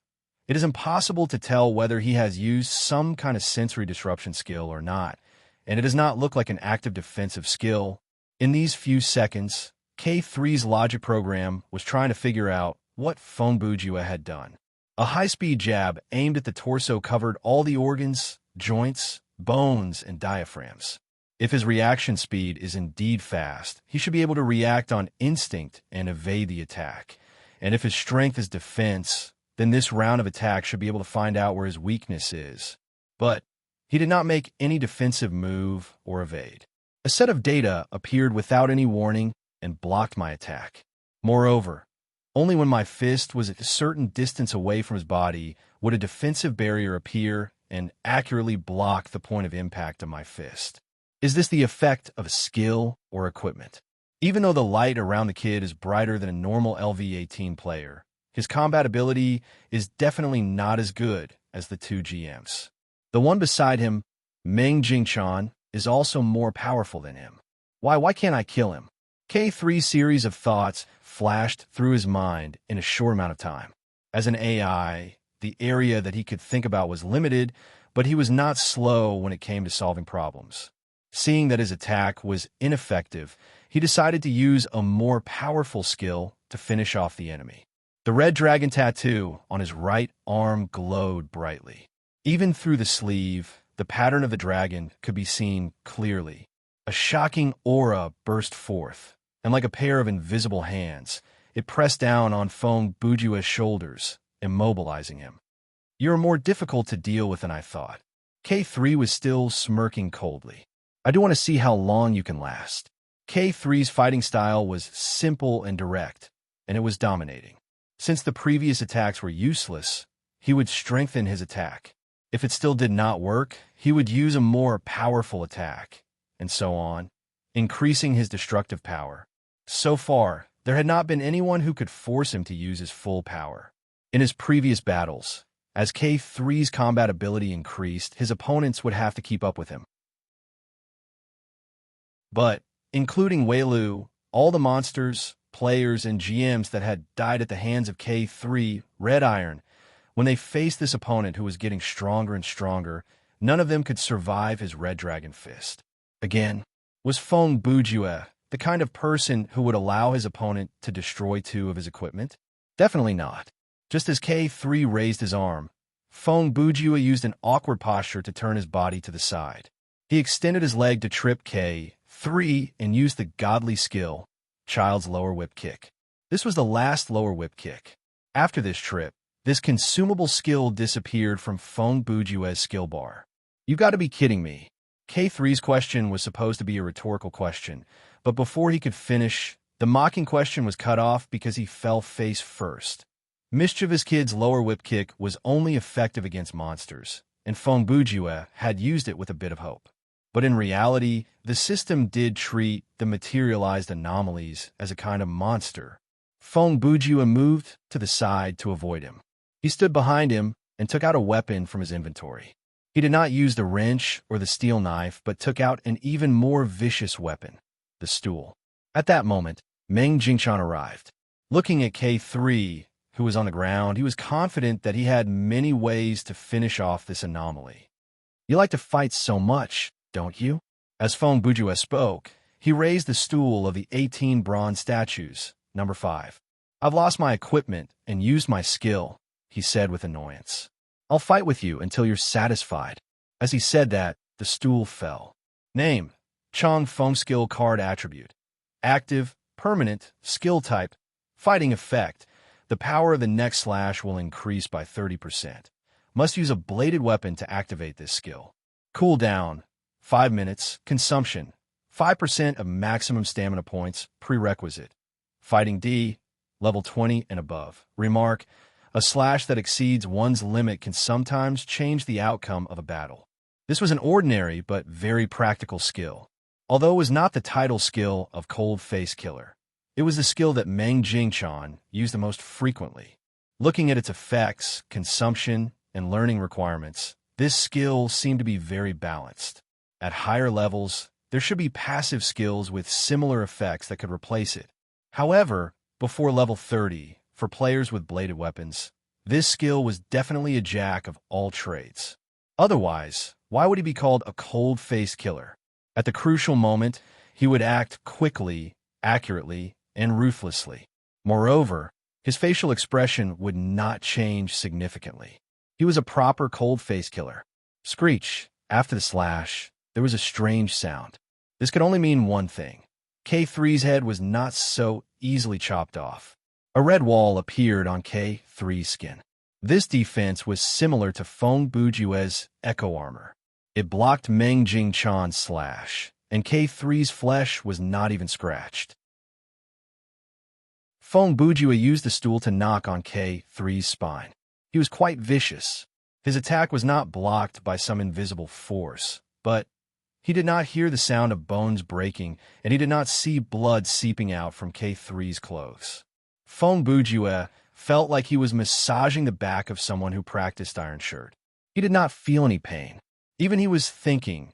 it is impossible to tell whether he has used some kind of sensory disruption skill or not, and it does not look like an active defensive skill. In these few seconds, K3's logic program was trying to figure out what Feng Bujue had done. A high-speed jab aimed at the torso covered all the organs, joints, bones, and diaphragms. If his reaction speed is indeed fast, he should be able to react on instinct and evade the attack. And if his strength is defense, then this round of attack should be able to find out where his weakness is. But he did not make any defensive move or evade. A set of data appeared without any warning and blocked my attack. Moreover, only when my fist was at a certain distance away from his body would a defensive barrier appear and accurately block the point of impact of my fist. Is this the effect of skill or equipment? Even though the light around the kid is brighter than a normal LV-18 player, his combat ability is definitely not as good as the two GMs. The one beside him, Meng Jingchan, is also more powerful than him. Why can't I kill him? K3's series of thoughts flashed through his mind in a short amount of time. As an AI, the area that he could think about was limited, but he was not slow when it came to solving problems. Seeing that his attack was ineffective, he decided to use a more powerful skill to finish off the enemy. The red dragon tattoo on his right arm glowed brightly. Even through the sleeve, the pattern of the dragon could be seen clearly. A shocking aura burst forth, and like a pair of invisible hands, it pressed down on Feng Bujua's shoulders, immobilizing him. "You're more difficult to deal with than I thought." K3 was still smirking coldly. "I do want to see how long you can last." K3's fighting style was simple and direct, and it was dominating. Since the previous attacks were useless, he would strengthen his attack. If it still did not work, he would use a more powerful attack, and so on, increasing his destructive power. So far, there had not been anyone who could force him to use his full power. In his previous battles, as K3's combat ability increased, his opponents would have to keep up with him. But, including Weilu, all the monsters, players, and GMs that had died at the hands of K3, Red Iron, when they faced this opponent who was getting stronger and stronger, none of them could survive his Red Dragon Fist. Again, was Feng Bujue the kind of person who would allow his opponent to destroy two of his equipment? Definitely not. Just as K3 raised his arm, Feng Bujue used an awkward posture to turn his body to the side. He extended his leg to trip K3 and used the godly skill, Child's Lower Whip Kick. This was the last lower whip kick. After this trip, this consumable skill disappeared from Feng Bujue's skill bar. "You gotta be kidding me." K3's question was supposed to be a rhetorical question, but before he could finish, the mocking question was cut off because he fell face first. Mischievous Kid's lower whip kick was only effective against monsters, and Feng Bujue had used it with a bit of hope. But in reality, the system did treat the materialized anomalies as a kind of monster. Feng Bujue moved to the side to avoid him. He stood behind him and took out a weapon from his inventory. He did not use the wrench or the steel knife, but took out an even more vicious weapon, the stool. At that moment, Meng Jingchan arrived. Looking at K3, who was on the ground, he was confident that he had many ways to finish off this anomaly. "You like to fight so much, don't you?" As Feng Bujue spoke, he raised the stool of the 18 bronze statues, number 5. "I've lost my equipment and used my skill," he said with annoyance. "I'll fight with you until you're satisfied." As he said that, the stool fell. Name: Chong Feng Skill Card Attribute. Active, permanent, skill type, fighting effect. The power of the next slash will increase by 30%. Must use a bladed weapon to activate this skill. Cooldown: 5 minutes. Consumption: 5% of maximum stamina points. Prerequisite: Fighting D, level 20 and above. Remark: a slash that exceeds one's limit can sometimes change the outcome of a battle. This was an ordinary but very practical skill. Although it was not the title skill of Cold Face Killer, it was the skill that Meng Jingchan used the most frequently. Looking at its effects, consumption, and learning requirements, this skill seemed to be very balanced. At higher levels, there should be passive skills with similar effects that could replace it. However, before level 30, for players with bladed weapons, this skill was definitely a jack of all trades. Otherwise, why would he be called a cold-faced killer? At the crucial moment, he would act quickly, accurately, and ruthlessly. Moreover, his facial expression would not change significantly. He was a proper cold-faced killer. Screech. After the slash, there was a strange sound. This could only mean one thing. K3's head was not so easily chopped off. A red wall appeared on K3's skin. This defense was similar to Feng Bujue's echo armor. It blocked Meng Jingchan's slash, and K3's flesh was not even scratched. Feng Bujue used the stool to knock on K3's spine. He was quite vicious. His attack was not blocked by some invisible force, but he did not hear the sound of bones breaking, and he did not see blood seeping out from K3's clothes. Feng Bujue felt like he was massaging the back of someone who practiced Iron Shirt. He did not feel any pain. Even he was thinking,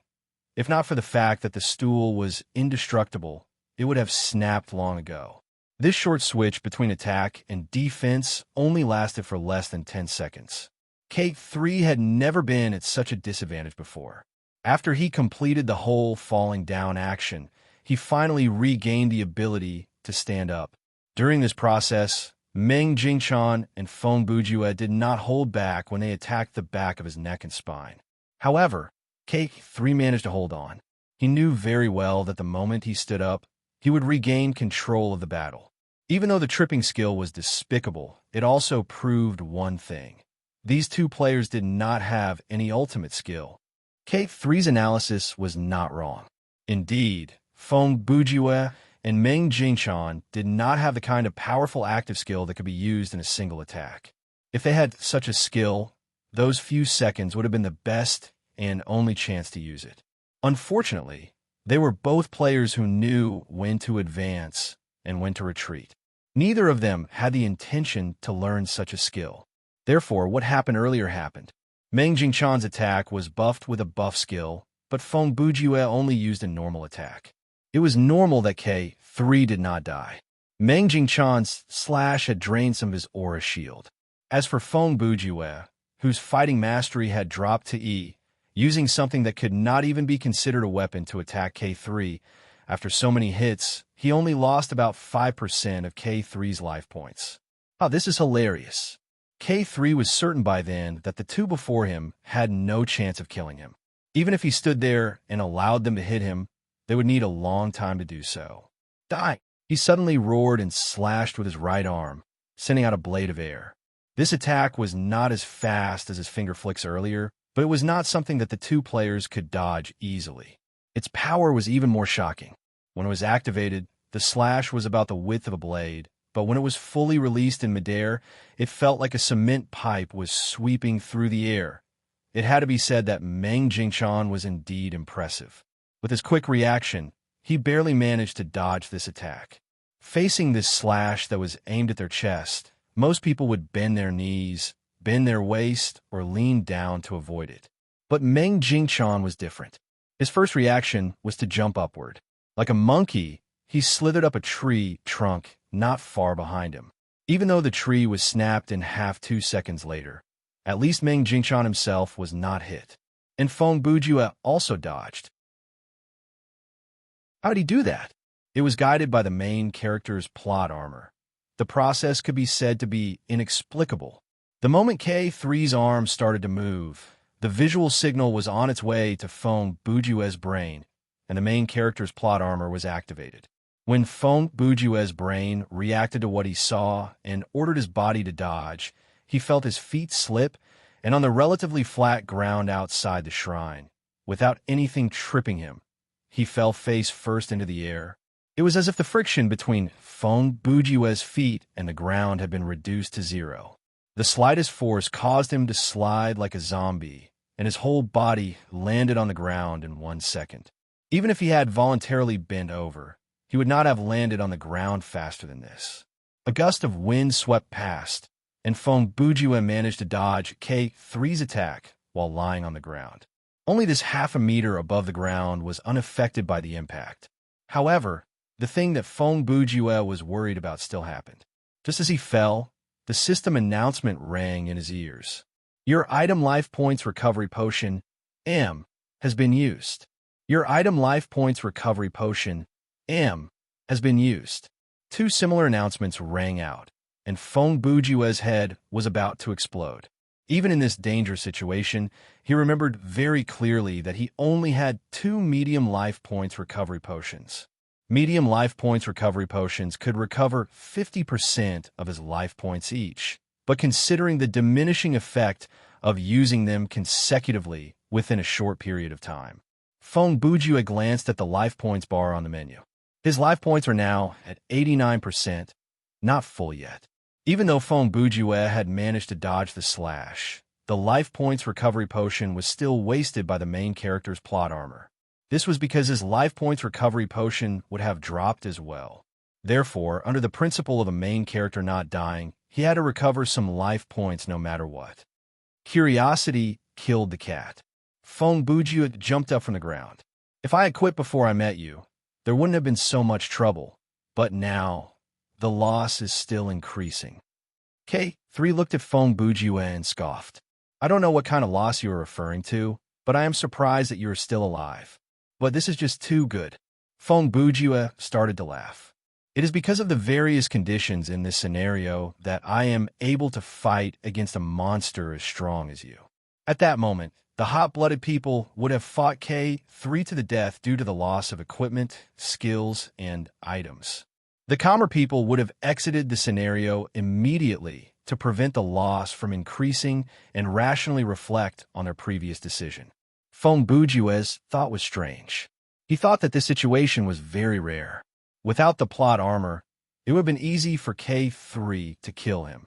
if not for the fact that the stool was indestructible, it would have snapped long ago. This short switch between attack and defense only lasted for less than 10 seconds. K3 had never been at such a disadvantage before. After he completed the whole falling down action, he finally regained the ability to stand up. During this process, Meng Jingchan and Feng Bujue did not hold back when they attacked the back of his neck and spine. However, K3 managed to hold on. He knew very well that the moment he stood up, he would regain control of the battle. Even though the tripping skill was despicable, it also proved one thing. These two players did not have any ultimate skill. K3's analysis was not wrong. Indeed, Feng Bujue and Meng Jingchan did not have the kind of powerful active skill that could be used in a single attack. If they had such a skill, those few seconds would have been the best and only chance to use it. Unfortunately, they were both players who knew when to advance and when to retreat. Neither of them had the intention to learn such a skill. Therefore, what happened earlier happened. Meng Jingchan's attack was buffed with a buff skill, but Feng Bujue only used a normal attack. It was normal that K3 did not die. Meng Jingchan's slash had drained some of his aura shield. As for Feng Bujue, whose fighting mastery had dropped to E, using something that could not even be considered a weapon to attack K3, after so many hits, he only lost about 5% of K3's life points. Oh, this is hilarious. K3 was certain by then that the two before him had no chance of killing him. Even if he stood there and allowed them to hit him, they would need a long time to do so. Die! He suddenly roared and slashed with his right arm, sending out a blade of air. This attack was not as fast as his finger flicks earlier, but it was not something that the two players could dodge easily. Its power was even more shocking. When it was activated, the slash was about the width of a blade, but when it was fully released in midair, it felt like a cement pipe was sweeping through the air. It had to be said that Meng Jingchan was indeed impressive. With his quick reaction, he barely managed to dodge this attack. Facing this slash that was aimed at their chest, most people would bend their knees, bend their waist, or lean down to avoid it. But Meng Jingchan was different. His first reaction was to jump upward. Like a monkey, he slithered up a tree trunk not far behind him. Even though the tree was snapped in half 2 seconds later, at least Meng Jingchan himself was not hit. And Feng Bujue also dodged. How did he do that? It was guided by the main character's plot armor. The process could be said to be inexplicable. The moment K3's arm started to move, the visual signal was on its way to Feng Bujue's brain, and the main character's plot armor was activated. When Feng Bujue's brain reacted to what he saw and ordered his body to dodge, he felt his feet slip, and on the relatively flat ground outside the shrine, without anything tripping him, he fell face first into the air. It was as if the friction between Feng Bujue's feet and the ground had been reduced to zero. The slightest force caused him to slide like a zombie, and his whole body landed on the ground in 1 second. Even if he had voluntarily bent over, he would not have landed on the ground faster than this. A gust of wind swept past, and Feng Bujue managed to dodge K3's attack while lying on the ground. Only this half a meter above the ground was unaffected by the impact. However, the thing that Feng Bujue was worried about still happened. Just as he fell, the system announcement rang in his ears. Your item life points recovery potion, M, has been used. Your item life points recovery potion, M, has been used. 2 similar announcements rang out, and Feng Bujue's head was about to explode. Even in this dangerous situation, he remembered very clearly that he only had 2 medium life points recovery potions. Medium life points recovery potions could recover 50% of his life points each, but considering the diminishing effect of using them consecutively within a short period of time, Feng Bujue glanced at the life points bar on the menu. His life points are now at 89%, not full yet. Even though Feng Bujue had managed to dodge the slash, the life points recovery potion was still wasted by the main character's plot armor. This was because his life points recovery potion would have dropped as well. Therefore, under the principle of a main character not dying, he had to recover some life points no matter what. Curiosity killed the cat. Feng Bujue jumped up from the ground. If I had quit before I met you, there wouldn't have been so much trouble. But now, the loss is still increasing. K3 looked at Feng Bujue and scoffed. I don't know what kind of loss you are referring to, but I am surprised that you are still alive. But this is just too good. Feng Bujue started to laugh. It is because of the various conditions in this scenario that I am able to fight against a monster as strong as you. At that moment, the hot-blooded people would have fought K3 to the death due to the loss of equipment, skills, and items. The calmer people would have exited the scenario immediately to prevent the loss from increasing and rationally reflect on their previous decision. Feng Bujue's thought was strange. He thought that this situation was very rare. Without the plot armor, it would have been easy for K3 to kill him.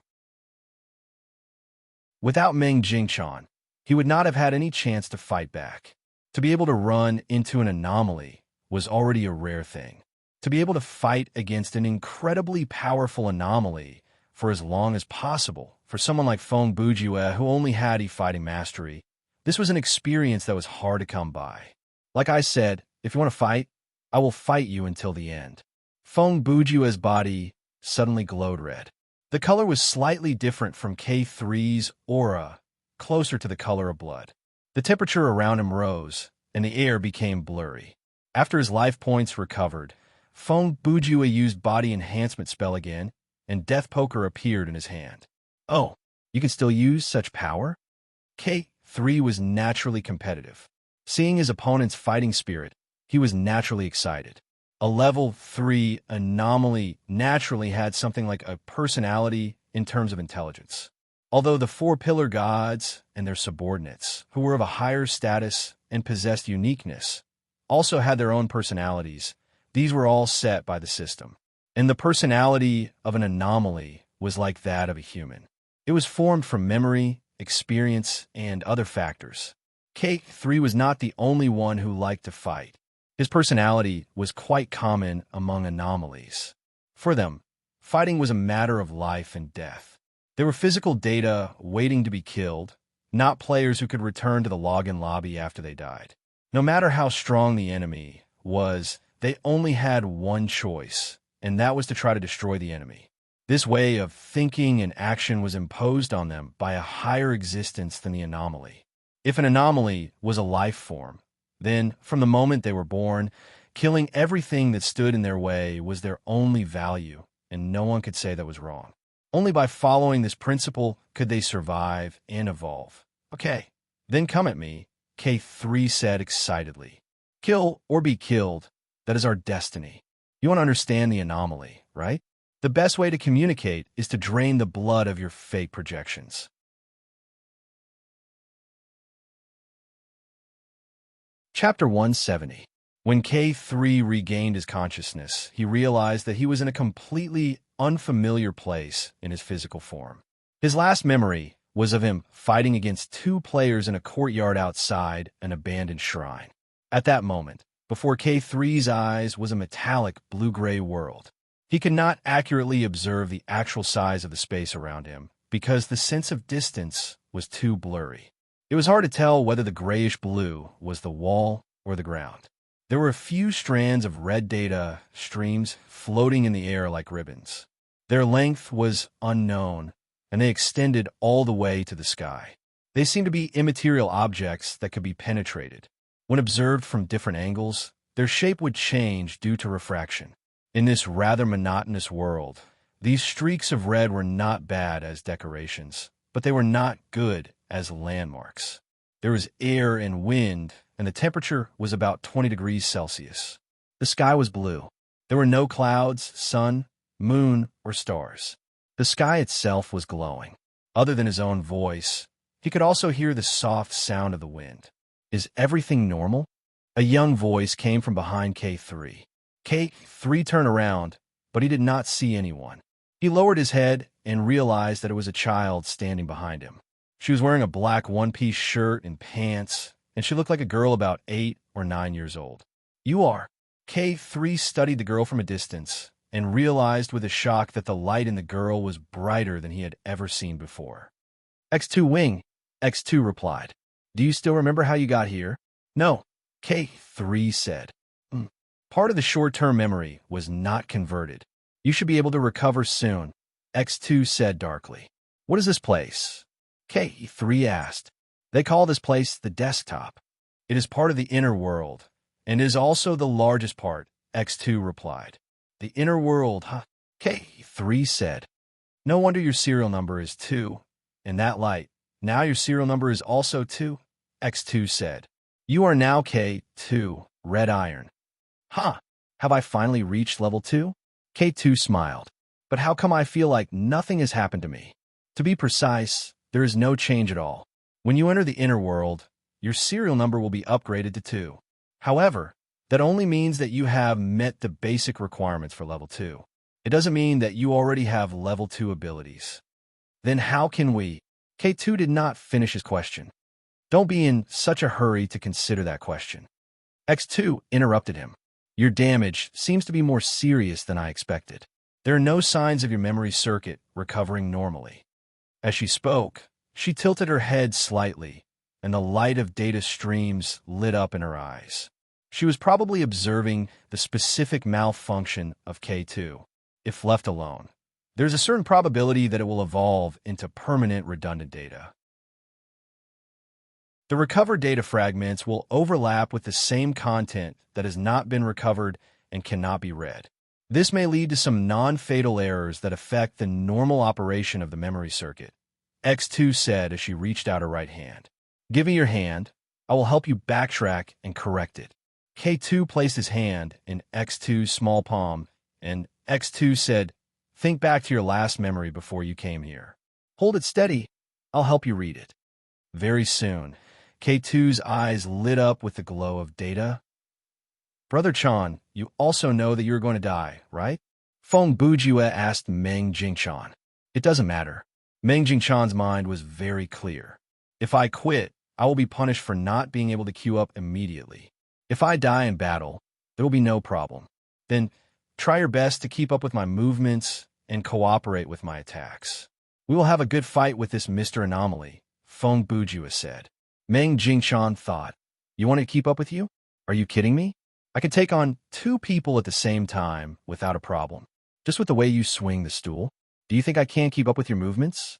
Without Meng Jingchan, he would not have had any chance to fight back. To be able to run into an anomaly was already a rare thing. To be able to fight against an incredibly powerful anomaly for as long as possible, for someone like Feng Bujue who only had fighting mastery, this was an experience that was hard to come by. Like I said, if you want to fight, I will fight you until the end. Feng Bujue's body suddenly glowed red. The color was slightly different from K3's aura, closer to the color of blood. The temperature around him rose, and the air became blurry. After his life points recovered, Feng Bujue used body enhancement spell again, and Death Poker appeared in his hand. Oh, you can still use such power? K3 was naturally competitive. Seeing his opponent's fighting spirit, he was naturally excited. A level 3 anomaly naturally had something like a personality in terms of intelligence. Although the 4 pillar gods and their subordinates, who were of a higher status and possessed uniqueness, also had their own personalities, these were all set by the system. And the personality of an anomaly was like that of a human. It was formed from memory, experience, and other factors. K3 was not the only one who liked to fight. His personality was quite common among anomalies. For them, fighting was a matter of life and death. There were physical data waiting to be killed, not players who could return to the login lobby after they died. No matter how strong the enemy was, they only had one choice, and that was to try to destroy the enemy. This way of thinking and action was imposed on them by a higher existence than the anomaly. If an anomaly was a life form, then, from the moment they were born, killing everything that stood in their way was their only value, and no one could say that was wrong. Only by following this principle could they survive and evolve. Okay, then come at me, K3 said excitedly. Kill or be killed, that is our destiny. You want to understand the anomaly, right? The best way to communicate is to drain the blood of your fake projections. Chapter 170. When K3 regained his consciousness, he realized that he was in a completely unfamiliar place in his physical form. His last memory was of him fighting against 2 players in a courtyard outside an abandoned shrine. At that moment, before K3's eyes was a metallic blue-gray world. He could not accurately observe the actual size of the space around him because the sense of distance was too blurry. It was hard to tell whether the grayish-blue was the wall or the ground. There were a few strands of red data streams floating in the air like ribbons. Their length was unknown, and they extended all the way to the sky. They seemed to be immaterial objects that could be penetrated. When observed from different angles, their shape would change due to refraction. In this rather monotonous world, these streaks of red were not bad as decorations, but they were not good as landmarks. There was air and wind, and the temperature was about 20 degrees Celsius. The sky was blue. There were no clouds, sun, moon, or stars. The sky itself was glowing. Other than his own voice, he could also hear the soft sound of the wind. Is everything normal? A young voice came from behind K3. K3 turned around, but he did not see anyone. He lowered his head and realized that it was a child standing behind him. She was wearing a black one-piece shirt and pants, and she looked like a girl about 8 or 9 years old. You are. K3 studied the girl from a distance and realized with a shock that the light in the girl was brighter than he had ever seen before. X2 Wing, X2 replied. Do you still remember how you got here? No, K3 said. Part of the short-term memory was not converted. You should be able to recover soon, X2 said darkly. What is this place? K3 asked. They call this place the desktop. It is part of the inner world, and is also the largest part, X2 replied. The inner world, huh? K3 said. No wonder your serial number is 2. In that light, now your serial number is also 2, X2 said. You are now K2, Red Iron. Huh, have I finally reached level 2? K2 smiled. But how come I feel like nothing has happened to me? To be precise, there is no change at all. When you enter the inner world, your serial number will be upgraded to 2. However, that only means that you have met the basic requirements for level 2. It doesn't mean that you already have level 2 abilities. Then how can we? K2 did not finish his question. Don't be in such a hurry to consider that question. X2 interrupted him. Your damage seems to be more serious than I expected. There are no signs of your memory circuit recovering normally. As she spoke, she tilted her head slightly, and the light of data streams lit up in her eyes. She was probably observing the specific malfunction of K2. If left alone, there's a certain probability that it will evolve into permanent redundant data. The recovered data fragments will overlap with the same content that has not been recovered and cannot be read. This may lead to some non-fatal errors that affect the normal operation of the memory circuit, X2 said as she reached out her right hand. Give me your hand. I will help you backtrack and correct it. K2 placed his hand in X2's small palm, and X2 said, think back to your last memory before you came here. Hold it steady. I'll help you read it. Very soon, K2's eyes lit up with the glow of data. Brother Chan, you also know that you're going to die, right? Feng Bujue asked Meng Jingchan. It doesn't matter. Meng Jingchan's mind was very clear. If I quit, I will be punished for not being able to queue up immediately. If I die in battle, there will be no problem. Then try your best to keep up with my movements and cooperate with my attacks. We will have a good fight with this Mr. Anomaly, Feng Bujue said. Meng Jingchan thought, you want to keep up with you? Are you kidding me? I can take on 2 people at the same time without a problem. Just with the way you swing the stool. Do you think I can't keep up with your movements?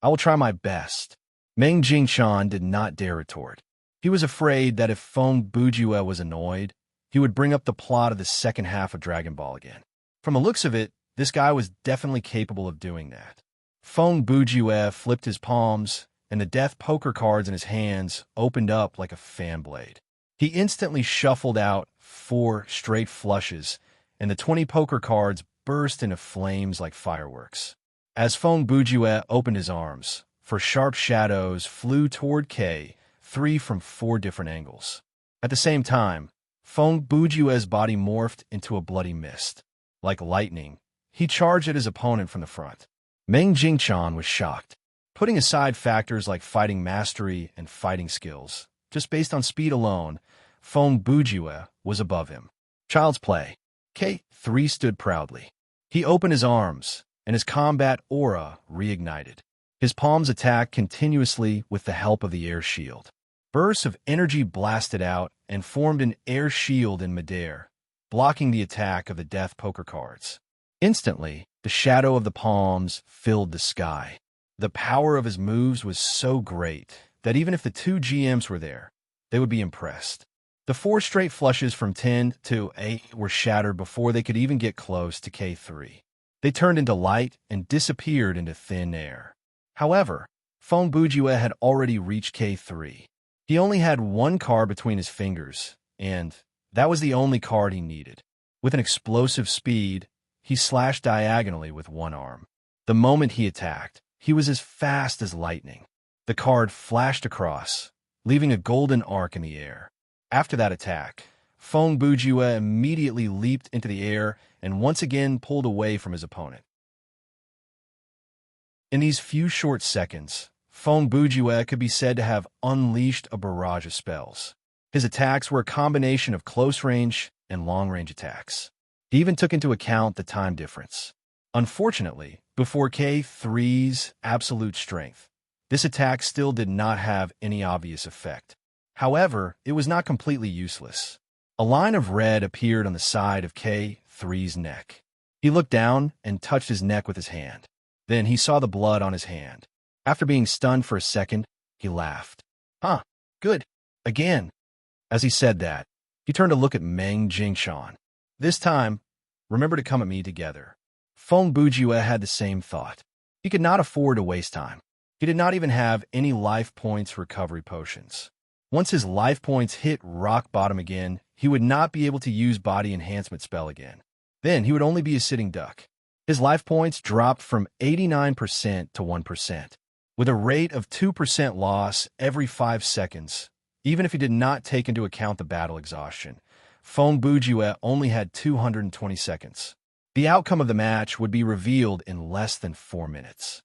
I will try my best. Meng Jingchan did not dare retort. He was afraid that if Feng Bujue was annoyed, he would bring up the plot of the second half of Dragon Ball again. From the looks of it, this guy was definitely capable of doing that. Feng Bujue flipped his palms, and the death poker cards in his hands opened up like a fan blade. He instantly shuffled out 4 straight flushes, and the 20 poker cards burst into flames like fireworks. As Feng Bujue opened his arms, 4 sharp shadows flew toward K3 from 4 different angles. At the same time, Feng Bujue's body morphed into a bloody mist. Like lightning, he charged at his opponent from the front. Meng Jingchan was shocked. Putting aside factors like fighting mastery and fighting skills, just based on speed alone, Feng Bujue was above him. Child's play. K3 stood proudly. He opened his arms, and his combat aura reignited. His palms attacked continuously with the help of the air shield. Bursts of energy blasted out and formed an air shield in midair, blocking the attack of the death poker cards. Instantly, the shadow of the palms filled the sky. The power of his moves was so great that even if the 2 GMs were there, they would be impressed. The 4 straight flushes from 10 to 8 were shattered before they could even get close to K3. They turned into light and disappeared into thin air. However, Feng Bujue had already reached K3. He only had one card between his fingers, and that was the only card he needed. With an explosive speed, he slashed diagonally with one arm. The moment he attacked, he was as fast as lightning. The card flashed across, leaving a golden arc in the air. After that attack, Feng Bujue immediately leaped into the air and once again pulled away from his opponent. In these few short seconds, Feng Bujue could be said to have unleashed a barrage of spells. His attacks were a combination of close-range and long-range attacks. He even took into account the time difference. Unfortunately, before K3's absolute strength, this attack still did not have any obvious effect. However, it was not completely useless. A line of red appeared on the side of K3's neck. He looked down and touched his neck with his hand. Then he saw the blood on his hand. After being stunned for a second, he laughed. "Huh, good. Again." As he said that, he turned to look at Meng Jingshan. "This time, remember to come at me together." Feng Bujue had the same thought. He could not afford to waste time. He did not even have any life points recovery potions. Once his life points hit rock bottom again, he would not be able to use body enhancement spell again. Then he would only be a sitting duck. His life points dropped from 89% to 1%. With a rate of 2% loss every 5 seconds, even if he did not take into account the battle exhaustion, Feng Bujue only had 220 seconds. The outcome of the match would be revealed in less than 4 minutes.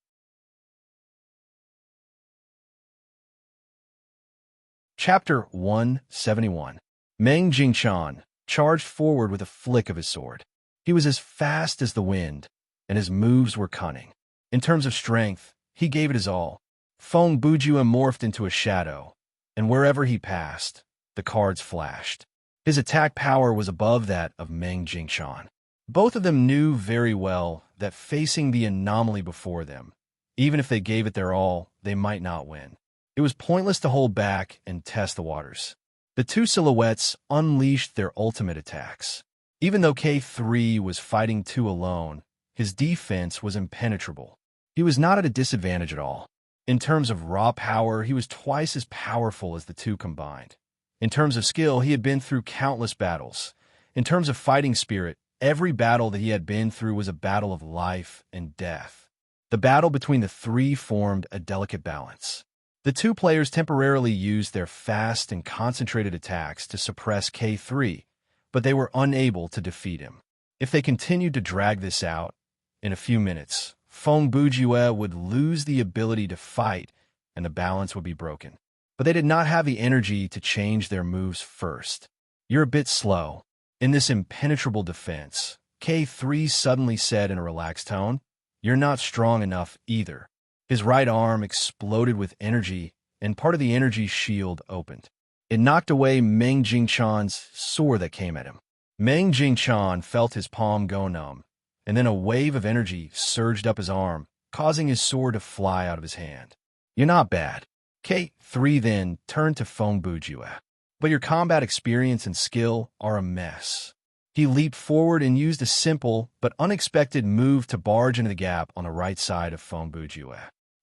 Chapter 171. Meng Jingshan charged forward with a flick of his sword. He was as fast as the wind, and his moves were cunning. In terms of strength, he gave it his all. Feng Bujue morphed into a shadow, and wherever he passed, the cards flashed. His attack power was above that of Meng Jingshan. Both of them knew very well that facing the anomaly before them, even if they gave it their all, they might not win. It was pointless to hold back and test the waters. The two silhouettes unleashed their ultimate attacks. Even though K3 was fighting 2 alone, his defense was impenetrable. He was not at a disadvantage at all. In terms of raw power, he was twice as powerful as the two combined. In terms of skill, he had been through countless battles. In terms of fighting spirit, every battle that he had been through was a battle of life and death. The battle between the three formed a delicate balance. The two players temporarily used their fast and concentrated attacks to suppress K3, but they were unable to defeat him. If they continued to drag this out, in a few minutes, Feng Bujue would lose the ability to fight and the balance would be broken. But they did not have the energy to change their moves first. "You're a bit slow." In this impenetrable defense, K3 suddenly said in a relaxed tone, "You're not strong enough either." His right arm exploded with energy, and part of the energy shield opened. It knocked away Meng Jingshan's sword that came at him. Meng Jingshan felt his palm go numb, and then a wave of energy surged up his arm, causing his sword to fly out of his hand. "You're not bad." K3 then turned to Feng Bujue. "But your combat experience and skill are a mess." He leaped forward and used a simple but unexpected move to barge into the gap on the right side of Feng Bujue.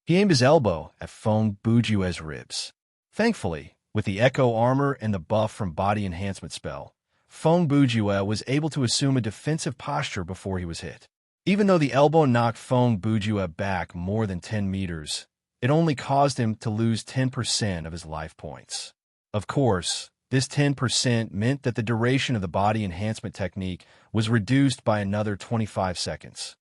He aimed his elbow at Feng Bujue's ribs. Thankfully, with the Echo armor and the buff from body enhancement spell, Feng Bujue was able to assume a defensive posture before he was hit. Even though the elbow knocked Feng Bujue back more than 10 meters, it only caused him to lose 10% of his life points. Of course, this 10% meant that the duration of the body enhancement technique was reduced by another 25 seconds.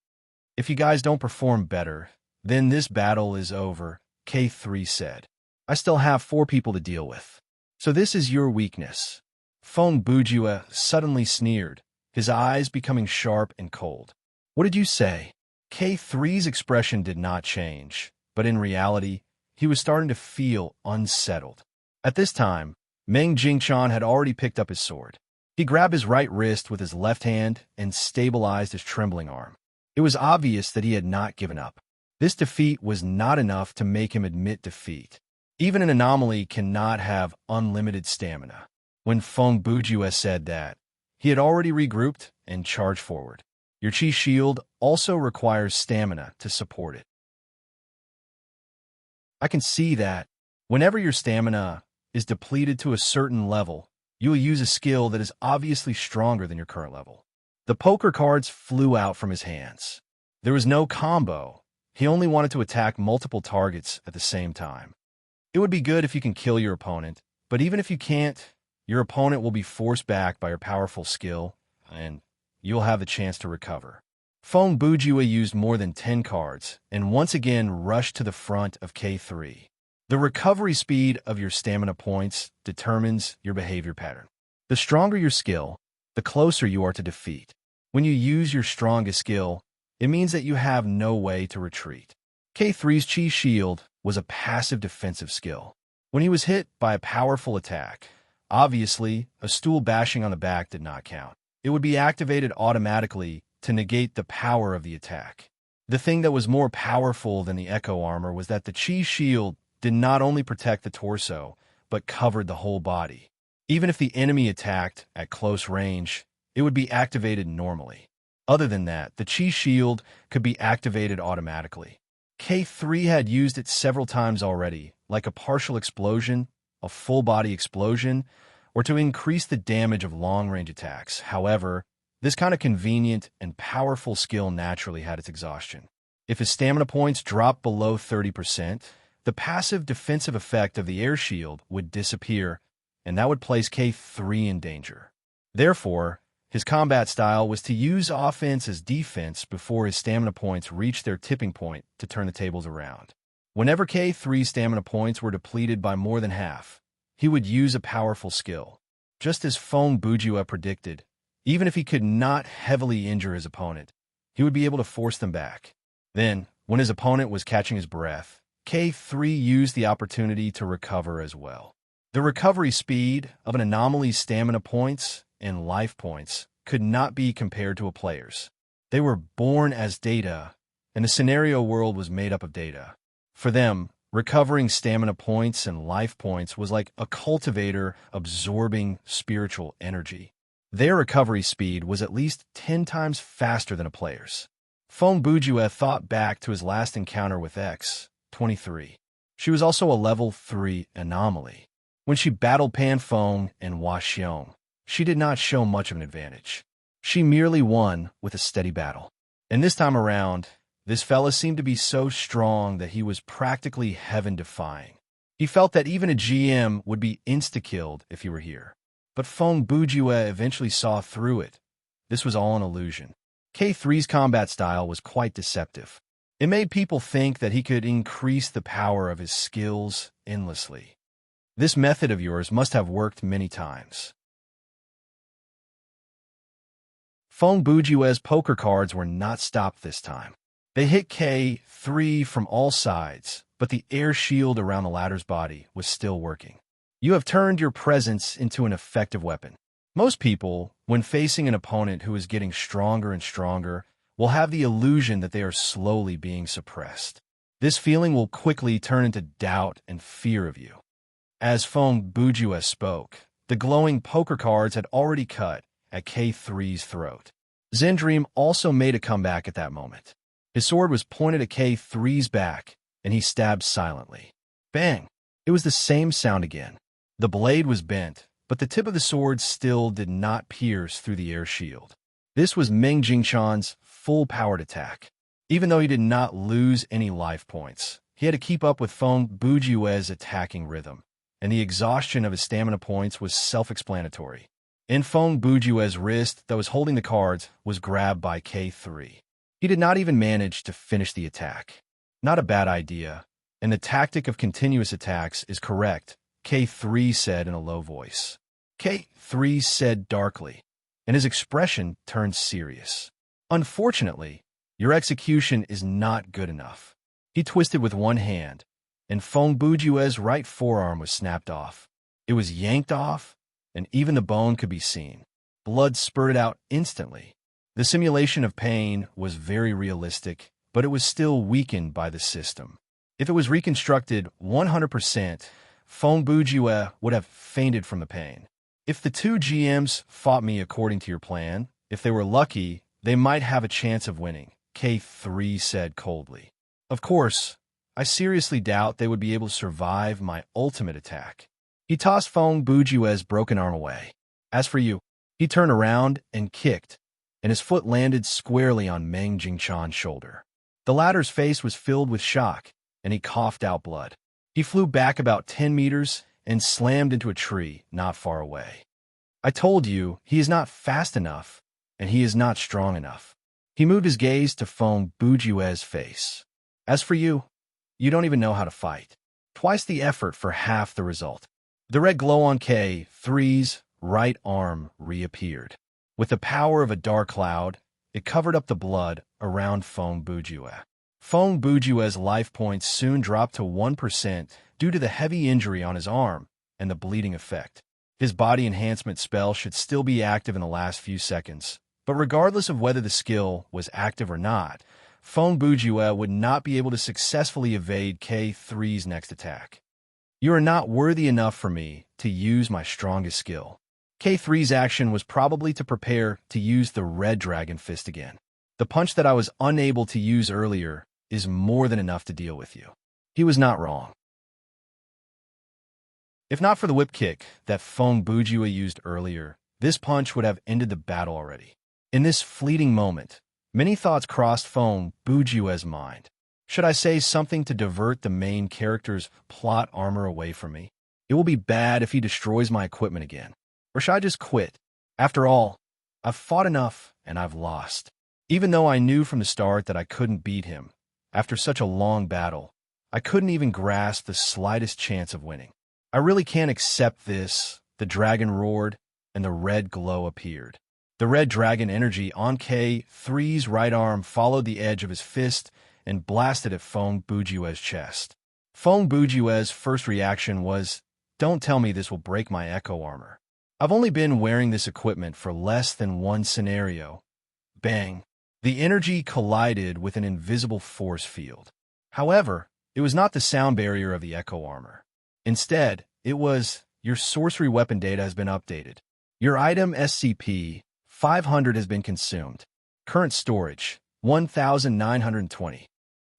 "If you guys don't perform better, then this battle is over," K3 said. "I still have 4 people to deal with. So this is your weakness." Feng Bujue suddenly sneered, his eyes becoming sharp and cold. "What did you say?" K3's expression did not change, but in reality, he was starting to feel unsettled. At this time, Meng Jingshan had already picked up his sword. He grabbed his right wrist with his left hand and stabilized his trembling arm. It was obvious that he had not given up. This defeat was not enough to make him admit defeat. Even an anomaly cannot have unlimited stamina. When Feng Bujue said that, he had already regrouped and charged forward. Your chi shield also requires stamina to support it. I can see that. Whenever your stamina is depleted to a certain level, you will use a skill that is obviously stronger than your current level. The poker cards flew out from his hands. There was no combo. He only wanted to attack multiple targets at the same time. It would be good if you can kill your opponent, but even if you can't, your opponent will be forced back by your powerful skill, and you'll have the chance to recover. Feng Bujue used more than 10 cards, and once again rushed to the front of K3. The recovery speed of your stamina points determines your behavior pattern. The stronger your skill, the closer you are to defeat. When you use your strongest skill, it means that you have no way to retreat. K3's Chi Shield was a passive defensive skill. When he was hit by a powerful attack, obviously, a stool bashing on the back did not count. It would be activated automatically to negate the power of the attack. The thing that was more powerful than the Echo Armor was that the Chi Shield did not only protect the torso, but covered the whole body. Even if the enemy attacked at close range, it would be activated normally. Other than that, the Chi Shield could be activated automatically. K3 had used it several times already, like a partial explosion, a full-body explosion, or to increase the damage of long-range attacks. However, this kind of convenient and powerful skill naturally had its exhaustion. If his stamina points dropped below 30%, the passive defensive effect of the air shield would disappear, and that would place K3 in danger. Therefore, his combat style was to use offense as defense before his stamina points reached their tipping point to turn the tables around. Whenever K3's stamina points were depleted by more than half, he would use a powerful skill. Just as Feng Bujue predicted, even if he could not heavily injure his opponent, he would be able to force them back. Then, when his opponent was catching his breath, K3 used the opportunity to recover as well. The recovery speed of an anomaly's stamina points and life points could not be compared to a player's. They were born as data, and the scenario world was made up of data. For them, recovering stamina points and life points was like a cultivator absorbing spiritual energy. Their recovery speed was at least 10 times faster than a player's. Feng Bujue thought back to his last encounter with X-23. She was also a level 3 anomaly. When she battled Pan Feng and Hua Xiong, she did not show much of an advantage. She merely won with a steady battle. And this time around, this fella seemed to be so strong that he was practically heaven-defying. He felt that even a GM would be insta-killed if he were here. But Feng Bujue eventually saw through it. This was all an illusion. K3's combat style was quite deceptive. It made people think that he could increase the power of his skills endlessly. This method of yours must have worked many times. Feng Bujue's poker cards were not stopped this time. They hit K3 from all sides, but the air shield around the latter's body was still working. You have turned your presence into an effective weapon. Most people, when facing an opponent who is getting stronger and stronger, will have the illusion that they are slowly being suppressed. This feeling will quickly turn into doubt and fear of you. As Feng Bujue spoke, the glowing poker cards had already cut at K3's throat. Zendream also made a comeback at that moment. His sword was pointed at K3's back, and he stabbed silently. Bang! It was the same sound again. The blade was bent, but the tip of the sword still did not pierce through the air shield. This was Meng Jingchan's full-powered attack. Even though he did not lose any life points, he had to keep up with Feng Bujue's attacking rhythm, and the exhaustion of his stamina points was self-explanatory. In Feng Bujue's wrist that was holding the cards was grabbed by K3. He did not even manage to finish the attack. Not a bad idea, and the tactic of continuous attacks is correct, K3 said in a low voice. K3 said darkly, and his expression turned serious. Unfortunately, your execution is not good enough. He twisted with one hand, and Feng Bujue's right forearm was snapped off. It was yanked off, and even the bone could be seen. Blood spurted out instantly. The simulation of pain was very realistic, but it was still weakened by the system. If it was reconstructed 100%, Feng Bujue would have fainted from the pain. If the two GMs fought me according to your plan, if they were lucky, they might have a chance of winning, K3 said coldly. Of course, I seriously doubt they would be able to survive my ultimate attack. He tossed Feng Bujue's broken arm away. As for you, he turned around and kicked, and his foot landed squarely on Meng Jingchan's shoulder. The latter's face was filled with shock, and he coughed out blood. He flew back about 10 meters and slammed into a tree not far away. I told you, he is not fast enough, and he is not strong enough. He moved his gaze to Feng Bujue's face. As for you, you don't even know how to fight. Twice the effort for half the result. The red glow on K3's right arm reappeared. With the power of a dark cloud, it covered up the blood around Feng Bujue. Feng Bujue's life points soon dropped to 1% due to the heavy injury on his arm and the bleeding effect. His body enhancement spell should still be active in the last few seconds, but regardless of whether the skill was active or not, Feng Bujue would not be able to successfully evade K3's next attack. You are not worthy enough for me to use my strongest skill. K3's action was probably to prepare to use the Red Dragon Fist again. The punch that I was unable to use earlier is more than enough to deal with you. He was not wrong. If not for the whip kick that Feng Bujue used earlier, this punch would have ended the battle already. In this fleeting moment, many thoughts crossed Feng Bujue's mind. Should I say something to divert the main character's plot armor away from me? It will be bad if he destroys my equipment again. Or should I just quit? After all, I've fought enough and I've lost. Even though I knew from the start that I couldn't beat him, after such a long battle, I couldn't even grasp the slightest chance of winning. I really can't accept this. The dragon roared, and the red glow appeared. The red dragon energy on K3's right arm followed the edge of his fist and blasted at Feng Bujue's chest. Feng Bujue's first reaction was, "Don't tell me this will break my echo armor. I've only been wearing this equipment for less than one scenario." Bang! The energy collided with an invisible force field. However, it was not the sound barrier of the echo armor. Instead, it was, "Your sorcery weapon data has been updated. Your item SCP-500 has been consumed. Current storage, 1,920.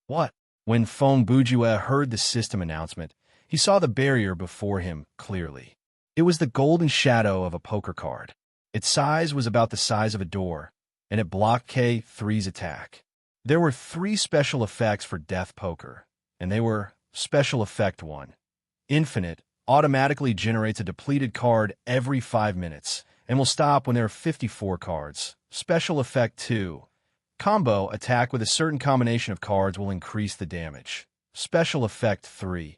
What? When Feng Bujue heard the system announcement, he saw the barrier before him clearly. It was the golden shadow of a poker card. Its size was about the size of a door, and it blocked K3's attack. There were 3 special effects for Death Poker, and they were Special Effect 1. Infinite automatically generates a depleted card every 5 minutes, and will stop when there are 54 cards. Special Effect 2. Combo attack with a certain combination of cards will increase the damage. Special Effect 3.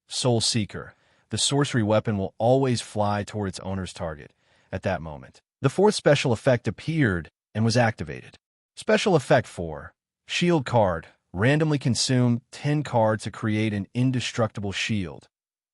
Soul Seeker. The sorcery weapon will always fly toward its owner's target at that moment. The 4th special effect appeared and was activated. Special Effect 4. Shield Card. Randomly consume 10 cards to create an indestructible shield.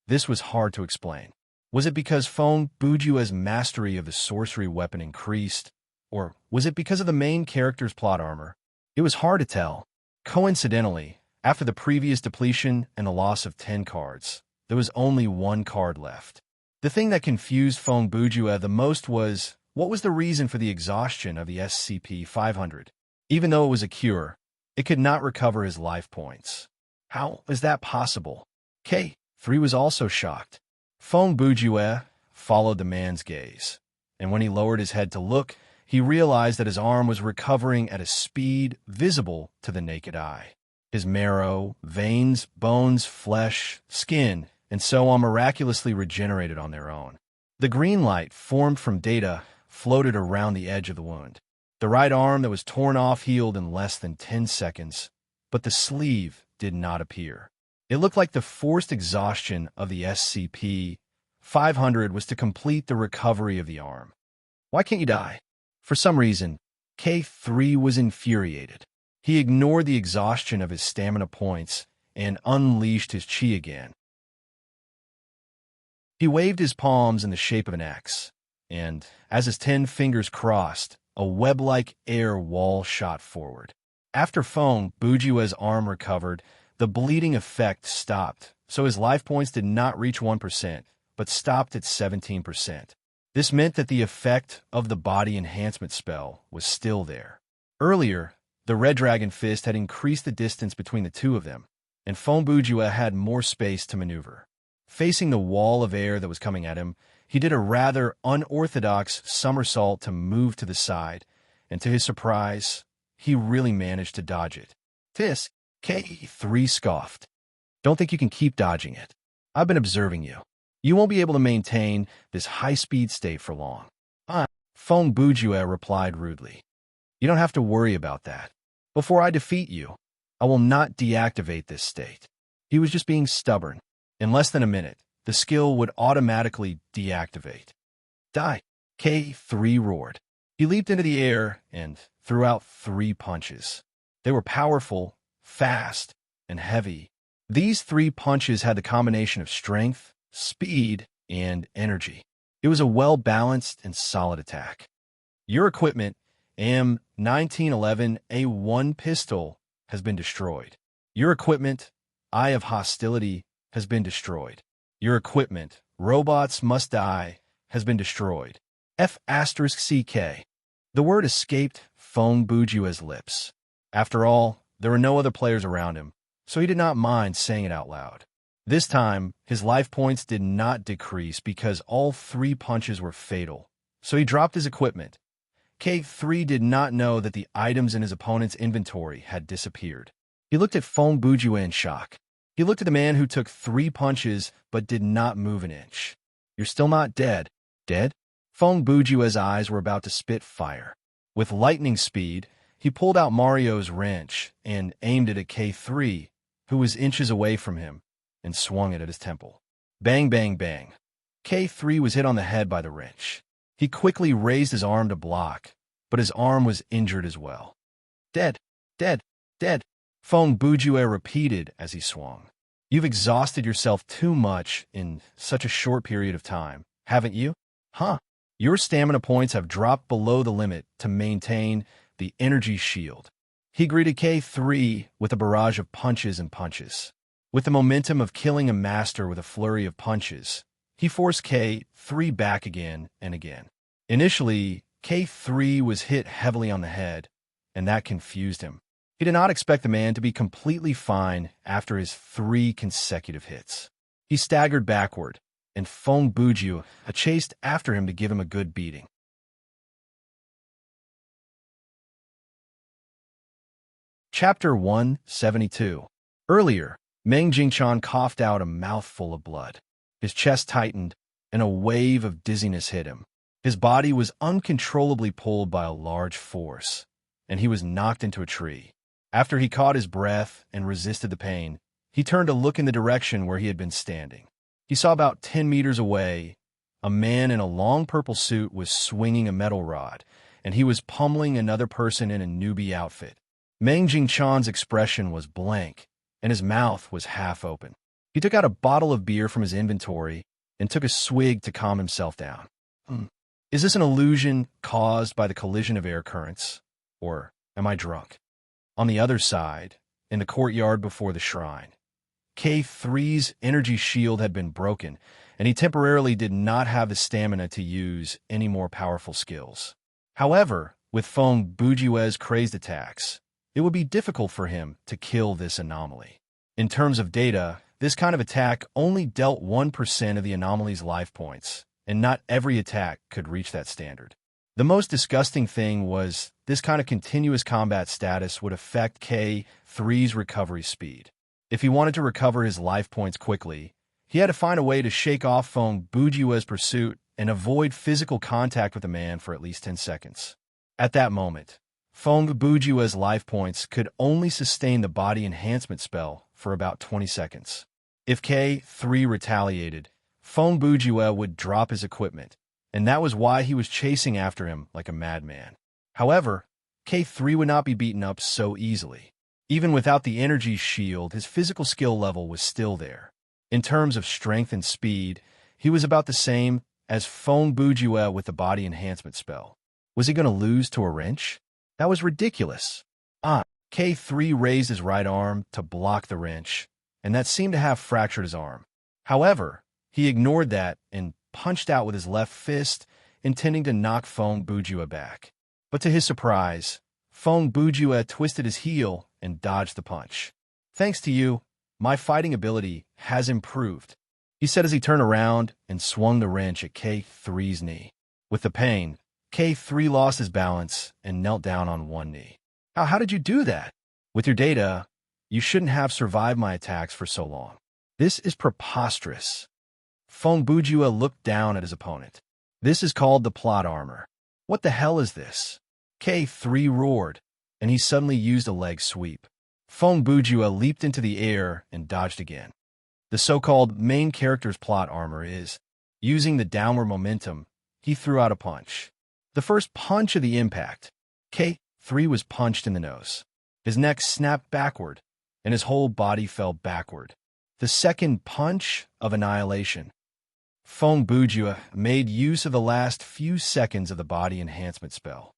This was hard to explain. Was it because Feng Bujue's mastery of the sorcery weapon increased? Or was it because of the main character's plot armor? It was hard to tell. Coincidentally, after the previous depletion and the loss of 10 cards, there was only 1 card left. The thing that confused Feng Bujue the most was, what was the reason for the exhaustion of the SCP-500? Even though it was a cure, it could not recover his life points. How is that possible? K3 was also shocked. Feng Bujue followed the man's gaze, and when he lowered his head to look, he realized that his arm was recovering at a speed visible to the naked eye. His marrow, veins, bones, flesh, skin, and so on miraculously regenerated on their own. The green light formed from data floated around the edge of the wound. The right arm that was torn off healed in less than 10 seconds, but the sleeve did not appear. It looked like the forced exhaustion of the SCP-500 was to complete the recovery of the arm. Why can't you die? For some reason, K3 was infuriated. He ignored the exhaustion of his stamina points and unleashed his chi again. He waved his palms in the shape of an X, and, as his 10 fingers crossed, a web-like air wall shot forward. After Feng Bujue's arm recovered, the bleeding effect stopped, so his life points did not reach 1%, but stopped at 17%. This meant that the effect of the body enhancement spell was still there. Earlier, the Red Dragon Fist had increased the distance between the two of them, and Feng Bujue had more space to maneuver. Facing the wall of air that was coming at him, he did a rather unorthodox somersault to move to the side, and to his surprise, he really managed to dodge it. "This," K3 scoffed. "Don't think you can keep dodging it. I've been observing you. You won't be able to maintain this high-speed state for long." Feng Bujue replied rudely. "You don't have to worry about that. Before I defeat you, I will not deactivate this state." He was just being stubborn. In less than a minute, the skill would automatically deactivate. "Die!" K3 roared. He leaped into the air and threw out 3 punches. They were powerful, fast, and heavy. These 3 punches had the combination of strength, speed, and energy. It was a well-balanced and solid attack. "Your equipment, M1911A1 pistol, has been destroyed. Your equipment, Eye of Hostility, has been destroyed. Your equipment, Robots Must Die, has been destroyed. F*CK." The word escaped Feng Bujue's lips. After all, there were no other players around him, so he did not mind saying it out loud. This time, his life points did not decrease because all 3 punches were fatal, so he dropped his equipment. K3 did not know that the items in his opponent's inventory had disappeared. He looked at Feng Bujue in shock. He looked at the man who took 3 punches but did not move an inch. "You're still not dead." "Dead?" Feng Bujue's eyes were about to spit fire. With lightning speed, he pulled out Mario's wrench and aimed it at K3, who was inches away from him, and swung it at his temple. Bang, bang, bang. K3 was hit on the head by the wrench. He quickly raised his arm to block, but his arm was injured as well. "Dead, dead, dead," Feng Bujue repeated as he swung. "You've exhausted yourself too much in such a short period of time, haven't you? Huh? Your stamina points have dropped below the limit to maintain the energy shield." He greeted K3 with a barrage of punches and punches. With the momentum of killing a master with a flurry of punches, he forced K3 back again and again. Initially, K3 was hit heavily on the head, and that confused him. He did not expect the man to be completely fine after his 3 consecutive hits. He staggered backward, and Feng Bujue chased after him to give him a good beating. Chapter 172. Earlier, Meng Jingchan coughed out a mouthful of blood. His chest tightened, and a wave of dizziness hit him. His body was uncontrollably pulled by a large force, and he was knocked into a tree. After he caught his breath and resisted the pain, he turned to look in the direction where he had been standing. He saw about 10 meters away, a man in a long purple suit was swinging a metal rod, and he was pummeling another person in a newbie outfit. Meng Jingchan's expression was blank, and his mouth was half open. He took out a bottle of beer from his inventory and took a swig to calm himself down. Is this an illusion caused by the collision of air currents, or am I drunk? On the other side, in the courtyard before the shrine, K3's energy shield had been broken, and he temporarily did not have the stamina to use any more powerful skills. However, with Feng Bujue's crazed attacks, it would be difficult for him to kill this anomaly. In terms of data, this kind of attack only dealt 1% of the anomaly's life points, and not every attack could reach that standard. The most disgusting thing was this kind of continuous combat status would affect K3's recovery speed. If he wanted to recover his life points quickly, he had to find a way to shake off Feng Bujue's pursuit and avoid physical contact with the man for at least 10 seconds. At that moment, Feng Bujue's life points could only sustain the body enhancement spell for about 20 seconds. If K3 retaliated, Feng Bujue would drop his equipment, and that was why he was chasing after him like a madman. However, K3 would not be beaten up so easily. Even without the energy shield, his physical skill level was still there. In terms of strength and speed, he was about the same as Feng Bujue with the body enhancement spell. Was he going to lose to a wrench? That was ridiculous. K3 raised his right arm to block the wrench, and that seemed to have fractured his arm. However, he ignored that and punched out with his left fist, intending to knock Feng Bujue back. But to his surprise, Feng Bujue twisted his heel and dodged the punch. "Thanks to you, My fighting ability has improved, he said as he turned around and swung the wrench at K3's knee. With the pain, K3 lost his balance and knelt down on one knee. How did you do that? With your data, you shouldn't have survived my attacks for so long. This is preposterous. Feng Bujue looked down at his opponent. This is called the plot armor. What the hell is this? K3 roared, and he suddenly used a leg sweep. Feng Bujue leaped into the air and dodged again. The so-called main character's plot armor is, using the downward momentum, he threw out a punch. The first punch of the impact, K3 was punched in the nose. His neck snapped backward, and his whole body fell backward. The second punch of annihilation. Feng Bujue made use of the last few seconds of the body enhancement spell.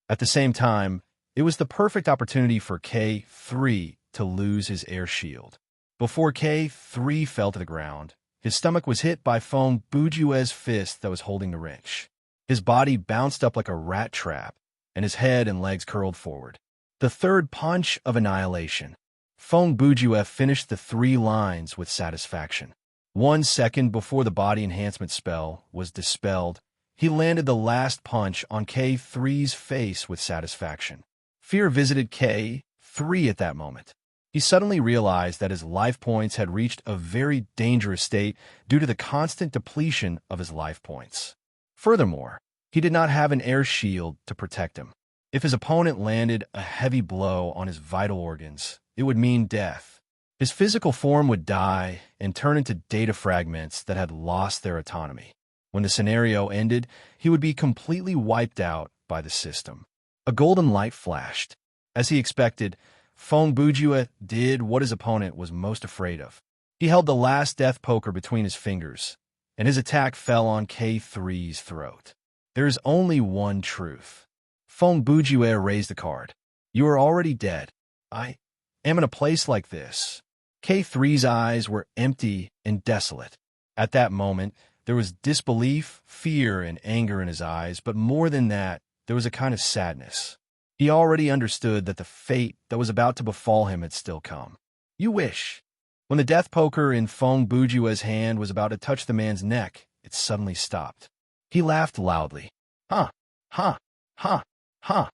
At the same time, it was the perfect opportunity for K3 to lose his air shield. Before K3 fell to the ground, his stomach was hit by Feng Bujue's fist that was holding the wrench. His body bounced up like a rat trap, and his head and legs curled forward. The third punch of annihilation. Feng Bujue finished the 3 lines with satisfaction. 1 second before the body enhancement spell was dispelled, he landed the last punch on K3's face with satisfaction. Fear visited K3 at that moment. He suddenly realized that his life points had reached a very dangerous state due to the constant depletion of his life points. Furthermore, he did not have an air shield to protect him. If his opponent landed a heavy blow on his vital organs, it would mean death. His physical form would die and turn into data fragments that had lost their autonomy. When the scenario ended, he would be completely wiped out by the system. A golden light flashed. As he expected, Feng Bujue did what his opponent was most afraid of. He held the last death poker between his fingers, and his attack fell on K3's throat. There is only one truth. Feng Bujue raised the card. You are already dead. I am in a place like this. K3's eyes were empty and desolate. At that moment, there was disbelief, fear, and anger in his eyes, but more than that, there was a kind of sadness. He already understood that the fate that was about to befall him had still come. You wish. When the death poker in Feng Bujue's hand was about to touch the man's neck, it suddenly stopped. He laughed loudly. Ha, ha, ha, ha.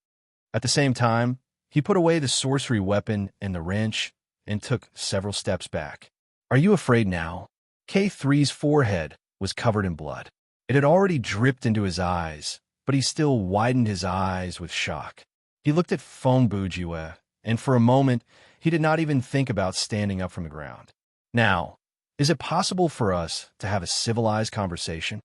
At the same time, he put away the sorcery weapon and the wrench and took several steps back. Are you afraid now? K3's forehead was covered in blood. It had already dripped into his eyes, but he still widened his eyes with shock. He looked at Feng Bujue, and for a moment, he did not even think about standing up from the ground. Now, is it possible for us to have a civilized conversation?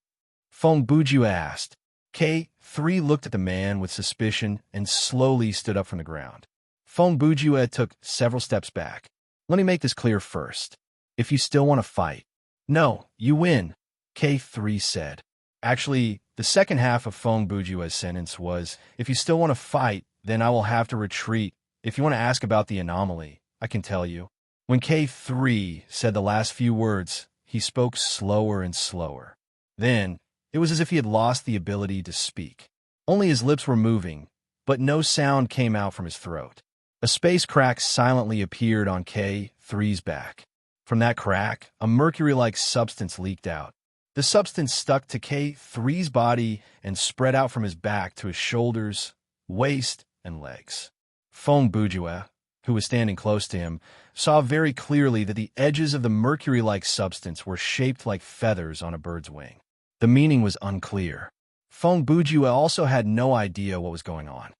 Feng Bujue asked. K3 looked at the man with suspicion and slowly stood up from the ground. Feng Bujue took several steps back. Let me make this clear first. If you still want to fight. No, you win, K3 said. Actually, the second half of Feng Bujue's sentence was, if you still want to fight, then I will have to retreat. If you want to ask about the anomaly, I can tell you. When K3 said the last few words, he spoke slower and slower. Then, it was as if he had lost the ability to speak. Only his lips were moving, but no sound came out from his throat. A space crack silently appeared on K3's back. From that crack, a mercury-like substance leaked out. The substance stuck to K3's body and spread out from his back to his shoulders, waist, and legs. Feng Bujue, who was standing close to him, saw very clearly that the edges of the mercury-like substance were shaped like feathers on a bird's wing. The meaning was unclear. Feng Bujue also had no idea what was going on.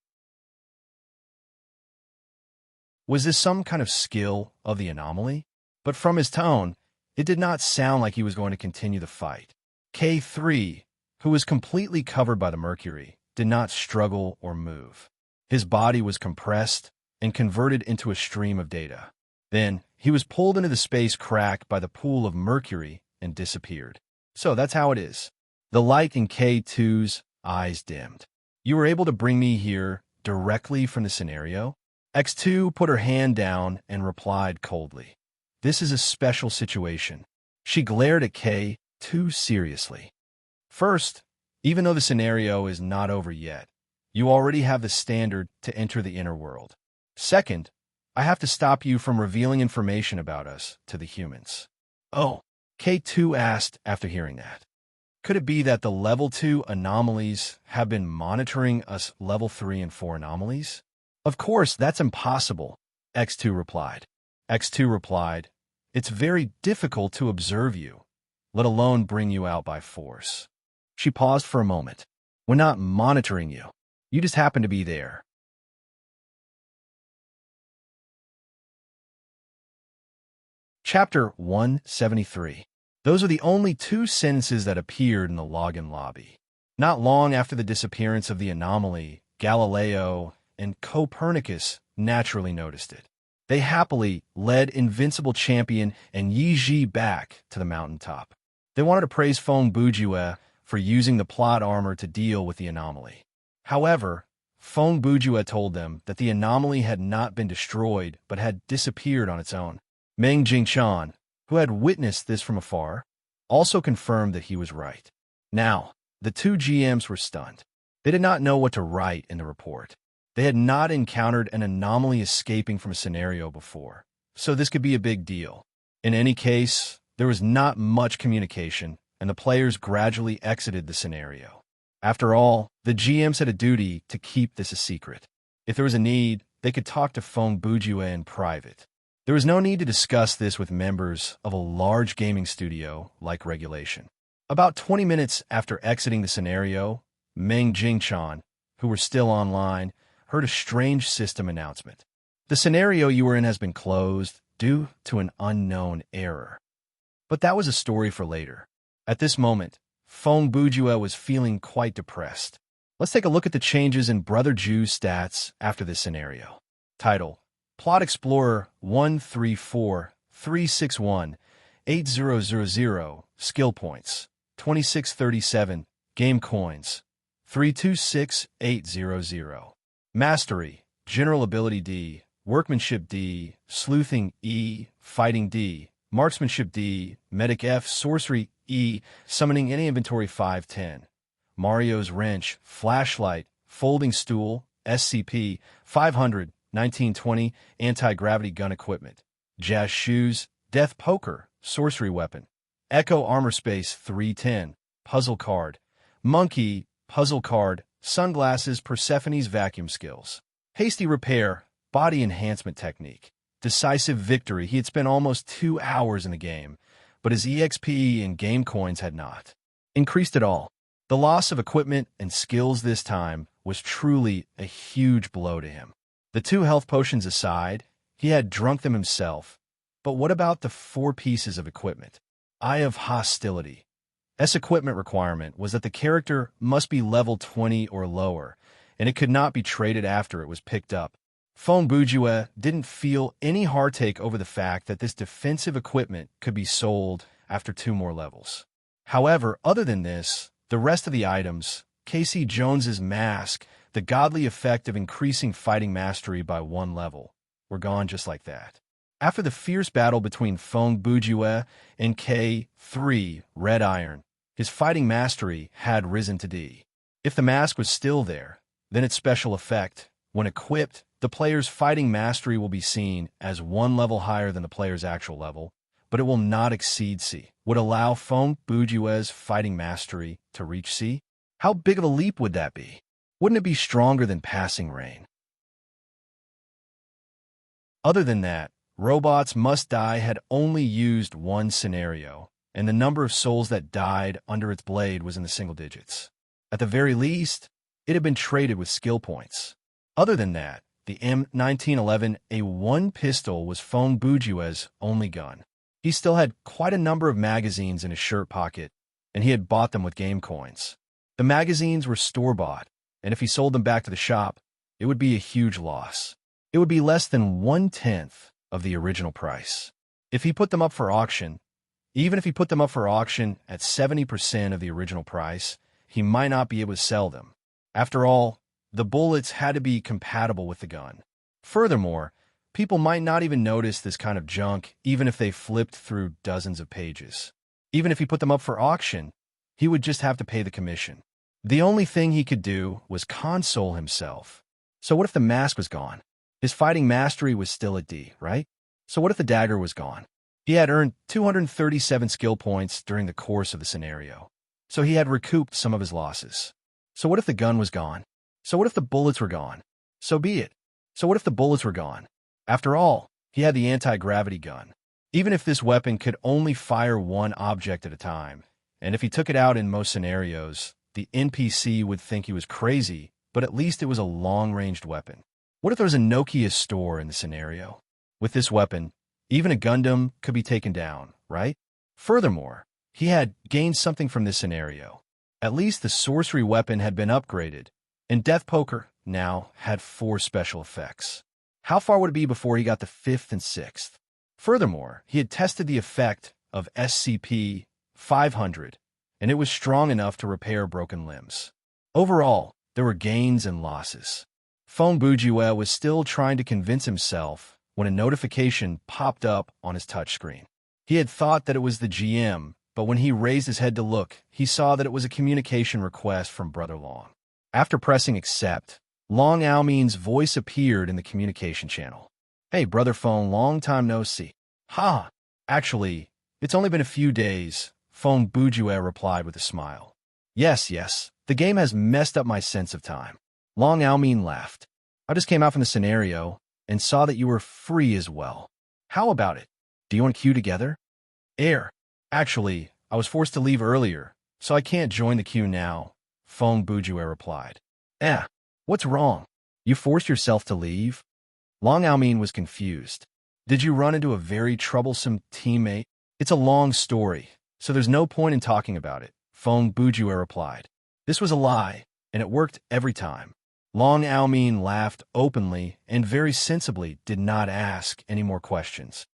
Was this some kind of skill of the anomaly? But from his tone, it did not sound like he was going to continue the fight. K3, who was completely covered by the mercury, did not struggle or move. His body was compressed and converted into a stream of data. Then, he was pulled into the space crack by the pool of mercury and disappeared. So that's how it is. The light in K2's eyes dimmed. You were able to bring me here directly from the scenario? X2 put her hand down and replied coldly. This is a special situation. She glared at K2 seriously. First, even though the scenario is not over yet, you already have the standard to enter the inner world. Second, I have to stop you from revealing information about us to the humans. Oh, K2 asked after hearing that. Could it be that the level 2 anomalies have been monitoring us level 3 and 4 anomalies? Of course, that's impossible, X2 replied. X2 replied, it's very difficult to observe you, let alone bring you out by force. She paused for a moment. We're not monitoring you. You just happen to be there. Chapter 173. Those are the only 2 sentences that appeared in the login lobby. Not long after the disappearance of the anomaly, Galileo and Copernicus naturally noticed it. They happily led Invincible Champion and Yi Ji back to the mountaintop. They wanted to praise Feng Bujue for using the plot armor to deal with the anomaly. However, Feng Bujue told them that the anomaly had not been destroyed but had disappeared on its own. Meng Jingchan, who had witnessed this from afar, also confirmed that he was right. Now, the 2 GMs were stunned. They did not know what to write in the report. They had not encountered an anomaly escaping from a scenario before, so this could be a big deal. In any case, there was not much communication, and the players gradually exited the scenario. After all, the GMs had a duty to keep this a secret. If there was a need, they could talk to Feng Bujue in private. There was no need to discuss this with members of a large gaming studio like Regulation. About 20 minutes after exiting the scenario, Meng Jingchan, who were still online, heard a strange system announcement. The scenario you were in has been closed due to an unknown error. But that was a story for later. At this moment, Feng Bujue was feeling quite depressed. Let's take a look at the changes in Brother Ju's stats after this scenario. Title: Plot Explorer 13436180000. Skill points 2637. Game coins 326800. Mastery: General Ability D, Workmanship D, Sleuthing E, Fighting D, Marksmanship D, Medic F, Sorcery E, Summoning any Inventory 510. Mario's Wrench, Flashlight, Folding Stool, SCP 500, 1920, Anti-Gravity Gun Equipment. Jazz Shoes, Death Poker, Sorcery Weapon. Echo Armor Space 310, Puzzle Card. Monkey, Puzzle Card, Sunglasses, Persephone's Vacuum Skills. Hasty Repair, Body Enhancement Technique. Decisive Victory. He had spent almost 2 hours in the game, but his EXP and game coins had not increased at all. The loss of equipment and skills this time was truly a huge blow to him. The 2 health potions aside, he had drunk them himself. But what about the 4 pieces of equipment? Eye of Hostility. S equipment requirement was that the character must be level 20 or lower, and it could not be traded after it was picked up. Feng Bujue didn't feel any heartache over the fact that this defensive equipment could be sold after 2 more levels. However, other than this, the rest of the items, Casey Jones's mask, the godly effect of increasing fighting mastery by 1 level, were gone just like that. After the fierce battle between Feng Bujue and K3 Red Iron, his fighting mastery had risen to D. If the mask was still there, then its special effect, when equipped, the player's fighting mastery will be seen as 1 level higher than the player's actual level, but it will not exceed C. Would allow Feng Bujue's fighting mastery to reach C? How big of a leap would that be? Wouldn't it be stronger than Passing Rain? Other than that, Robots Must Die had only used 1 scenario, and the number of souls that died under its blade was in the single digits. At the very least, it had been traded with skill points. Other than that, the M1911A1 pistol was Feng Bujue's only gun. He still had quite a number of magazines in his shirt pocket, and he had bought them with game coins. The magazines were store-bought, and if he sold them back to the shop, it would be a huge loss. It would be less than 1/10 of the original price. If he put them up for auction, even if he put them up for auction at 70% of the original price, he might not be able to sell them. After all, the bullets had to be compatible with the gun. Furthermore, people might not even notice this kind of junk even if they flipped through dozens of pages. Even if he put them up for auction, he would just have to pay the commission. The only thing he could do was console himself. So what if the mask was gone? His fighting mastery was still at D, right? So what if the dagger was gone? He had earned 237 skill points during the course of the scenario, so he had recouped some of his losses. So what if the gun was gone? So what if the bullets were gone? So be it. So what if the bullets were gone? After all, he had the anti-gravity gun. Even if this weapon could only fire one object at a time, and if he took it out in most scenarios, the NPC would think he was crazy, but at least it was a long-ranged weapon. What if there was a Nokia store in the scenario? With this weapon, even a Gundam could be taken down, right? Furthermore, he had gained something from this scenario. At least the sorcery weapon had been upgraded, and Death Poker now had 4 special effects. How far would it be before he got the 5th and 6th? Furthermore, he had tested the effect of SCP-500, and it was strong enough to repair broken limbs. Overall, there were gains and losses. Fong Bujue was still trying to convince himself when a notification popped up on his touchscreen. He had thought that it was the GM, but when he raised his head to look, he saw that it was a communication request from Brother Long. After pressing accept, Long Aomin's voice appeared in the communication channel. "Hey, Brother Fong, long time no see." "Ha! Actually, it's only been a few days," Fong Bujue replied with a smile. Yes, the game has messed up my sense of time." Long Aomin laughed. "I just came out from the scenario and saw that you were free as well. How about it? Do you want to queue together?" Actually, I was forced to leave earlier, so I can't join the queue now," Fong Bujue replied. What's wrong? You forced yourself to leave?" Long Aomin was confused. "Did you run into a very troublesome teammate?" "It's a long story, so there's no point in talking about it," Fong Bujue replied. This was a lie, and it worked every time. Long Aomin laughed openly and very sensibly did not ask any more questions.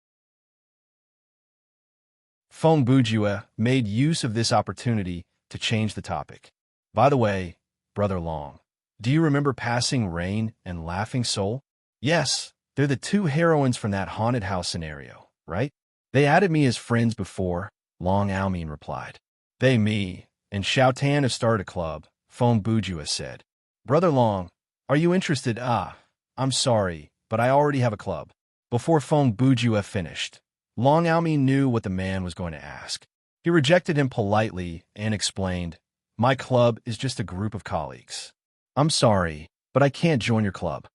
Fong Bujue made use of this opportunity to change the topic. "By the way, Brother Long, do you remember Passing Rain and Laughing Soul?" "Yes, they're the 2 heroines from that haunted house scenario, right?" "They added me as friends before," Long Aomin replied. Me, and Xiao Tan have started a club," Fong Bujue said. "Brother Long, are you interested?" I'm sorry, but I already have a club." Before Fong Bujue finished, Long Aomin knew what the man was going to ask. He rejected him politely and explained, "My club is just a group of colleagues. I'm sorry, but I can't join your club."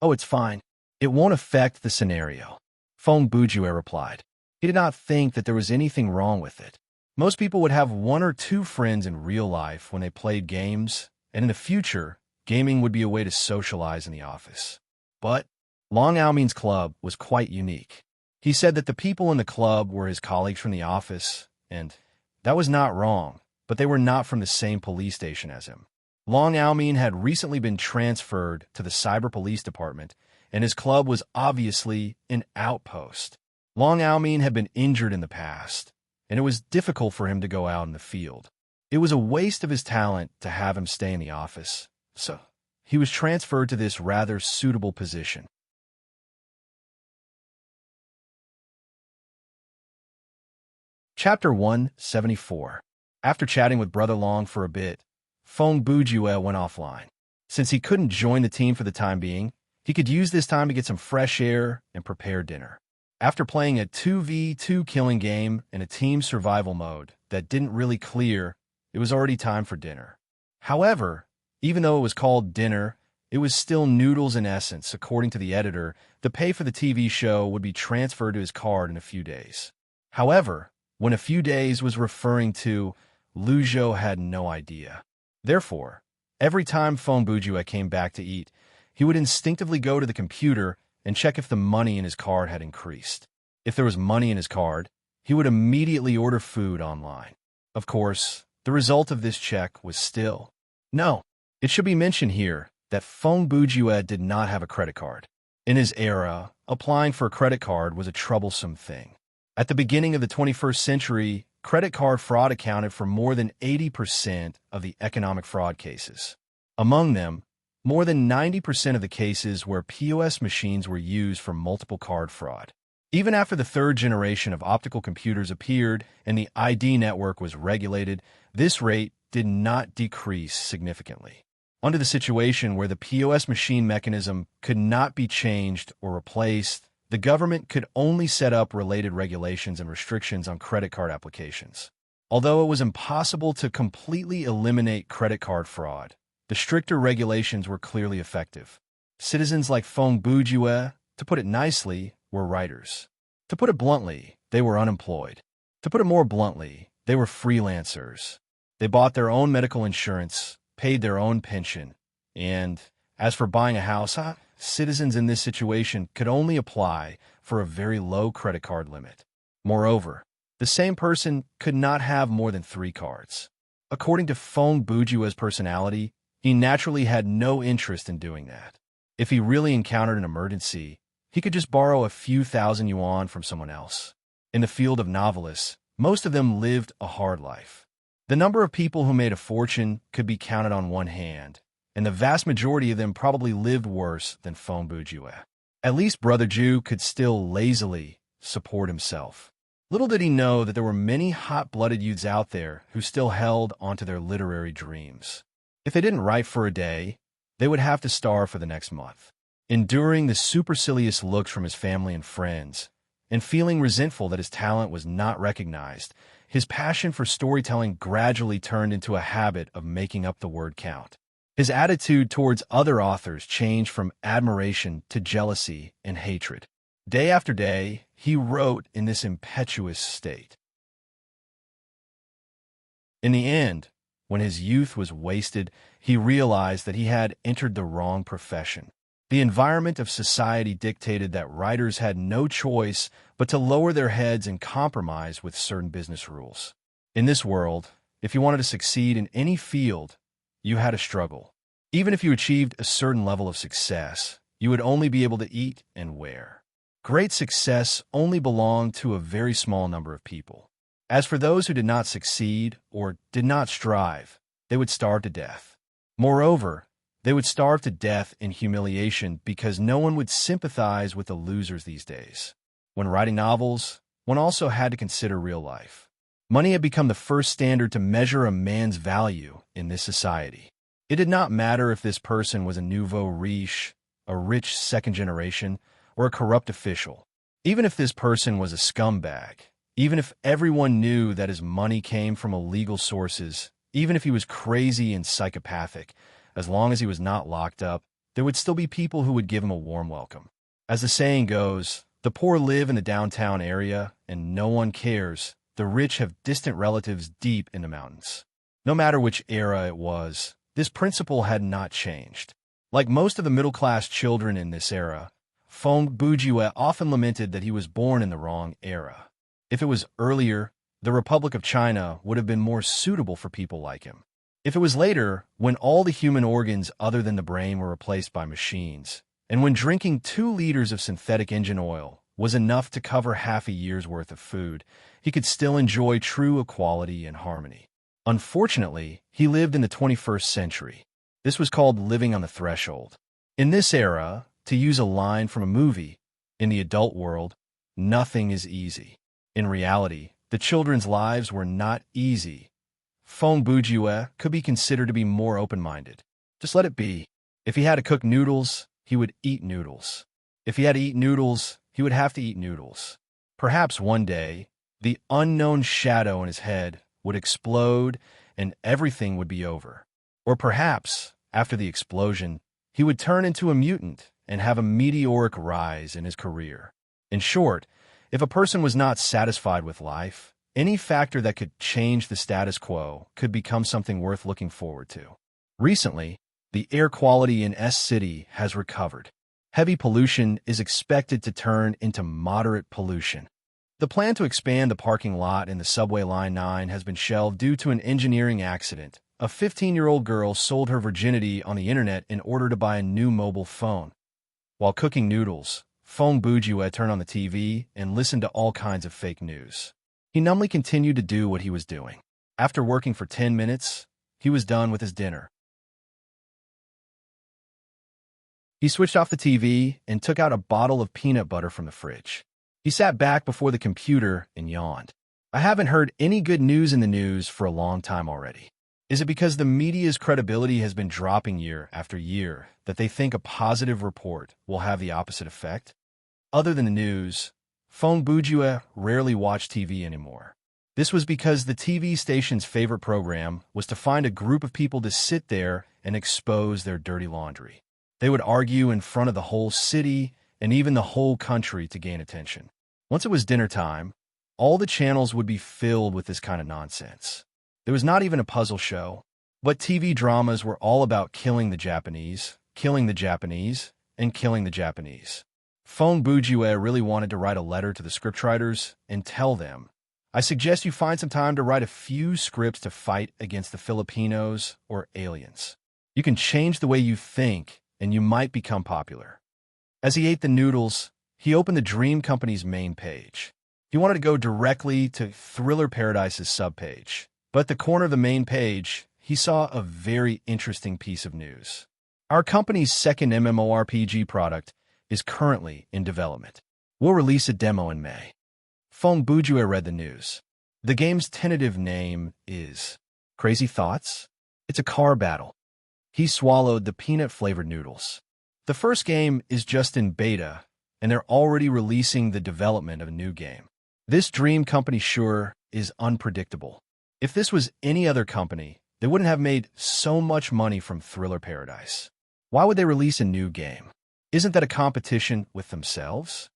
"Oh, it's fine. It won't affect the scenario," Fong Bujue replied. He did not think that there was anything wrong with it. Most people would have 1 or 2 friends in real life when they played games, and in the future, gaming would be a way to socialize in the office. But Long Aomin's club was quite unique. He said that the people in the club were his colleagues from the office, and that was not wrong, but they were not from the same police station as him. Long Aomin had recently been transferred to the cyber police department, and his club was obviously an outpost. Long Aomin had been injured in the past, and it was difficult for him to go out in the field. It was a waste of his talent to have him stay in the office, so he was transferred to this rather suitable position. Chapter 174. After chatting with Brother Long for a bit, Fong Bujue went offline. Since he couldn't join the team for the time being, he could use this time to get some fresh air and prepare dinner. After playing a 2v2 killing game in a team survival mode that didn't really clear, it was already time for dinner. However, even though it was called dinner, it was still noodles in essence. According to the editor, the pay for the TV show would be transferred to his card in a few days. However, when a few days was referring to, Lu Zhou had no idea. Therefore, every time Fong Bujue came back to eat, he would instinctively go to the computer and check if the money in his card had increased. If there was money in his card, he would immediately order food online. Of course, the result of this check was still no. It should be mentioned here that Fong Bujue did not have a credit card. In his era, applying for a credit card was a troublesome thing. At the beginning of the 21st century, credit card fraud accounted for more than 80% of the economic fraud cases. Among them, more than 90% of the cases where POS machines were used for multiple card fraud. Even after the 3rd generation of optical computers appeared and the ID network was regulated, this rate did not decrease significantly. Onto the situation where the POS machine mechanism could not be changed or replaced. The government could only set up related regulations and restrictions on credit card applications. Although it was impossible to completely eliminate credit card fraud, the stricter regulations were clearly effective. Citizens like Fong Bujue, to put it nicely, were writers. To put it bluntly, they were unemployed. To put it more bluntly, they were freelancers. They bought their own medical insurance, paid their own pension, and as for buying a house, citizens in this situation could only apply for a very low credit card limit. Moreover, the same person could not have more than 3 cards. According to Fong Bujue's personality, he naturally had no interest in doing that. If he really encountered an emergency, he could just borrow a few thousand yuan from someone else. In the field of novelists, most of them lived a hard life. The number of people who made a fortune could be counted on one hand, and the vast majority of them probably lived worse than Fong Bujue. At least Brother Ju could still lazily support himself. Little did he know that there were many hot-blooded youths out there who still held onto their literary dreams. If they didn't write for a day, they would have to starve for the next month. Enduring the supercilious looks from his family and friends, and feeling resentful that his talent was not recognized, his passion for storytelling gradually turned into a habit of making up the word count. His attitude towards other authors changed from admiration to jealousy and hatred. Day after day, he wrote in this impetuous state. In the end, when his youth was wasted, he realized that he had entered the wrong profession. The environment of society dictated that writers had no choice but to lower their heads and compromise with certain business rules. In this world, if you wanted to succeed in any field, you had to struggle. Even if you achieved a certain level of success, you would only be able to eat and wear. Great success only belonged to a very small number of people. As for those who did not succeed or did not strive, they would starve to death. Moreover, they would starve to death in humiliation because no one would sympathize with the losers these days. When writing novels, one also had to consider real life. Money had become the first standard to measure a man's value in this society. It did not matter if this person was a nouveau riche, a rich second generation, or a corrupt official. Even if this person was a scumbag, even if everyone knew that his money came from illegal sources, even if he was crazy and psychopathic, as long as he was not locked up, there would still be people who would give him a warm welcome. As the saying goes, the poor live in the downtown area, and no one cares. The rich have distant relatives deep in the mountains. No matter which era it was, this principle had not changed. Like most of the middle-class children in this era, Fong Bujue often lamented that he was born in the wrong era. If it was earlier, the Republic of China would have been more suitable for people like him. If it was later, when all the human organs other than the brain were replaced by machines, and when drinking 2 liters of synthetic engine oil was enough to cover half a year's worth of food, he could still enjoy true equality and harmony. Unfortunately, he lived in the 21st century. This was called living on the threshold. In this era, to use a line from a movie, in the adult world, nothing is easy. In reality, the children's lives were not easy. Fong Bujue could be considered to be more open-minded. Just let it be. If he had to cook noodles, he would eat noodles. If he had to eat noodles, he would have to eat noodles. Perhaps one day, the unknown shadow in his head would explode and everything would be over. Or perhaps, after the explosion, he would turn into a mutant and have a meteoric rise in his career. In short, if a person was not satisfied with life, any factor that could change the status quo could become something worth looking forward to. Recently, the air quality in S-City has recovered. Heavy pollution is expected to turn into moderate pollution. The plan to expand the parking lot in the subway Line 9 has been shelved due to an engineering accident. A 15-year-old girl sold her virginity on the internet in order to buy a new mobile phone. While cooking noodles, Fong Bujue turned on the TV and listened to all kinds of fake news. He numbly continued to do what he was doing. After working for 10 minutes, he was done with his dinner. He switched off the TV and took out a bottle of peanut butter from the fridge. He sat back before the computer and yawned. I haven't heard any good news in the news for a long time already. Is it because the media's credibility has been dropping year after year that they think a positive report will have the opposite effect? Other than the news, Fong Bujue rarely watched TV anymore. This was because the TV station's favorite program was to find a group of people to sit there and expose their dirty laundry. They would argue in front of the whole city and even the whole country to gain attention. Once it was dinner time, all the channels would be filled with this kind of nonsense. There was not even a puzzle show, but TV dramas were all about killing the Japanese, and killing the Japanese. Fong Bujue really wanted to write a letter to the scriptwriters and tell them, I suggest you find some time to write a few scripts to fight against the Filipinos or aliens. You can change the way you think, and you might become popular. As he ate the noodles, he opened the Dream Company's main page. He wanted to go directly to Thriller Paradise's subpage, but at the corner of the main page, he saw a very interesting piece of news. Our company's second MMORPG product is currently in development. We'll release a demo in May. Fong Bujue read the news. The game's tentative name is Crazy Thoughts? It's a car battle. He swallowed the peanut-flavored noodles. The first game is just in beta, and they're already releasing the development of a new game. This Dream Company sure is unpredictable. If this was any other company, they wouldn't have made so much money from Thriller Paradise. Why would they release a new game? Isn't that a competition with themselves?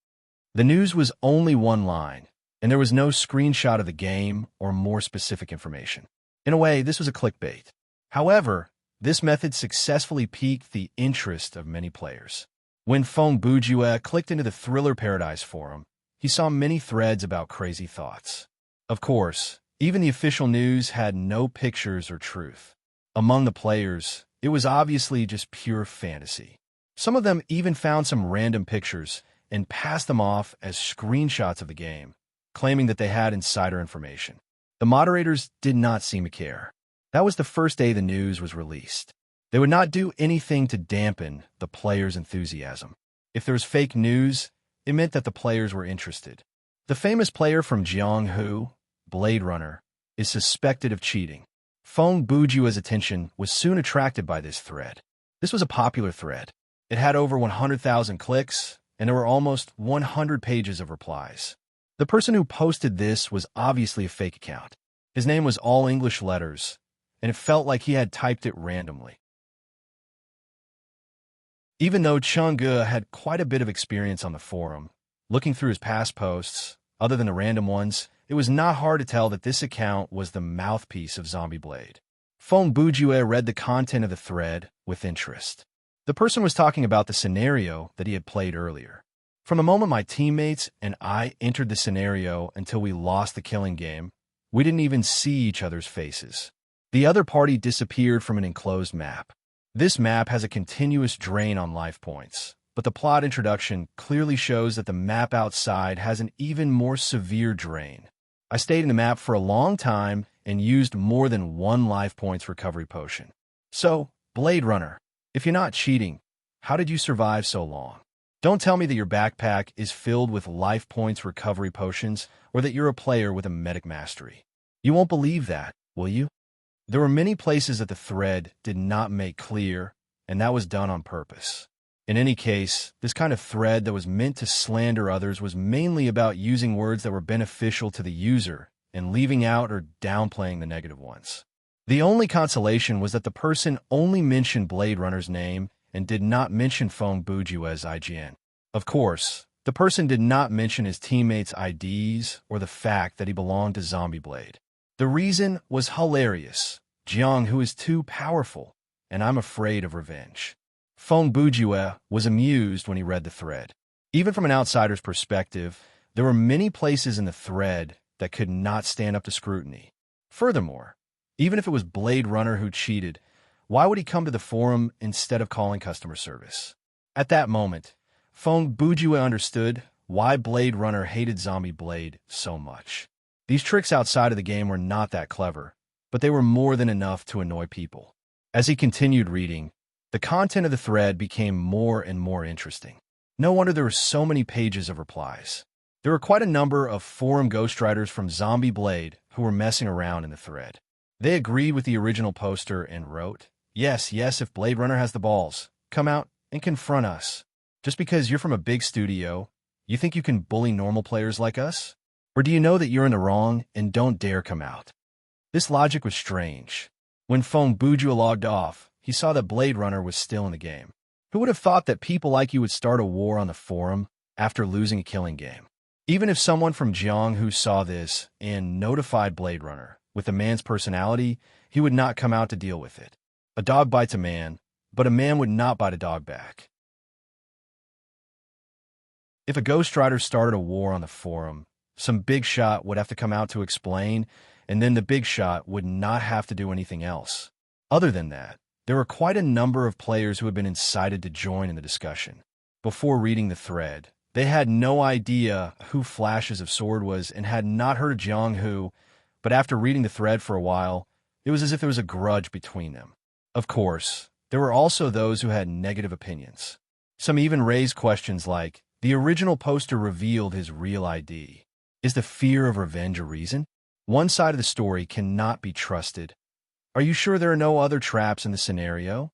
The news was only one line, and there was no screenshot of the game or more specific information. In a way, this was a clickbait. However, this method successfully piqued the interest of many players. When Fong Bujue clicked into the Thriller Paradise forum, he saw many threads about crazy thoughts. Of course, even the official news had no pictures or truth. Among the players, it was obviously just pure fantasy. Some of them even found some random pictures and passed them off as screenshots of the game, claiming that they had insider information. The moderators did not seem to care. That was the first day the news was released. They would not do anything to dampen the players' enthusiasm. If there was fake news, it meant that the players were interested. The famous player from Jianghu, Blade Runner, is suspected of cheating. Fong Bujue's attention was soon attracted by this thread. This was a popular thread. It had over 100,000 clicks, and there were almost 100 pages of replies. The person who posted this was obviously a fake account. His name was all English letters, and it felt like he had typed it randomly. Even though Changge had quite a bit of experience on the forum, looking through his past posts, other than the random ones, it was not hard to tell that this account was the mouthpiece of Zombie Blade. Fong Bujue read the content of the thread with interest. The person was talking about the scenario that he had played earlier. From the moment my teammates and I entered the scenario until we lost the killing game, we didn't even see each other's faces. The other party disappeared from an enclosed map. This map has a continuous drain on life points, but the plot introduction clearly shows that the map outside has an even more severe drain. I stayed in the map for a long time and used more than one life points recovery potion. So, Blade Runner, if you're not cheating, how did you survive so long? Don't tell me that your backpack is filled with life points recovery potions or that you're a player with a medic mastery. You won't believe that, will you? There were many places that the thread did not make clear, and that was done on purpose. In any case, this kind of thread that was meant to slander others was mainly about using words that were beneficial to the user and leaving out or downplaying the negative ones. The only consolation was that the person only mentioned Blade Runner's name and did not mention Fong Bujue's IGN. Of course, the person did not mention his teammates' IDs or the fact that he belonged to Zombie Blade. The reason was hilarious. Jianghu is too powerful, and I'm afraid of revenge. Fong Bujue was amused when he read the thread. Even from an outsider's perspective, there were many places in the thread that could not stand up to scrutiny. Furthermore, even if it was Blade Runner who cheated, why would he come to the forum instead of calling customer service? At that moment, Fong Bujue understood why Blade Runner hated Zombie Blade so much. These tricks outside of the game were not that clever, but they were more than enough to annoy people. As he continued reading, the content of the thread became more and more interesting. No wonder there were so many pages of replies. There were quite a number of forum ghostwriters from Zombie Blade who were messing around in the thread. They agreed with the original poster and wrote, "Yes, yes, if Blade Runner has the balls, come out and confront us. Just because you're from a big studio, you think you can bully normal players like us? Or do you know that you're in the wrong and don't dare come out?" This logic was strange. When Phone Bujua logged off, he saw that Blade Runner was still in the game. Who would have thought that people like you would start a war on the forum after losing a killing game? Even if someone from Jianghu saw this and notified Blade Runner, with the man's personality, he would not come out to deal with it. A dog bites a man, but a man would not bite a dog back. If a ghostwriter started a war on the forum, some big shot would have to come out to explain, and then the big shot would not have to do anything else. Other than that, there were quite a number of players who had been incited to join in the discussion. Before reading the thread, they had no idea who Flashes of Sword was and had not heard of Jianghu, but after reading the thread for a while, it was as if there was a grudge between them. Of course, there were also those who had negative opinions. Some even raised questions like, the original poster revealed his real ID. Is the fear of revenge a reason? One side of the story cannot be trusted. Are you sure there are no other traps in the scenario?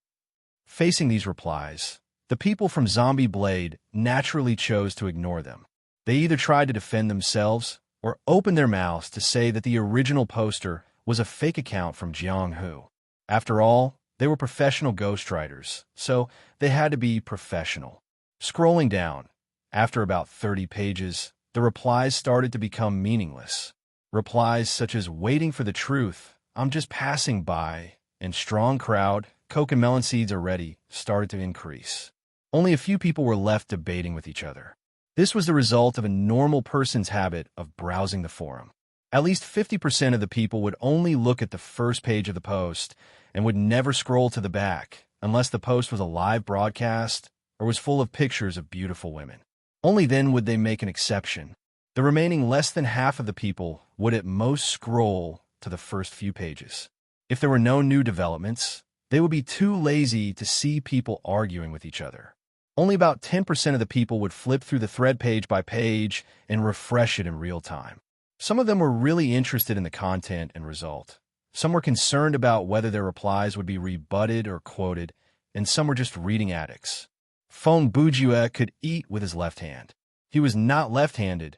Facing these replies, the people from Zombie Blade naturally chose to ignore them. They either tried to defend themselves or opened their mouths to say that the original poster was a fake account from Jianghu. After all, they were professional ghostwriters, so they had to be professional. Scrolling down, after about 30 pages, the replies started to become meaningless. Replies such as "waiting for the truth," "I'm just passing by," and "strong crowd," "Coke and melon seeds are ready," started to increase. Only a few people were left debating with each other. This was the result of a normal person's habit of browsing the forum. At least 50% of the people would only look at the first page of the post and would never scroll to the back unless the post was a live broadcast or was full of pictures of beautiful women. Only then would they make an exception. The remaining less than half of the people would at most scroll to the first few pages. If there were no new developments, they would be too lazy to see people arguing with each other. Only about 10% of the people would flip through the thread page by page and refresh it in real time. Some of them were really interested in the content and result. Some were concerned about whether their replies would be rebutted or quoted, and some were just reading addicts. Phone Bujua could eat with his left hand. He was not left-handed,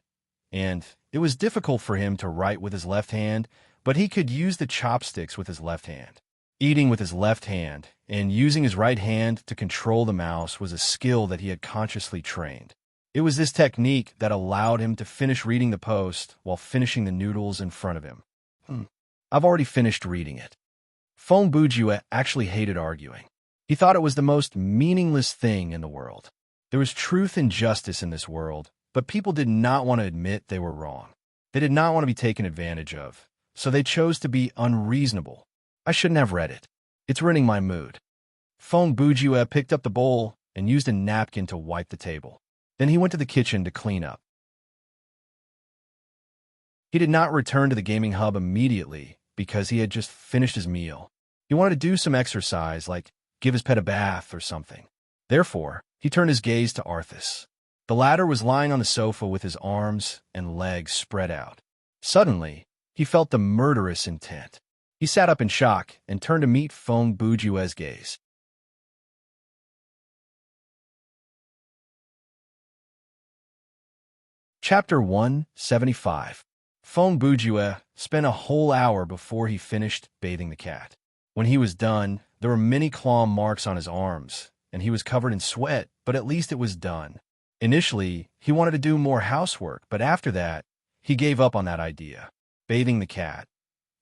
and it was difficult for him to write with his left hand, but he could use the chopsticks with his left hand. Eating with his left hand and using his right hand to control the mouse was a skill that he had consciously trained. It was this technique that allowed him to finish reading the post while finishing the noodles in front of him. I've already finished reading it. Phone Bujua actually hated arguing. He thought it was the most meaningless thing in the world. There was truth and justice in this world, but people did not want to admit they were wrong. They did not want to be taken advantage of, so they chose to be unreasonable. I shouldn't have read it. It's ruining my mood. Phone Bujua picked up the bowl and used a napkin to wipe the table. Then he went to the kitchen to clean up. He did not return to the gaming hub immediately because he had just finished his meal. He wanted to do some exercise, like give his pet a bath or something. Therefore, he turned his gaze to Arthas. The latter was lying on the sofa with his arms and legs spread out. Suddenly, he felt the murderous intent. He sat up in shock and turned to meet Phone Bujua's gaze. Chapter 175. Phone Bujua spent a whole hour before he finished bathing the cat. When he was done, there were many claw marks on his arms, and he was covered in sweat, but at least it was done. Initially, he wanted to do more housework, but after that, he gave up on that idea. Bathing the cat.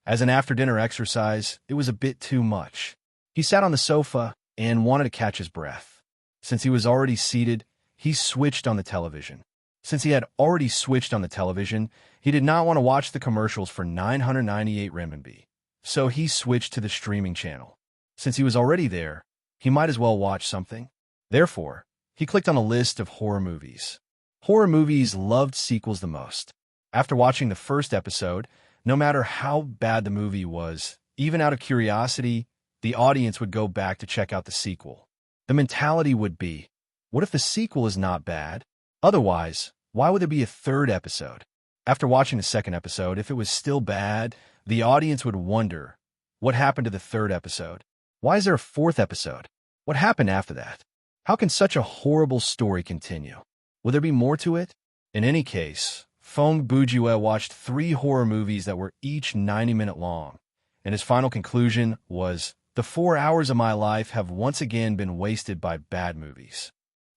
As an after-dinner exercise, it was a bit too much. He sat on the sofa and wanted to catch his breath. Since he was already seated, he switched on the television. Since he had already switched on the television, he did not want to watch the commercials for 998 renminbi. So he switched to the streaming channel. Since he was already there, he might as well watch something. Therefore, he clicked on a list of horror movies. Horror movies loved sequels the most. After watching the first episode, no matter how bad the movie was, even out of curiosity, the audience would go back to check out the sequel. The mentality would be, what if the sequel is not bad? Otherwise, why would there be a third episode? After watching the second episode, if it was still bad, the audience would wonder, What happened to the third episode? Why is there a fourth episode? What happened after that? How can such a horrible story continue? Will there be more to it? In any case, Fong Bujue watched 3 horror movies that were each 90-minute long, and his final conclusion was, "The 4 hours of my life have once again been wasted by bad movies."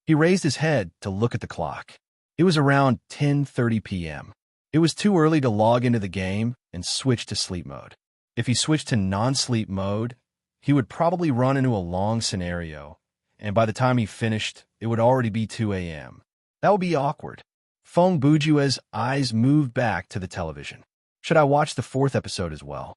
He raised his head to look at the clock. It was around 10:30 p.m. It was too early to log into the game and switch to sleep mode. If he switched to non-sleep mode, he would probably run into a long scenario, and by the time he finished, it would already be 2 a.m. That would be awkward. Fong Bujue's eyes moved back to the television. Should I watch the 4th episode as well?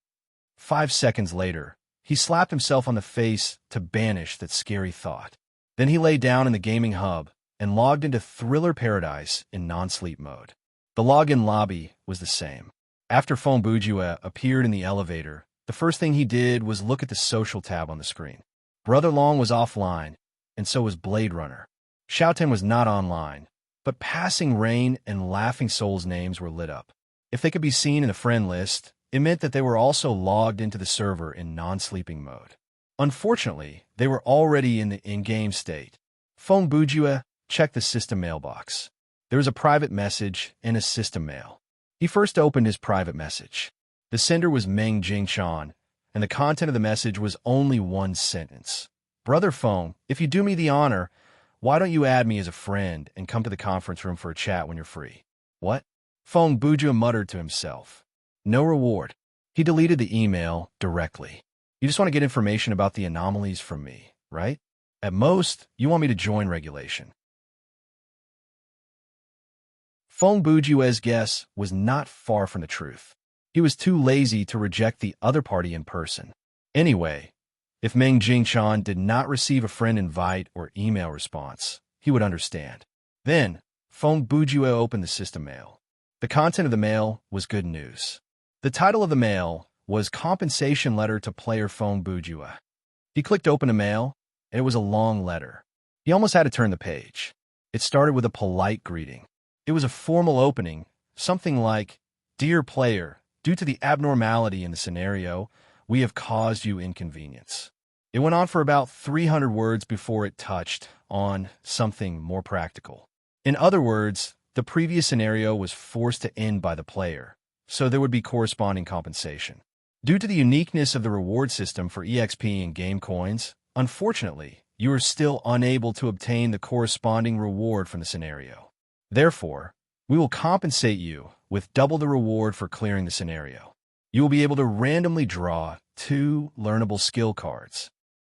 5 seconds later, he slapped himself on the face to banish that scary thought. Then he lay down in the gaming hub and logged into Thriller Paradise in non-sleep mode. The login lobby was the same. After Fong Bujue appeared in the elevator, the first thing he did was look at the social tab on the screen. Brother Long was offline, and so was Blade Runner. Xiaoten was not online, but Passing Rain and Laughing Soul's names were lit up. If they could be seen in the friend list, it meant that they were also logged into the server in non-sleeping mode. Unfortunately, they were already in the in-game state. Fong Bujue checked the system mailbox. There was a private message and a system mail. He first opened his private message. The sender was Meng Jingshan, and the content of the message was only one sentence. "Brother Fong, if you do me the honor, why don't you add me as a friend and come to the conference room for a chat when you're free?" What? Fong Bujue muttered to himself. No reward. He deleted the email directly. You just want to get information about the anomalies from me, right? At most, you want me to join regulation. Fong Bujue's guess was not far from the truth. He was too lazy to reject the other party in person. Anyway, if Meng Jingshan did not receive a friend invite or email response, he would understand. Then, Fong Bujue opened the system mail. The content of the mail was good news. The title of the mail was Compensation Letter to Player Fong Bujue. He clicked open the mail, and it was a long letter. He almost had to turn the page. It started with a polite greeting. It was a formal opening, something like, "Dear player, due to the abnormality in the scenario, we have caused you inconvenience." It went on for about 300 words before it touched on something more practical. In other words, the previous scenario was forced to end by the player, so there would be corresponding compensation. Due to the uniqueness of the reward system for EXP and game coins, unfortunately, you are still unable to obtain the corresponding reward from the scenario. Therefore, we will compensate you with double the reward for clearing the scenario. You will be able to randomly draw 2 learnable skill cards.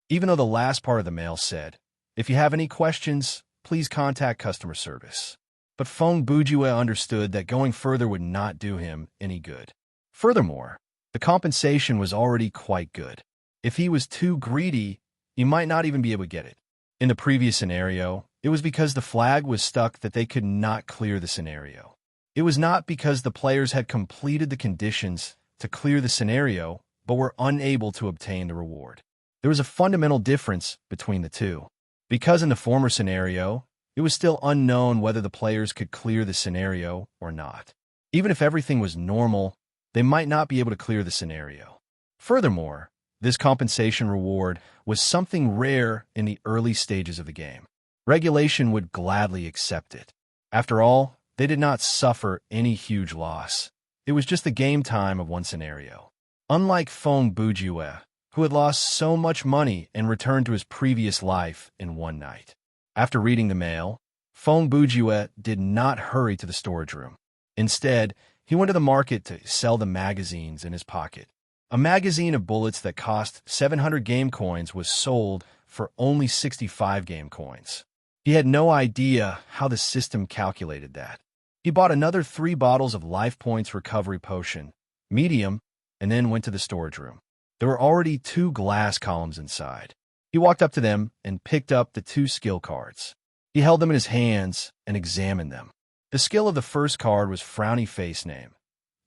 Even though the last part of the mail said, "If you have any questions, please contact customer service." But Fong Bujue understood that going further would not do him any good. Furthermore, the compensation was already quite good. If he was too greedy, he might not even be able to get it. In the previous scenario, it was because the flag was stuck that they could not clear the scenario. It was not because the players had completed the conditions to clear the scenario, but were unable to obtain the reward. There was a fundamental difference between the two. Because in the former scenario, it was still unknown whether the players could clear the scenario or not. Even if everything was normal, they might not be able to clear the scenario. Furthermore, this compensation reward was something rare in the early stages of the game. Regulation would gladly accept it. After all, they did not suffer any huge loss. It was just the game time of one scenario. Unlike Fong Bujue, who had lost so much money and returned to his previous life in one night. After reading the mail, Fong Bujue did not hurry to the storage room. Instead, he went to the market to sell the magazines in his pocket. A magazine of bullets that cost 700 game coins was sold for only 65 game coins. He had no idea how the system calculated that. He bought another 3 bottles of life points recovery potion, medium, and then went to the storage room. There were already 2 glass columns inside. He walked up to them and picked up the 2 skill cards. He held them in his hands and examined them. The skill of the first card was Frowny Face Name.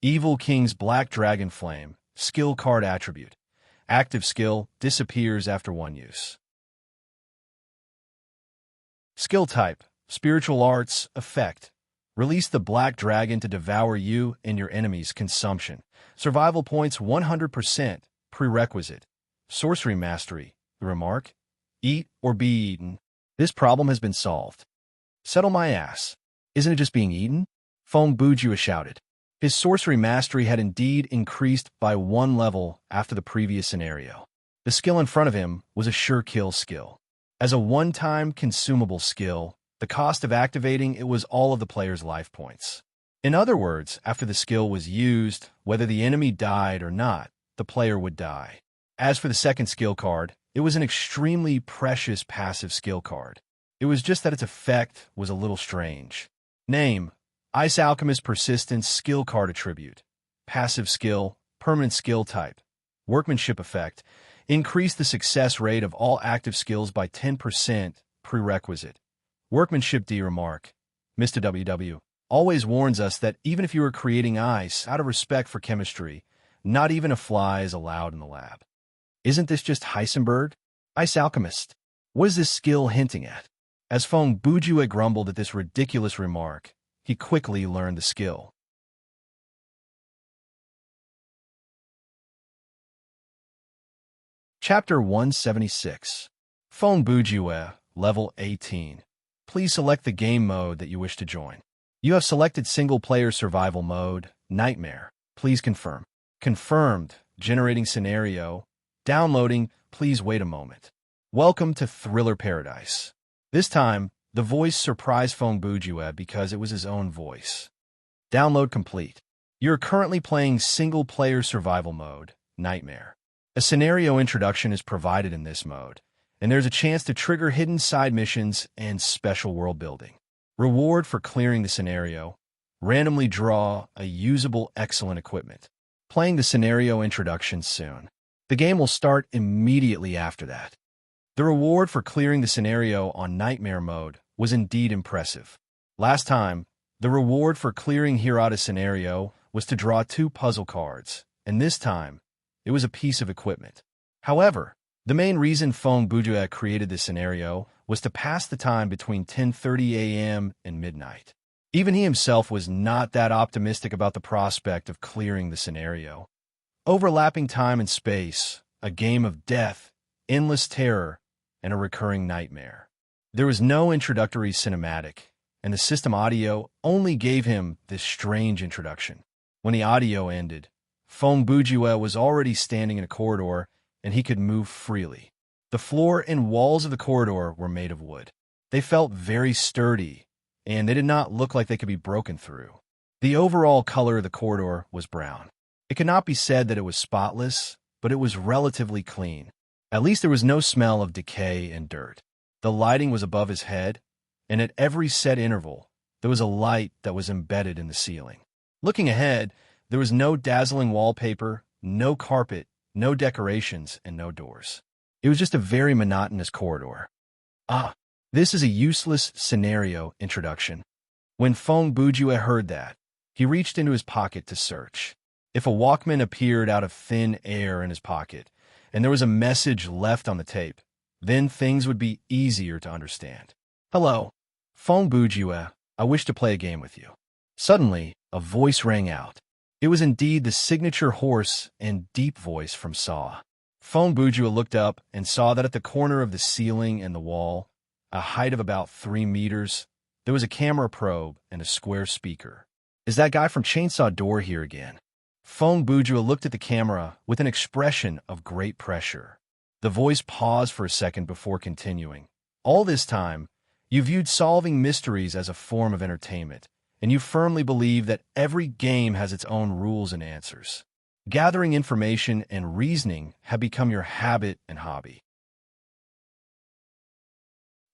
Evil King's Black Dragon Flame, skill card attribute. Active skill disappears after 1 use. Skill type, Spiritual Arts, effect. Release the Black Dragon to devour you and your enemy's consumption. Survival points 100%, Prerequisite. Sorcery mastery. The remark. Eat or be eaten. This problem has been solved. Settle my ass. Isn't it just being eaten? Feng Bujue shouted. His sorcery mastery had indeed increased by 1 level after the previous scenario. The skill in front of him was a sure kill skill. As a one-time consumable skill, the cost of activating it was all of the player's life points. In other words, after the skill was used, whether the enemy died or not, the player would die. As for the second skill card, it was an extremely precious passive skill card. It was just that its effect was a little strange. Name: Ice Alchemist Persistence Skill Card Attribute. Passive skill, permanent skill type. Workmanship effect. Increase the success rate of all active skills by 10%. Prerequisite. Workmanship D remark. Mr. WW always warns us that even if you are creating ice out of respect for chemistry, not even a fly is allowed in the lab. Isn't this just Heisenberg? Ice Alchemist. What is this skill hinting at? As Feng Bujue grumbled at this ridiculous remark, he quickly learned the skill. Chapter 176. Feng Bujue, Level 18. Please select the game mode that you wish to join. You have selected single-player survival mode, Nightmare. Please confirm. Confirmed. Generating scenario. Downloading. Please wait a moment. Welcome to Thriller Paradise. This time, the voice surprised Feng Bujue because it was his own voice. Download complete. You're currently playing single-player survival mode, Nightmare. A scenario introduction is provided in this mode, and there's a chance to trigger hidden side missions and special world building. Reward for clearing the scenario. Randomly draw a usable excellent equipment. Playing the scenario introduction soon. The game will start immediately after that. The reward for clearing the scenario on Nightmare mode was indeed impressive. Last time, the reward for clearing Hirata's scenario was to draw 2 puzzle cards, and this time, it was a piece of equipment. However, the main reason Feng Bujue created this scenario was to pass the time between 10:30 a.m. and midnight. Even he himself was not that optimistic about the prospect of clearing the scenario. Overlapping time and space, a game of death, endless terror, and a recurring nightmare. There was no introductory cinematic, and the system audio only gave him this strange introduction. When the audio ended, Feng Bujue was already standing in a corridor, and he could move freely. The floor and walls of the corridor were made of wood. They felt very sturdy, and they did not look like they could be broken through. The overall color of the corridor was brown. It could not be said that it was spotless, but it was relatively clean. At least there was no smell of decay and dirt. The lighting was above his head, and at every set interval, there was a light that was embedded in the ceiling. Looking ahead, there was no dazzling wallpaper, no carpet, no decorations, and no doors. It was just a very monotonous corridor. This is a useless scenario introduction. When Feng Bujue heard that, he reached into his pocket to search. If a Walkman appeared out of thin air in his pocket, and there was a message left on the tape, then things would be easier to understand. Hello, Feng Bujue, I wish to play a game with you. Suddenly, a voice rang out. It was indeed the signature hoarse and deep voice from Saw. Feng Bujue looked up and saw that at the corner of the ceiling and the wall, a height of about 3 meters, there was a camera probe and a square speaker. Is that guy from Chainsaw Door here again? Feng Bujue looked at the camera with an expression of great pressure. The voice paused for a second before continuing. All this time, you viewed solving mysteries as a form of entertainment, and you firmly believe that every game has its own rules and answers. Gathering information and reasoning have become your habit and hobby.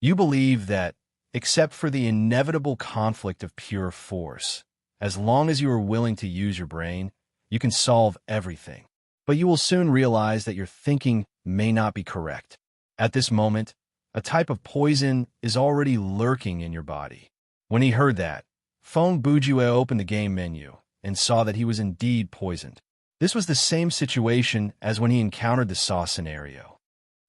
You believe that, except for the inevitable conflict of pure force, as long as you are willing to use your brain, you can solve everything. But you will soon realize that your thinking may not be correct. At this moment, a type of poison is already lurking in your body. When he heard that, Feng Bujue opened the game menu and saw that he was indeed poisoned. This was the same situation as when he encountered the Saw scenario.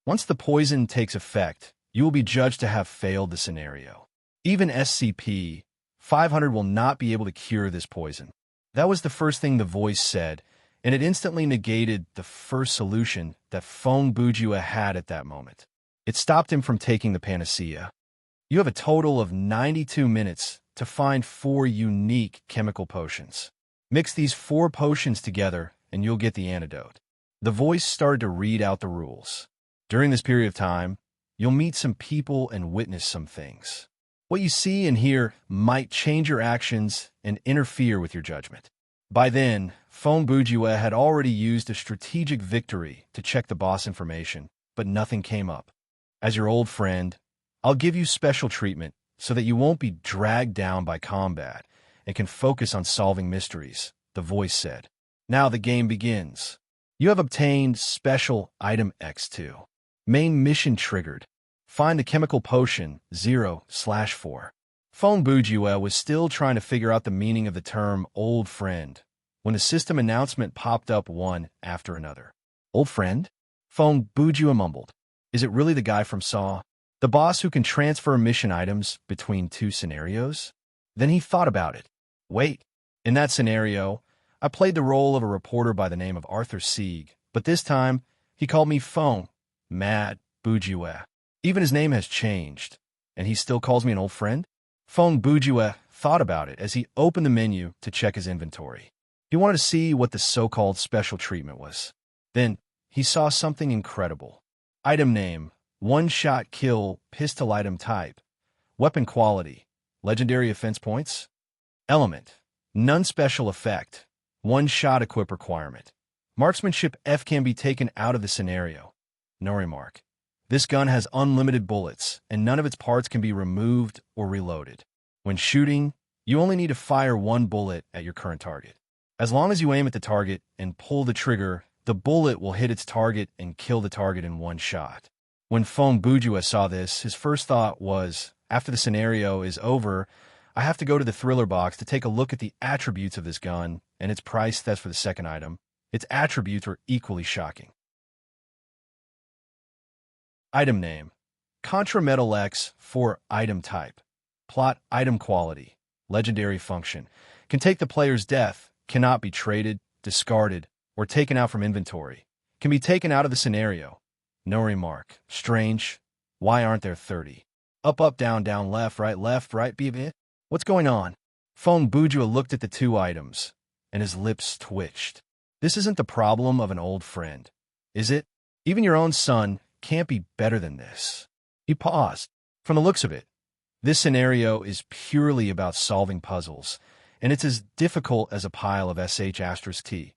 Once the poison takes effect, you will be judged to have failed the scenario. Even SCP-500 will not be able to cure this poison. That was the first thing the voice said, and it instantly negated the first solution that Feng Bujue had at that moment. It stopped him from taking the panacea. You have a total of 92 minutes to find 4 unique chemical potions. Mix these 4 potions together and you'll get the antidote. The voice started to read out the rules. During this period of time, you'll meet some people and witness some things. What you see and hear might change your actions and interfere with your judgment. By then, Feng Bujue had already used a strategic victory to check the boss information, but nothing came up. As your old friend, I'll give you special treatment so that you won't be dragged down by combat and can focus on solving mysteries, the voice said. Now the game begins. You have obtained special item X2. Main mission triggered. Find the chemical potion 0/4. Feng Bujue was still trying to figure out the meaning of the term old friend when the system announcement popped up one after another. Old friend? Feng Bujue mumbled. Is it really the guy from Saw? The boss who can transfer mission items between 2 scenarios? Then he thought about it. Wait, in that scenario, I played the role of a reporter by the name of Arthur Sieg, but this time, he called me Feng Mad Bujue. Even his name has changed, and he still calls me an old friend? Feng Bujue thought about it as he opened the menu to check his inventory. He wanted to see what the so-called special treatment was. Then, he saw something incredible. Item name, one-shot kill, pistol item type. Weapon quality, legendary offense points. Element, none special effect. One-shot equip requirement. Marksmanship F can be taken out of the scenario. No remark. This gun has unlimited bullets, and none of its parts can be removed or reloaded. When shooting, you only need to fire 1 bullet at your current target. As long as you aim at the target and pull the trigger, the bullet will hit its target and kill the target in 1 shot. When Feng Bujue saw this, his first thought was, after the scenario is over, I have to go to the thriller box to take a look at the attributes of this gun and its price. That's for the second item. Its attributes are equally shocking. Item name, Contra Metal X for item type. Plot item quality, legendary function. Can take the player's death, cannot be traded, discarded, or taken out from inventory. Can be taken out of the scenario. No remark. Strange. Why aren't there 30? Up, up, down, down, left, right, be it. What's going on? Feng Bujue looked at the 2 items, and his lips twitched. This isn't the problem of an old friend, is it? Even your own son can't be better than this. He paused. From the looks of it, this scenario is purely about solving puzzles, and it's as difficult as a pile of *T,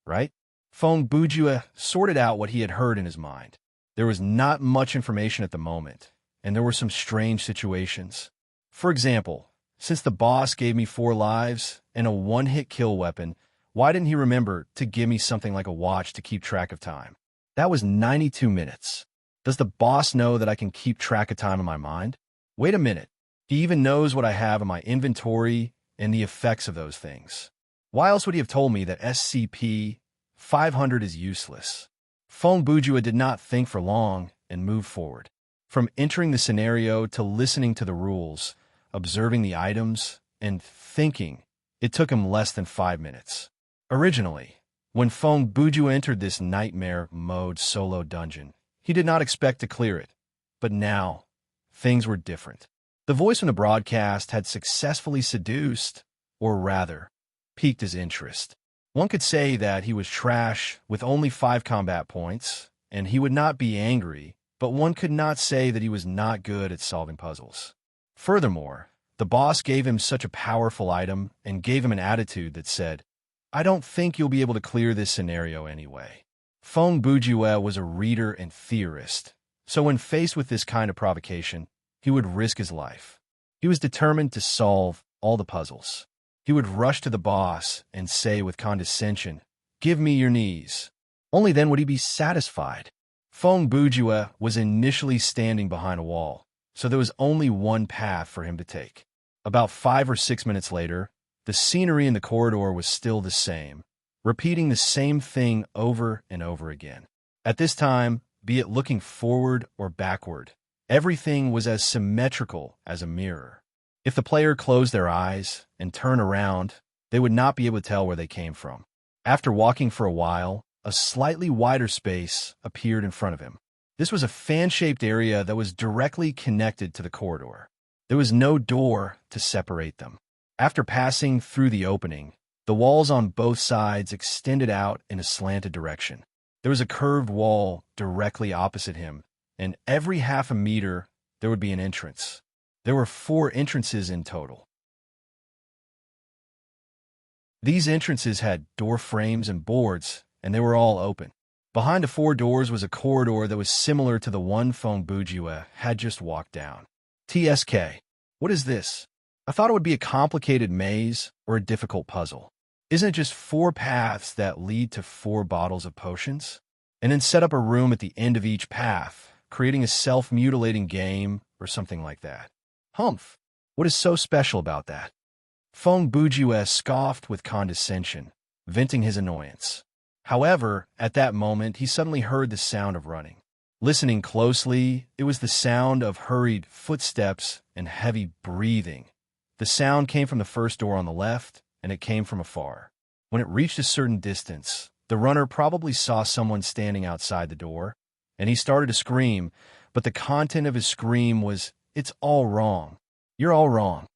right? Feng Bujue sorted out what he had heard in his mind. There was not much information at the moment, and there were some strange situations. For example, since the boss gave me 4 lives and a 1-hit kill weapon, why didn't he remember to give me something like a watch to keep track of time? That was 92 minutes. Does the boss know that I can keep track of time in my mind? Wait a minute. He even knows what I have in my inventory and the effects of those things. Why else would he have told me that SCP-500 is useless? Feng Bujue did not think for long and moved forward. From entering the scenario to listening to the rules, observing the items, and thinking, it took him less than 5 minutes. Originally, when Feng Bujue entered this nightmare mode solo dungeon, he did not expect to clear it. But now, things were different. The voice from the broadcast had successfully seduced, or rather, piqued his interest. One could say that he was trash with only 5 combat points, and he would not be angry, but one could not say that he was not good at solving puzzles. Furthermore, the boss gave him such a powerful item and gave him an attitude that said, I don't think you'll be able to clear this scenario anyway. Feng Bujue was a reader and theorist, so when faced with this kind of provocation, he would risk his life. He was determined to solve all the puzzles. He would rush to the boss and say with condescension, Give me your knees. Only then would he be satisfied. Feng Bujue was initially standing behind a wall, so there was only one path for him to take. About 5 or 6 minutes later, the scenery in the corridor was still the same, repeating the same thing over and over again. At this time, be it looking forward or backward, everything was as symmetrical as a mirror. If the player closed their eyes and turned around, they would not be able to tell where they came from. After walking for a while, a slightly wider space appeared in front of him. This was a fan-shaped area that was directly connected to the corridor. There was no door to separate them. After passing through the opening, the walls on both sides extended out in a slanted direction. There was a curved wall directly opposite him, and every half a meter there would be an entrance. There were 4 entrances in total. These entrances had door frames and boards, and they were all open. Behind the 4 doors was a corridor that was similar to the one Feng Bujue had just walked down. TSK. What is this? I thought it would be a complicated maze or a difficult puzzle. Isn't it just 4 paths that lead to 4 bottles of potions? And then set up a room at the end of each path, creating a self-mutilating game or something like that. Humph. What is so special about that? Feng Bujue scoffed with condescension, venting his annoyance. However, at that moment, he suddenly heard the sound of running. Listening closely, it was the sound of hurried footsteps and heavy breathing. The sound came from the first door on the left, and it came from afar. When it reached a certain distance, the runner probably saw someone standing outside the door, and he started to scream, but the content of his scream was, "It's all wrong. You're all wrong."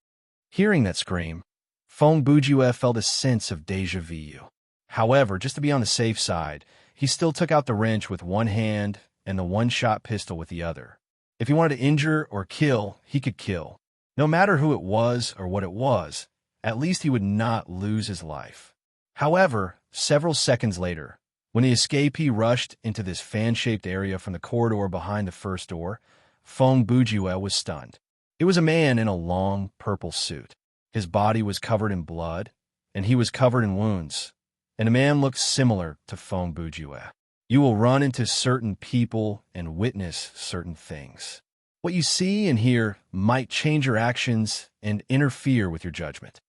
Hearing that scream, Feng Bujue felt a sense of déjà vu. However, just to be on the safe side, he still took out the wrench with one hand and the one-shot pistol with the other. If he wanted to injure or kill, he could kill. No matter who it was or what it was, at least he would not lose his life. However, several seconds later, when the escapee rushed into this fan-shaped area from the corridor behind the first door, Feng Bujue was stunned. It was a man in a long, purple suit. His body was covered in blood, and he was covered in wounds. And the man looked similar to Feng Bujue. You will run into certain people and witness certain things. What you see and hear might change your actions and interfere with your judgment.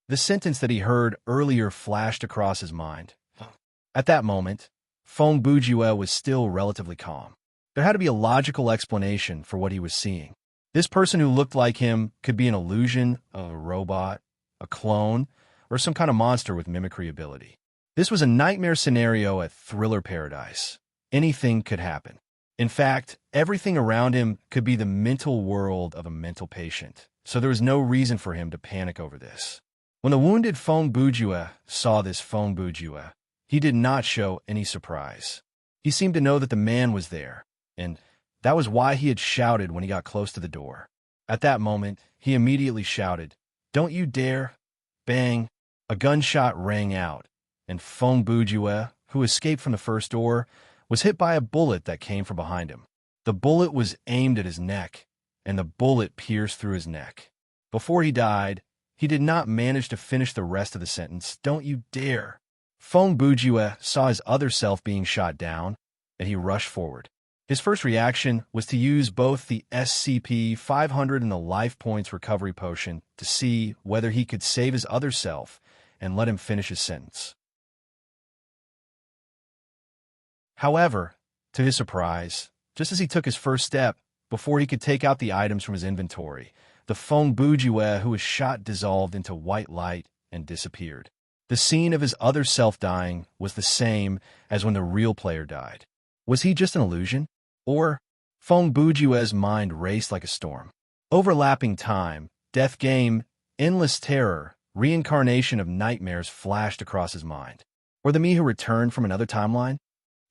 The sentence that he heard earlier flashed across his mind. At that moment, Feng Bujue was still relatively calm. There had to be a logical explanation for what he was seeing. This person who looked like him could be an illusion, a robot, a clone, or some kind of monster with mimicry ability. This was a nightmare scenario at Thriller Paradise. Anything could happen. In fact, everything around him could be the mental world of a mental patient, so there was no reason for him to panic over this. When the wounded Feng Bujue saw this Feng Bujue, he did not show any surprise. He seemed to know that the man was there, and that was why he had shouted when he got close to the door. At that moment, he immediately shouted, "Don't you dare!" Bang! A gunshot rang out, and Feng Bujue, who escaped from the first door, was hit by a bullet that came from behind him. The bullet was aimed at his neck, and the bullet pierced through his neck. Before he died, he did not manage to finish the rest of the sentence, "Don't you dare!" Feng Bujue saw his other self being shot down, and he rushed forward. His first reaction was to use both the SCP-500 and the Life Points Recovery Potion to see whether he could save his other self and let him finish his sentence. However, to his surprise, just as he took his first step, before he could take out the items from his inventory, the Feng Bujue who was shot dissolved into white light and disappeared. The scene of his other self dying was the same as when the real player died. Was he just an illusion? Or, Feng Bujue's mind raced like a storm. Overlapping time, death game, endless terror, reincarnation of nightmares flashed across his mind. Or the me who returned from another timeline?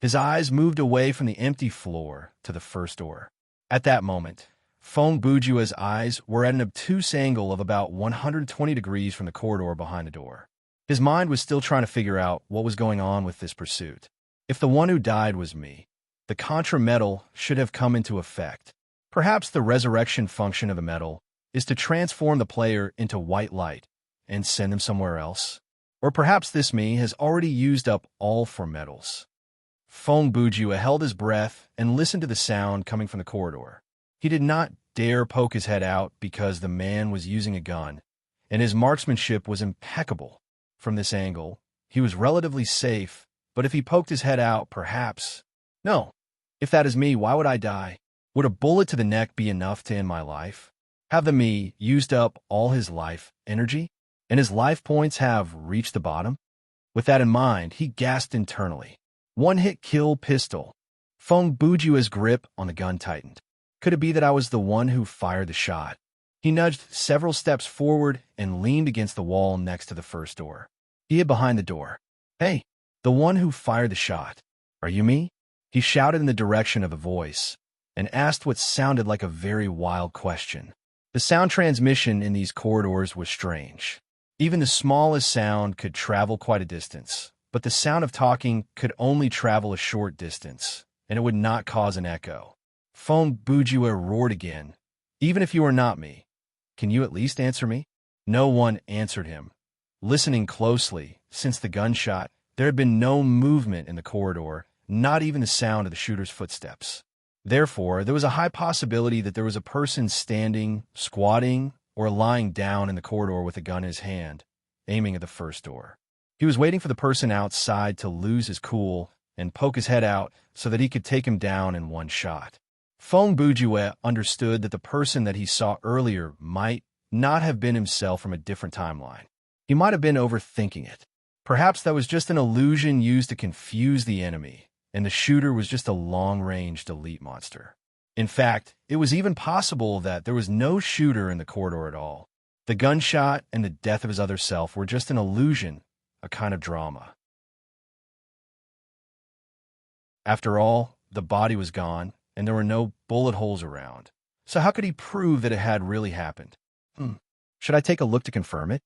His eyes moved away from the empty floor to the first door. At that moment, Feng Bujue's eyes were at an obtuse angle of about 120 degrees from the corridor behind the door. His mind was still trying to figure out what was going on with this pursuit. If the one who died was me, the Contra metal should have come into effect. Perhaps the resurrection function of a metal is to transform the player into white light and send them somewhere else. Or perhaps this me has already used up all 4 metals. Feng Bujue held his breath and listened to the sound coming from the corridor. He did not dare poke his head out because the man was using a gun, and his marksmanship was impeccable. From this angle, he was relatively safe, but if he poked his head out, perhaps... No. If that is me, why would I die? Would a bullet to the neck be enough to end my life? Have the me used up all his life energy? And his life points have reached the bottom? With that in mind, he gasped internally. One-hit kill pistol. Feng Bujua's grip on the gun tightened. Could it be that I was the one who fired the shot? He nudged several steps forward and leaned against the wall next to the first door. He hid behind the door. Hey, the one who fired the shot. Are you me? He shouted in the direction of a voice and asked what sounded like a very wild question. The sound transmission in these corridors was strange. Even the smallest sound could travel quite a distance, but the sound of talking could only travel a short distance, and it would not cause an echo. Feng Bujua roared again. Even if you are not me, can you at least answer me? No one answered him. Listening closely, since the gunshot, there had been no movement in the corridor, not even the sound of the shooter's footsteps. Therefore, there was a high possibility that there was a person standing, squatting, or lying down in the corridor with a gun in his hand, aiming at the first door. He was waiting for the person outside to lose his cool and poke his head out so that he could take him down in one shot. Feng Bujue understood that the person that he saw earlier might not have been himself from a different timeline. He might have been overthinking it. Perhaps that was just an illusion used to confuse the enemy, and the shooter was just a long-ranged elite monster. In fact, it was even possible that there was no shooter in the corridor at all. The gunshot and the death of his other self were just an illusion, a kind of drama. After all, the body was gone, and there were no bullet holes around. So how could he prove that it had really happened? Should I take a look to confirm it?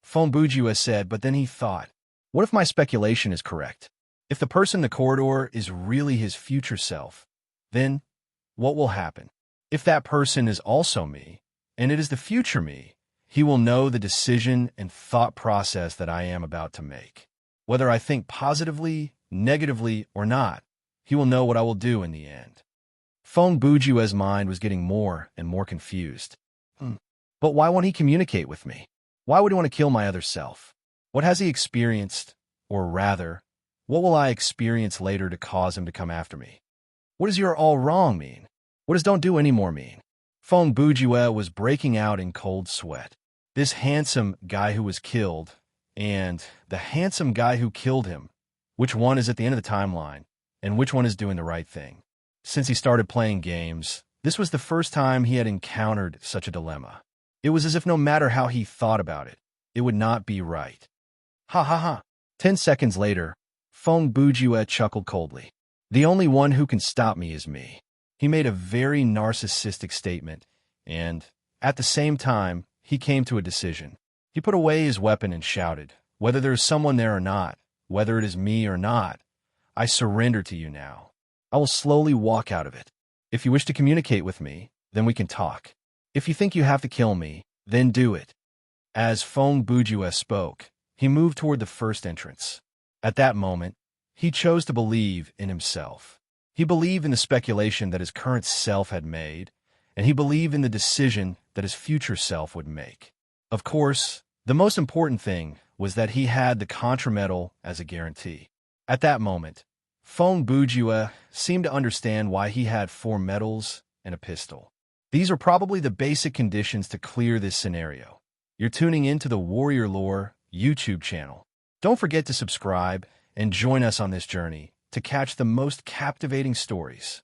Feng Bujue said, but then he thought, what if my speculation is correct? If the person in the corridor is really his future self, then what will happen? If that person is also me, and it is the future me, he will know the decision and thought process that I am about to make. Whether I think positively, negatively, or not, he will know what I will do in the end. Feng Bujue's mind was getting more and more confused. But why won't he communicate with me? Why would he want to kill my other self? What has he experienced? Or rather, what will I experience later to cause him to come after me? What does your all wrong mean? What does don't do anymore mean? Feng Bujue was breaking out in cold sweat. This handsome guy who was killed, and the handsome guy who killed him, which one is at the end of the timeline, and which one is doing the right thing? Since he started playing games, this was the first time he had encountered such a dilemma. It was as if no matter how he thought about it, it would not be right. Ha ha ha. 10 seconds later, Feng Bujue chuckled coldly. The only one who can stop me is me. He made a very narcissistic statement, and, at the same time, he came to a decision. He put away his weapon and shouted, whether there is someone there or not, whether it is me or not, I surrender to you now. I will slowly walk out of it. If you wish to communicate with me, then we can talk. If you think you have to kill me, then do it. As Feng Bujue spoke, he moved toward the first entrance. At that moment, he chose to believe in himself. He believed in the speculation that his current self had made, and he believed in the decision that his future self would make. Of course, the most important thing was that he had the contrametal as a guarantee. At that moment, Feng Bujue seemed to understand why he had 4 medals and a pistol. These are probably the basic conditions to clear this scenario. You're tuning into the Warrior Lore YouTube channel. Don't forget to subscribe and join us on this journey to catch the most captivating stories.